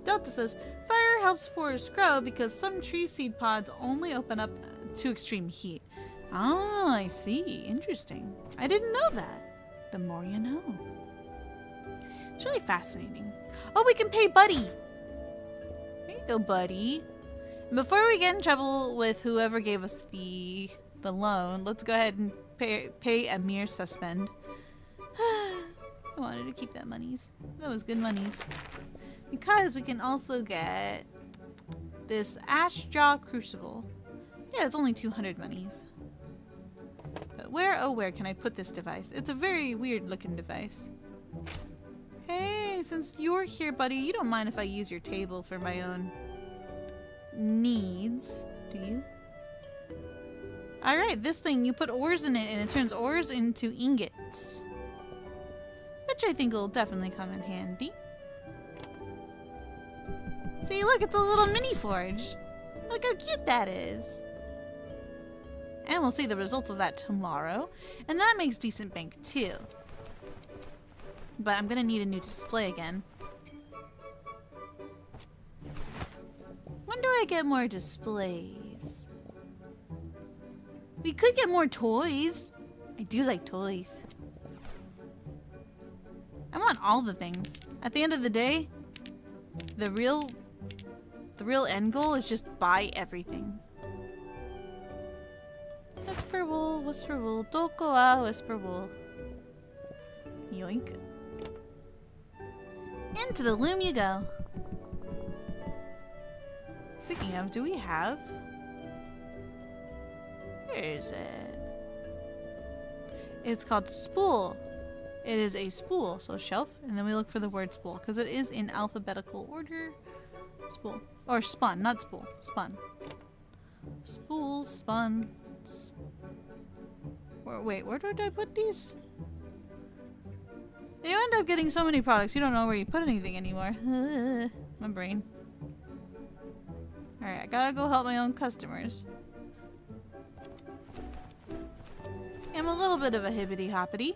Speaker 1: Delta says, fire helps forests grow because some tree seed pods only open up to extreme heat. Oh, I see. Interesting. I didn't know that. The more you know. It's really fascinating. Oh, we can pay Buddy. There you go, Buddy. Before we get in trouble with whoever gave us the loan, let's go ahead and pay a mere suspend. I wanted to keep that monies. That was good monies. Because we can also get this Ash Jaw Crucible. Yeah, it's only 200 monies. But where can I put this device? It's a very weird looking device. Hey, since you're here, buddy, you don't mind if I use your table for my own needs, do you? Alright, this thing, you put ores in it and it turns ores into ingots. Which I think will definitely come in handy. See, look, it's a little mini forge. Look how cute that is. And we'll see the results of that tomorrow. And that makes decent bank too. But I'm gonna need a new display again. When do I get more displays? We could get more toys. I do like toys. I want all the things. At the end of the day, the real end goal is just buy everything. Whisper wool, doko wa whisper wool. Yoink. Into the loom you go. Speaking of, do we have? Where is it? It's called spool. It is a spool, so shelf, and then we look for the word spool, because it is in alphabetical order. Spool. Or spun, not spool. Spun. Spools, spun. Wait, where did I put these? You end up getting so many products, you don't know where you put anything anymore. My brain. Alright, I gotta go help my own customers. I'm a little bit of a hibbity hoppity.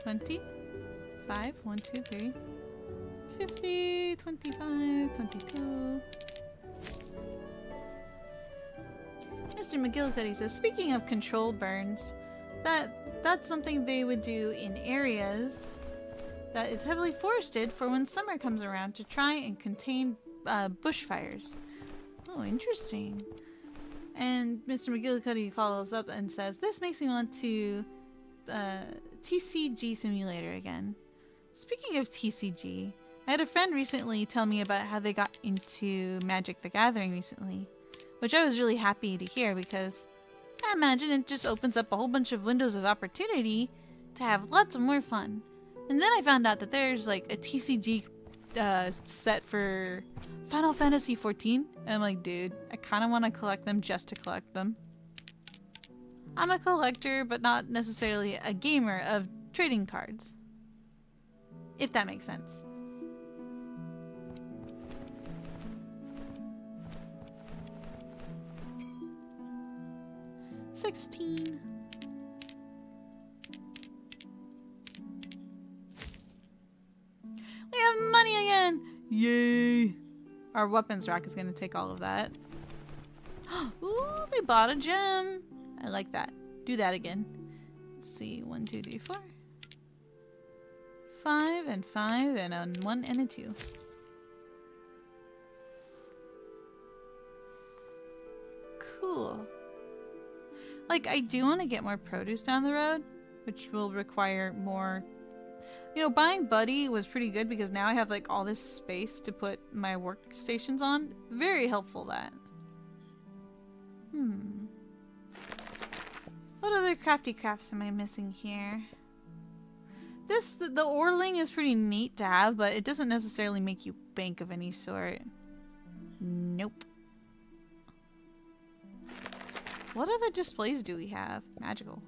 Speaker 1: 20, 5, 1, 2, 3, 50, 25, 22. Mr. McGillicuddy says, speaking of controlled burns, that's something they would do in areas that is heavily forested for when summer comes around to try and contain bushfires. Oh, interesting. And Mr. McGillicuddy follows up and says, this makes me want to TCG simulator again. Speaking of TCG, I had a friend recently tell me about how they got into Magic the Gathering recently, which I was really happy to hear because I imagine it just opens up a whole bunch of windows of opportunity to have lots of more fun. And then I found out that there's like a TCG set for Final Fantasy XIV, and I'm like, dude, I kind of want to collect them just to collect them. I'm a collector, but not necessarily a gamer of trading cards. If that makes sense. $16. We have money again! Yay! Our weapons rack is gonna take all of that. Ooh, they bought a gem! I like that. Do that again. Let's see. 1, 2, 3, 4. 5 and 5 and a 1 and a 2. Cool. Like, I do want to get more produce down the road, which will require more... You know, buying Buddy was pretty good because now I have, like, all this space to put my workstations on. Very helpful, that. What other crafty crafts am I missing here? The Orling is pretty neat to have, but it doesn't necessarily make you bank of any sort. Nope. What other displays do we have? Magical.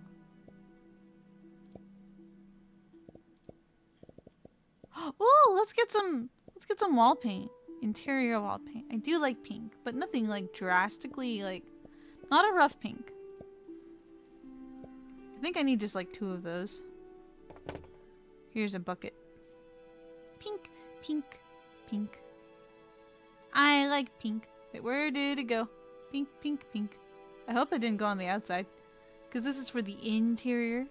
Speaker 1: Oh, let's get some wall paint. Interior wall paint. I do like pink, but nothing like drastically like not a rough pink. I think I need just like 2 of those. Here's a bucket. Pink, pink, pink. I like pink. Wait, where did it go? Pink, pink, pink. I hope it didn't go on the outside. Because this is for the interior.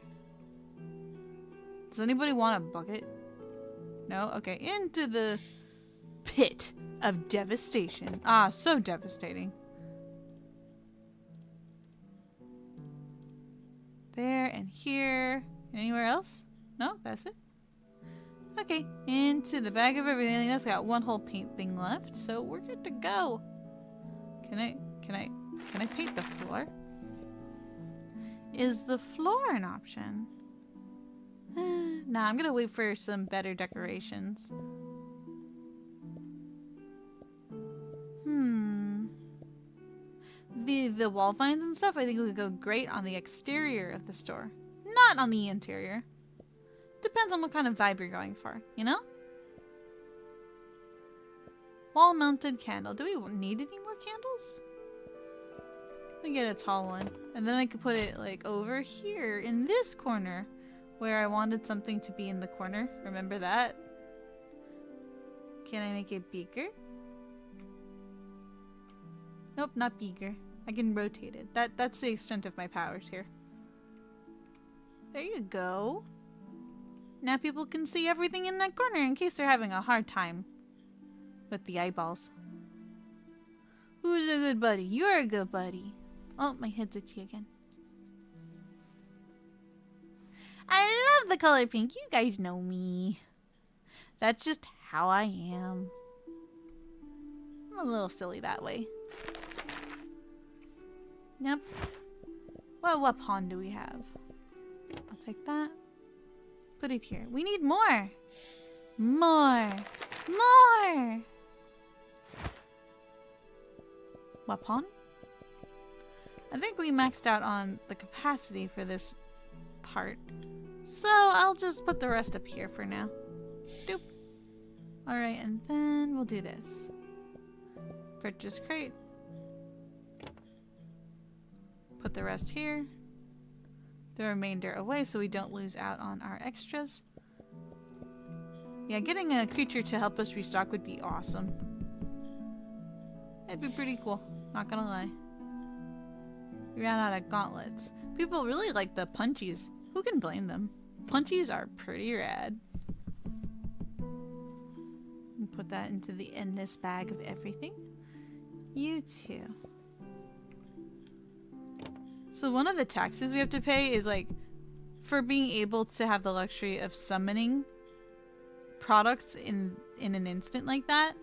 Speaker 1: Does anybody want a bucket? No? Okay. Into the pit of devastation. Ah, so devastating. There and here. Anywhere else? No? That's it? Okay. Into the bag of everything. That's got 1 whole paint thing left. So we're good to go. Can I paint the floor? Is the floor an option? Nah, I'm gonna wait for some better decorations. The wall vines and stuff I think would go great on the exterior of the store. Not on the interior. Depends on what kind of vibe you're going for, you know? Wall mounted candle. Do we need any more candles? Let me get a tall one. And then I could put it like over here in this corner where I wanted something to be in the corner. Remember that? Can I make it bigger? Nope, not bigger. I can rotate it. That's the extent of my powers here. There you go. Now people can see everything in that corner in case they're having a hard time with the eyeballs. Who's a good buddy? You're a good buddy. Oh, my head's itchy again. I love the color pink. You guys know me. That's just how I am. I'm a little silly that way. Yep. What pawn do we have? I'll take that. Put it here. We need more. More. More. What pawn? I think we maxed out on the capacity for this part. So I'll just put the rest up here for now. Doop. Alright, and then we'll do this. Purchase crate. Put the rest here. The remainder away so we don't lose out on our extras. Yeah, getting a creature to help us restock would be awesome. It'd be pretty cool, not gonna lie. We ran out of gauntlets. People really like the punchies. Who can blame them? Punchies are pretty rad. And put that into the endless bag of everything. You too. So one of the taxes we have to pay is like for being able to have the luxury of summoning products in an instant like that.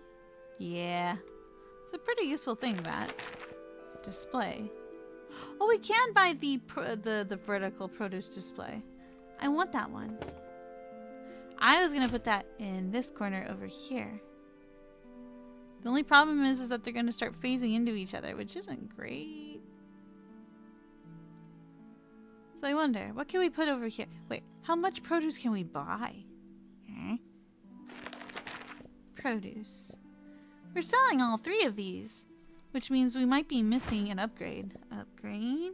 Speaker 1: Yeah. It's a pretty useful thing, that. Display. Oh, we can buy the vertical produce display. I want that one. I was gonna put that in this corner over here. The only problem is that they're gonna start phasing into each other, which isn't great. So I wonder, what can we put over here? Wait, how much produce can we buy? Produce. We're selling all 3 of these, which means we might be missing an upgrade. Upgrade?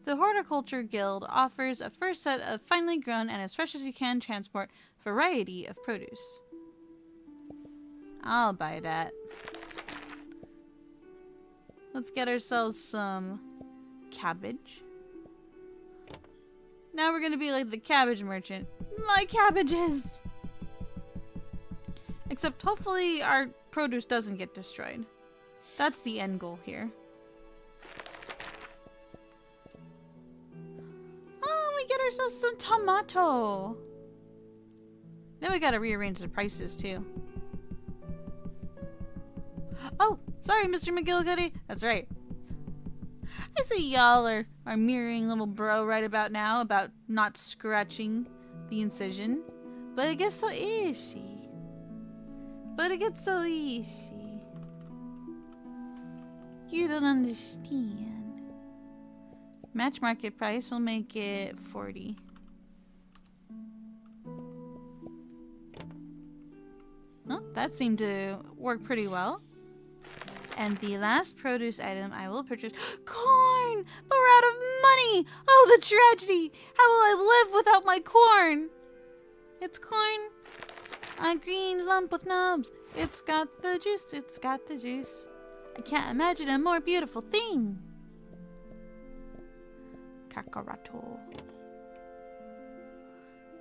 Speaker 1: The Horticulture Guild offers a first set of finely grown and as fresh as you can transport variety of produce. I'll buy that. Let's get ourselves some cabbage. Now we're gonna be like the cabbage merchant. My cabbages! Except hopefully our produce doesn't get destroyed. That's the end goal here. Oh, we get ourselves some tomato. Then we gotta rearrange the prices too. Oh, sorry, Mr. McGillicuddy. That's right. I see y'all are mirroring little bro right about now about not scratching the incision. But it gets so easy. But it gets so easy. You don't understand. Match market price will make it 40. Well, that seemed to work pretty well. And the last produce item I will purchase... Corn! But we're out of money! Oh, the tragedy! How will I live without my corn? It's corn. A green lump with knobs. It's got the juice. It's got the juice. I can't imagine a more beautiful thing. Kakarato.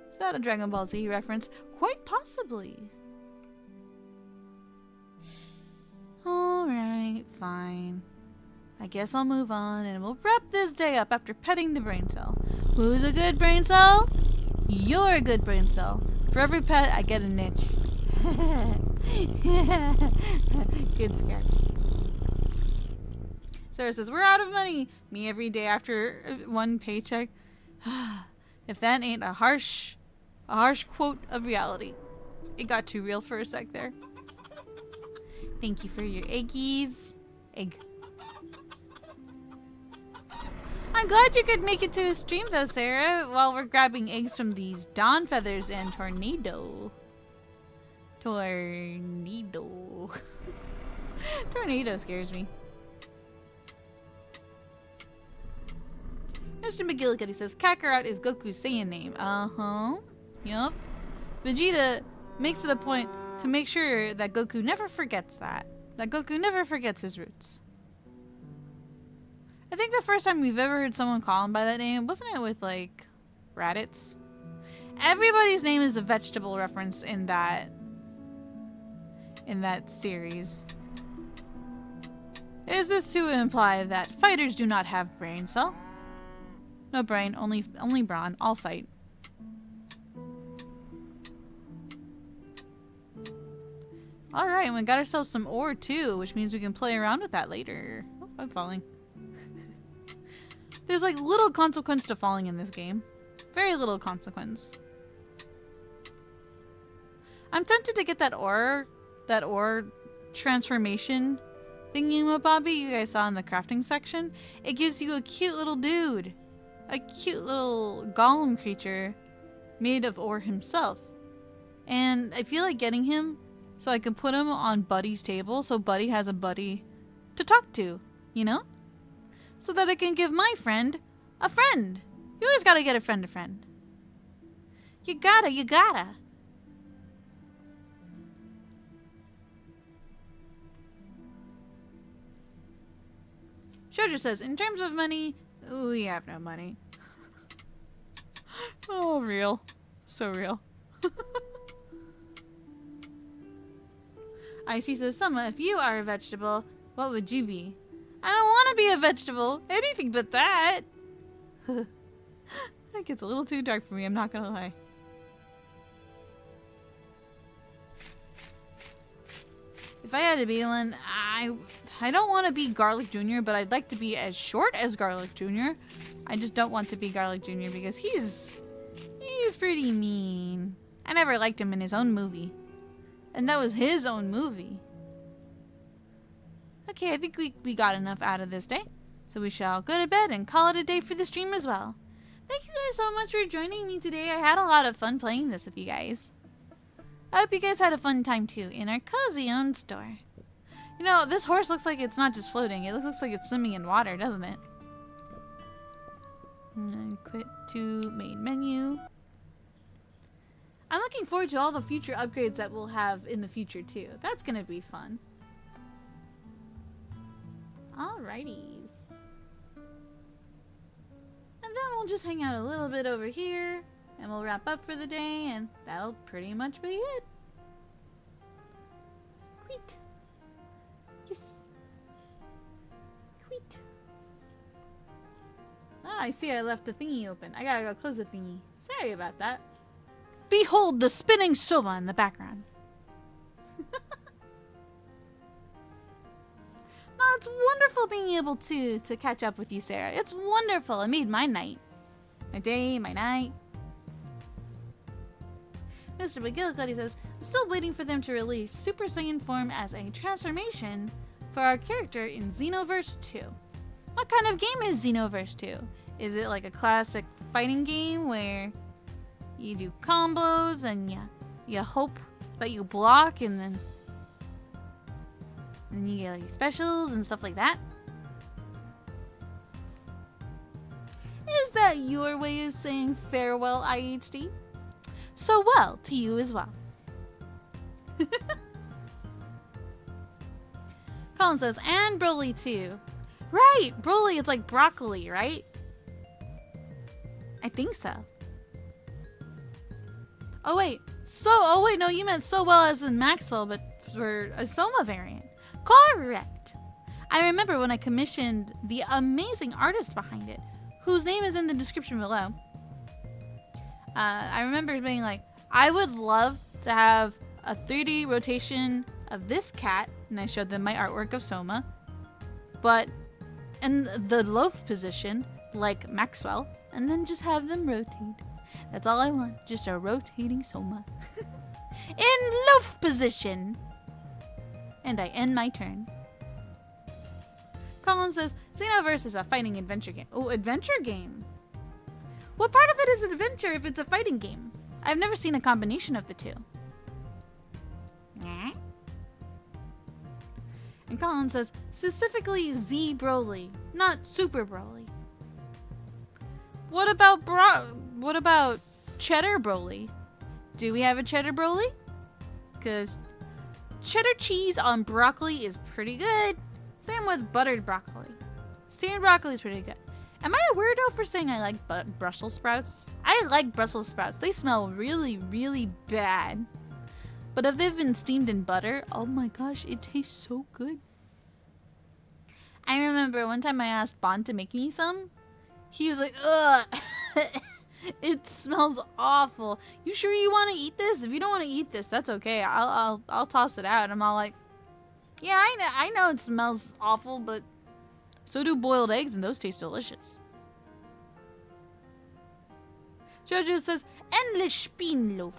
Speaker 1: Is that a Dragon Ball Z reference? Quite possibly. Alright, fine. I guess I'll move on and we'll wrap this day up after petting the brain cell. Who's a good brain cell? You're a good brain cell. For every pet, I get a niche. Good scratch. Sarah says, we're out of money. Me every day after one paycheck. If that ain't a harsh quote of reality. It got too real for a sec there. Thank you for your eggies. Egg. I'm glad you could make it to a stream though, Sarah, while we're grabbing eggs from these dawn feathers and tornado. Tornado. Tornado scares me. Mr. McGillicuddy says Kakarot is Goku's Saiyan name. Uh-huh. Yup. Vegeta makes it a point to make sure that Goku never forgets that. That Goku never forgets his roots. I think the first time we've ever heard someone call him by that name, wasn't it with, like, Raditz? Everybody's name is a vegetable reference in that series. Is this to imply that fighters do not have brain cell? No brain, only brawn. I'll fight. Alright, we got ourselves some ore too, which means we can play around with that later. Oh, I'm falling. There's like little consequence to falling in this game. Very little consequence. I'm tempted to get that ore transformation thingy-mabobby you guys saw in the crafting section. It gives you a cute little dude. A cute little golem creature made of ore himself. And I feel like getting him so I can put him on Buddy's table so Buddy has a buddy to talk to, you know? So that I can give my friend a friend. You always gotta get a friend. You gotta. Shoujo says, in terms of money, we have no money. Oh, real. So real. Icy says, Sohma, if you are a vegetable, what would you be? I don't want to be a vegetable. Anything but that. That gets a little too dark for me, I'm not gonna lie. If I had to be one, I don't want to be Garlic Jr., but I'd like to be as short as Garlic Jr. I just don't want to be Garlic Jr. because he's pretty mean. I never liked him in his own movie. And that was his own movie. Okay, I think we got enough out of this day. So we shall go to bed and call it a day for the stream as well. Thank you guys so much for joining me today. I had a lot of fun playing this with you guys. I hope you guys had a fun time too in our cozy own store. You know, this horse looks like it's not just floating. It looks like it's swimming in water, doesn't it? And quit to main menu. I'm looking forward to all the future upgrades that we'll have in the future too. That's gonna be fun. Alrighties. And then we'll just hang out a little bit over here. And we'll wrap up for the day. And that'll pretty much be it. Quit. Yes. Quit. Ah, I see I left the thingy open. I gotta go close the thingy. Sorry about that. Behold the spinning Sohma in the background. No, it's wonderful being able to catch up with you, Sarah. It's wonderful. It made my night. My day, my night. Mr. McGillicuddy says, I'm still waiting for them to release Super Saiyan form as a transformation for our character in Xenoverse 2. What kind of game is Xenoverse 2? Is it like a classic fighting game where you do combos and you hope that you block and then you get like specials and stuff like that? Is that your way of saying farewell, IHD? So well to you as well. Colin says, and Broly too. Right, Broly, it's like broccoli, right? I think so. Oh wait, no, you meant so well as in Maxwell, but for a Sohma variant. Correct. I remember when I commissioned the amazing artist behind it, whose name is in the description below. I remember being like, I would love to have a 3D rotation of this cat, and I showed them my artwork of Sohma, but in the loaf position, like Maxwell, and then just have them rotate. That's all I want, just a rotating Sohma. In loaf position! And I end my turn. Colin says, Xenoverse is a fighting adventure game. Oh, adventure game? What part of it is adventure if it's a fighting game? I've never seen a combination of the two. And Colin says, specifically Z Broly, not Super Broly. What about Cheddar Broly? Do we have a Cheddar Broly? Because cheddar cheese on broccoli is pretty good. Same with buttered broccoli. Steamed broccoli is pretty good. Am I a weirdo for saying I like Brussels sprouts? I I like Brussels sprouts. They smell really, really bad. But if they've been steamed in butter, oh my gosh, it tastes so good. I remember one time I asked Bond to make me some. He was like, ugh, it smells awful. You sure you want to eat this? If you don't want to eat this, that's okay. I'll toss it out. And I'm all like, yeah, I know it smells awful, but so do boiled eggs, and those taste delicious. Jojo says, endless Spinloaf.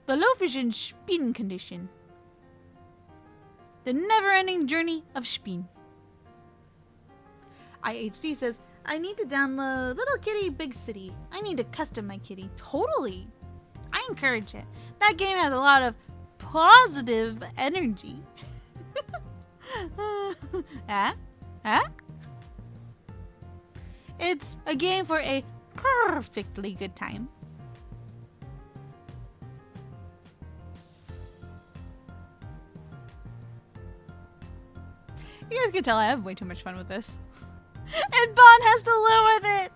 Speaker 1: The loaf is in spin condition. The never-ending journey of spin. IHD says, I need to download Little Kitty Big City. I need to custom my kitty. Totally. I encourage it. That game has a lot of positive energy. It's a game for a perfectly good time. You guys can tell I have way too much fun with this. And Bond has to live with it!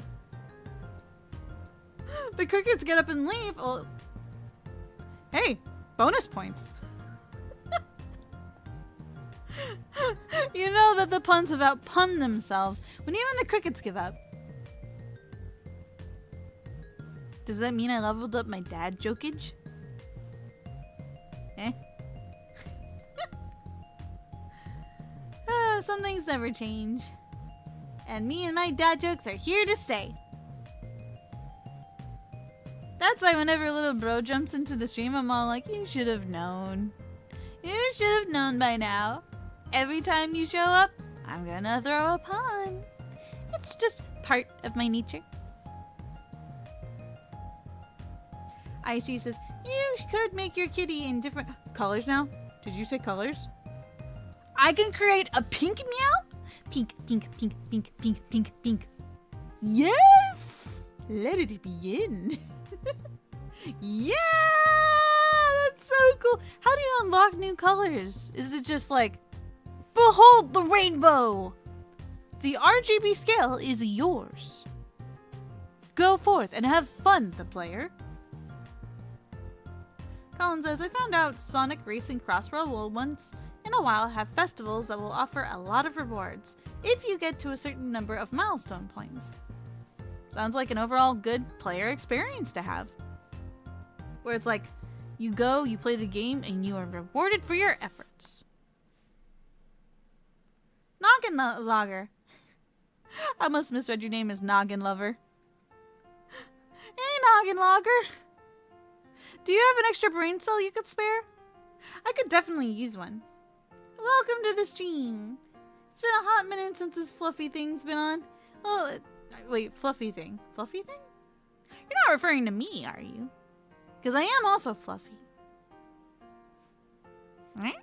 Speaker 1: The crickets get up and leave. Well, hey, bonus points. You know that the puns have outpunned themselves when even the crickets give up. Does that mean I leveled up my dad jokage? Eh? Some things never change. And me and my dad jokes are here to stay. That's why whenever little bro jumps into the stream, I'm all like, you should have known. You should have known by now. Every time you show up, I'm gonna throw a pun. It's just part of my nature. Aishi says, you could make your kitty in different colors now. Did you say colors? I can create a pink meow. Pink, pink, pink, pink, pink, pink, pink. Yes! Let it begin. Yeah! That's so cool. How do you unlock new colors? Is it just like, behold the rainbow? The RGB scale is yours. Go forth and have fun, the player. Colin says, I found out Sonic Racing Crossroad will once in a while have festivals that will offer a lot of rewards if you get to a certain number of milestone points. Sounds like an overall good player experience to have. Where it's like, you go, you play the game, and you are rewarded for your efforts. Noggin Logger. I must misread your name as Noggin Lover. Hey, Noggin Logger. Do you have an extra brain cell you could spare? I could definitely use one. Welcome to the stream. It's been a hot minute since this fluffy thing's been on. Oh, wait, fluffy thing. Fluffy thing? You're not referring to me, are you? Because I am also fluffy. Right?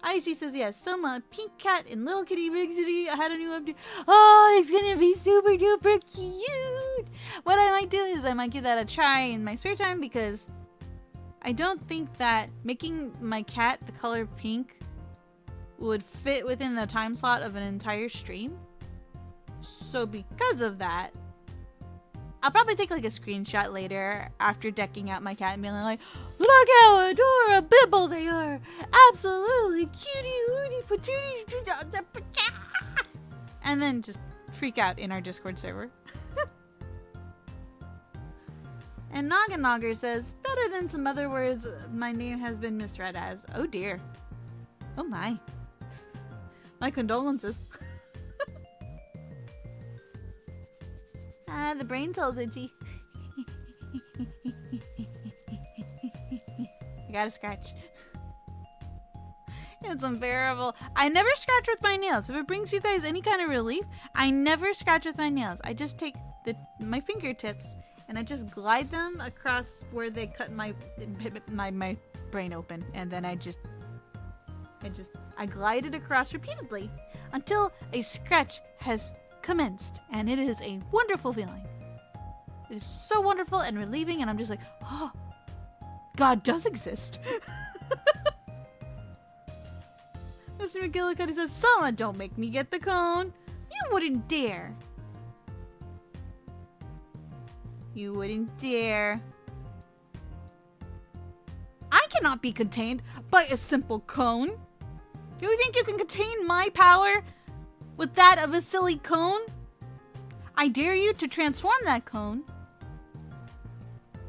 Speaker 1: Aishi says, yes, Sohma, Pink Cat, and Little Kitty Big City. I had a new update. Oh, it's gonna be super duper cute. What I might do is I might give that a try in my spare time because I don't think that making my cat the color pink would fit within the time slot of an entire stream. So because of that, I'll probably take like a screenshot later after decking out my cat and being like, look how adorable they are. Absolutely cutie hootie patootie. And then just freak out in our Discord server. And Noggin Nogger says, better than some other words my name has been misread as. Oh dear. Oh my. My condolences. The brain cell's itchy. I gotta scratch. It's unbearable. I never scratch with my nails. If it brings you guys any kind of relief, I never scratch with my nails. I just take my fingertips and I just glide them across where they cut my brain open, and then I glide it across repeatedly until a scratch has commenced, and it is a wonderful feeling. It is so wonderful and relieving, and I'm just like, oh, God does exist. Mr. McGillicuddy says, Sohma, don't make me get the cone. You wouldn't dare. You wouldn't dare. I cannot be contained by a simple cone. Do you think you can contain my power with that of a silly cone? I dare you to transform that cone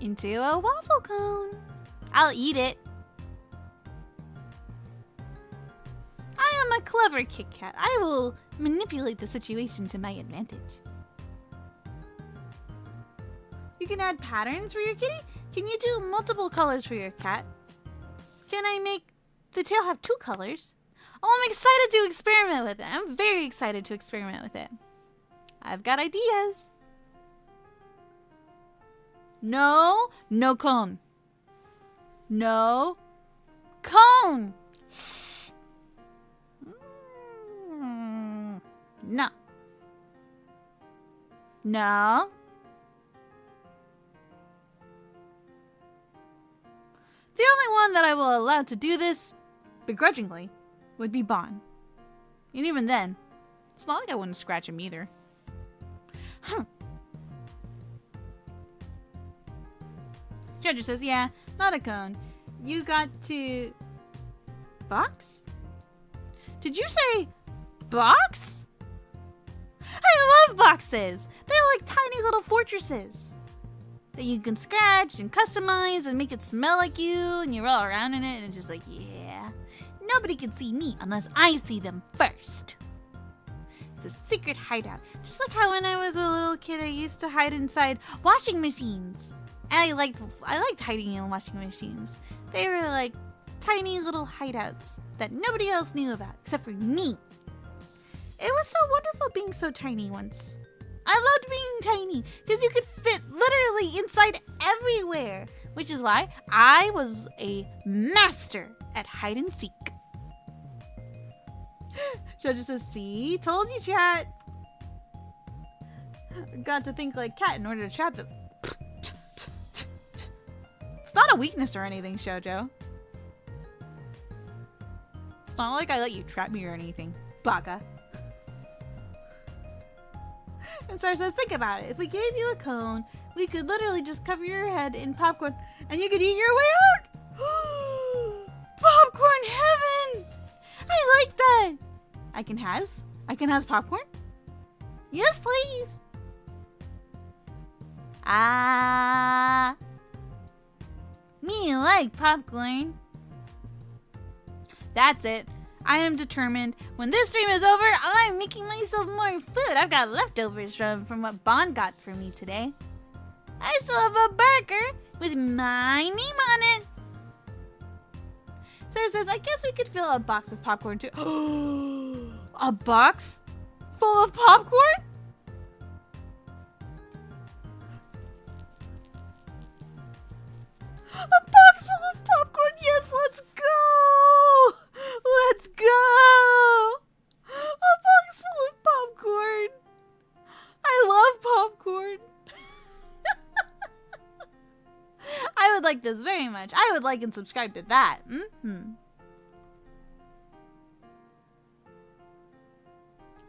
Speaker 1: into a waffle cone. I'll eat it. I am a clever Kit Kat. I will manipulate the situation to my advantage. You can add patterns for your kitty? Can you do multiple colors for your cat? Can I make the tail have 2 colors? Oh, I'm excited to experiment with it. I'm very excited to experiment with it. I've got ideas. No, no cone. No cone. No. No. The only one that I will allow to do this, begrudgingly, would be Bon. And even then, it's not like I wouldn't scratch him either. Judge says, yeah, not a cone. You got to... Box? Did you say box? I love boxes! They're like tiny little fortresses that you can scratch and customize and make it smell like you, and you roll around in it, and it's just like, yeah. Nobody can see me unless I see them first. It's a secret hideout. Just like how when I was a little kid, I used to hide inside washing machines. I liked hiding in washing machines. They were like tiny little hideouts that nobody else knew about, except for me. It was so wonderful being so tiny once. I loved being tiny, because you could fit literally inside everywhere, which is why I was a master at hide and seek. Jojo says, see, told you, chat. Got to think like cat in order to trap them. It's not a weakness or anything, Shoujo. It's not like I let you trap me or anything, Baka. And Sarah says, think about it. If we gave you a cone, we could literally just cover your head in popcorn and you could eat your way out. Popcorn heaven! I like that. I can has popcorn? Yes, please. Me like popcorn. That's it. I am determined. When this stream is over, I'm making myself more food. I've got leftovers from what Bon got for me today. I still have a burger with my name on it. Sarah says, I guess we could fill a box with popcorn too. A box full of popcorn? A box full of popcorn? Yes, let's go! Let's go! A box full of popcorn. I love popcorn. I would like this very much. I would like and subscribe to that.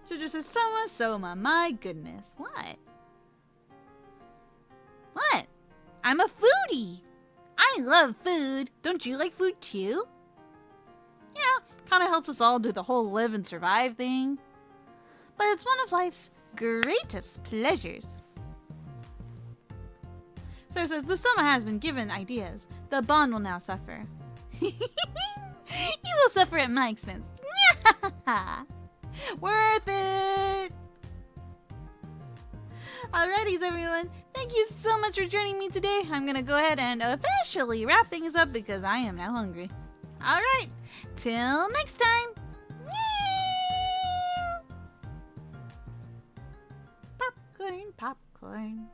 Speaker 1: Jojo says, Sohma, my goodness. What? What? I'm a foodie. I love food. Don't you like food too? You know, kind of helps us all do the whole live and survive thing. But it's one of life's greatest pleasures. Sarah says, the Sohma has been given ideas. The Bon will now suffer. He will suffer at my expense. Worth it! Alrighties, everyone. Thank you so much for joining me today. I'm gonna go ahead and officially wrap things up because I am now hungry. Alright, till next time. Popcorn, popcorn.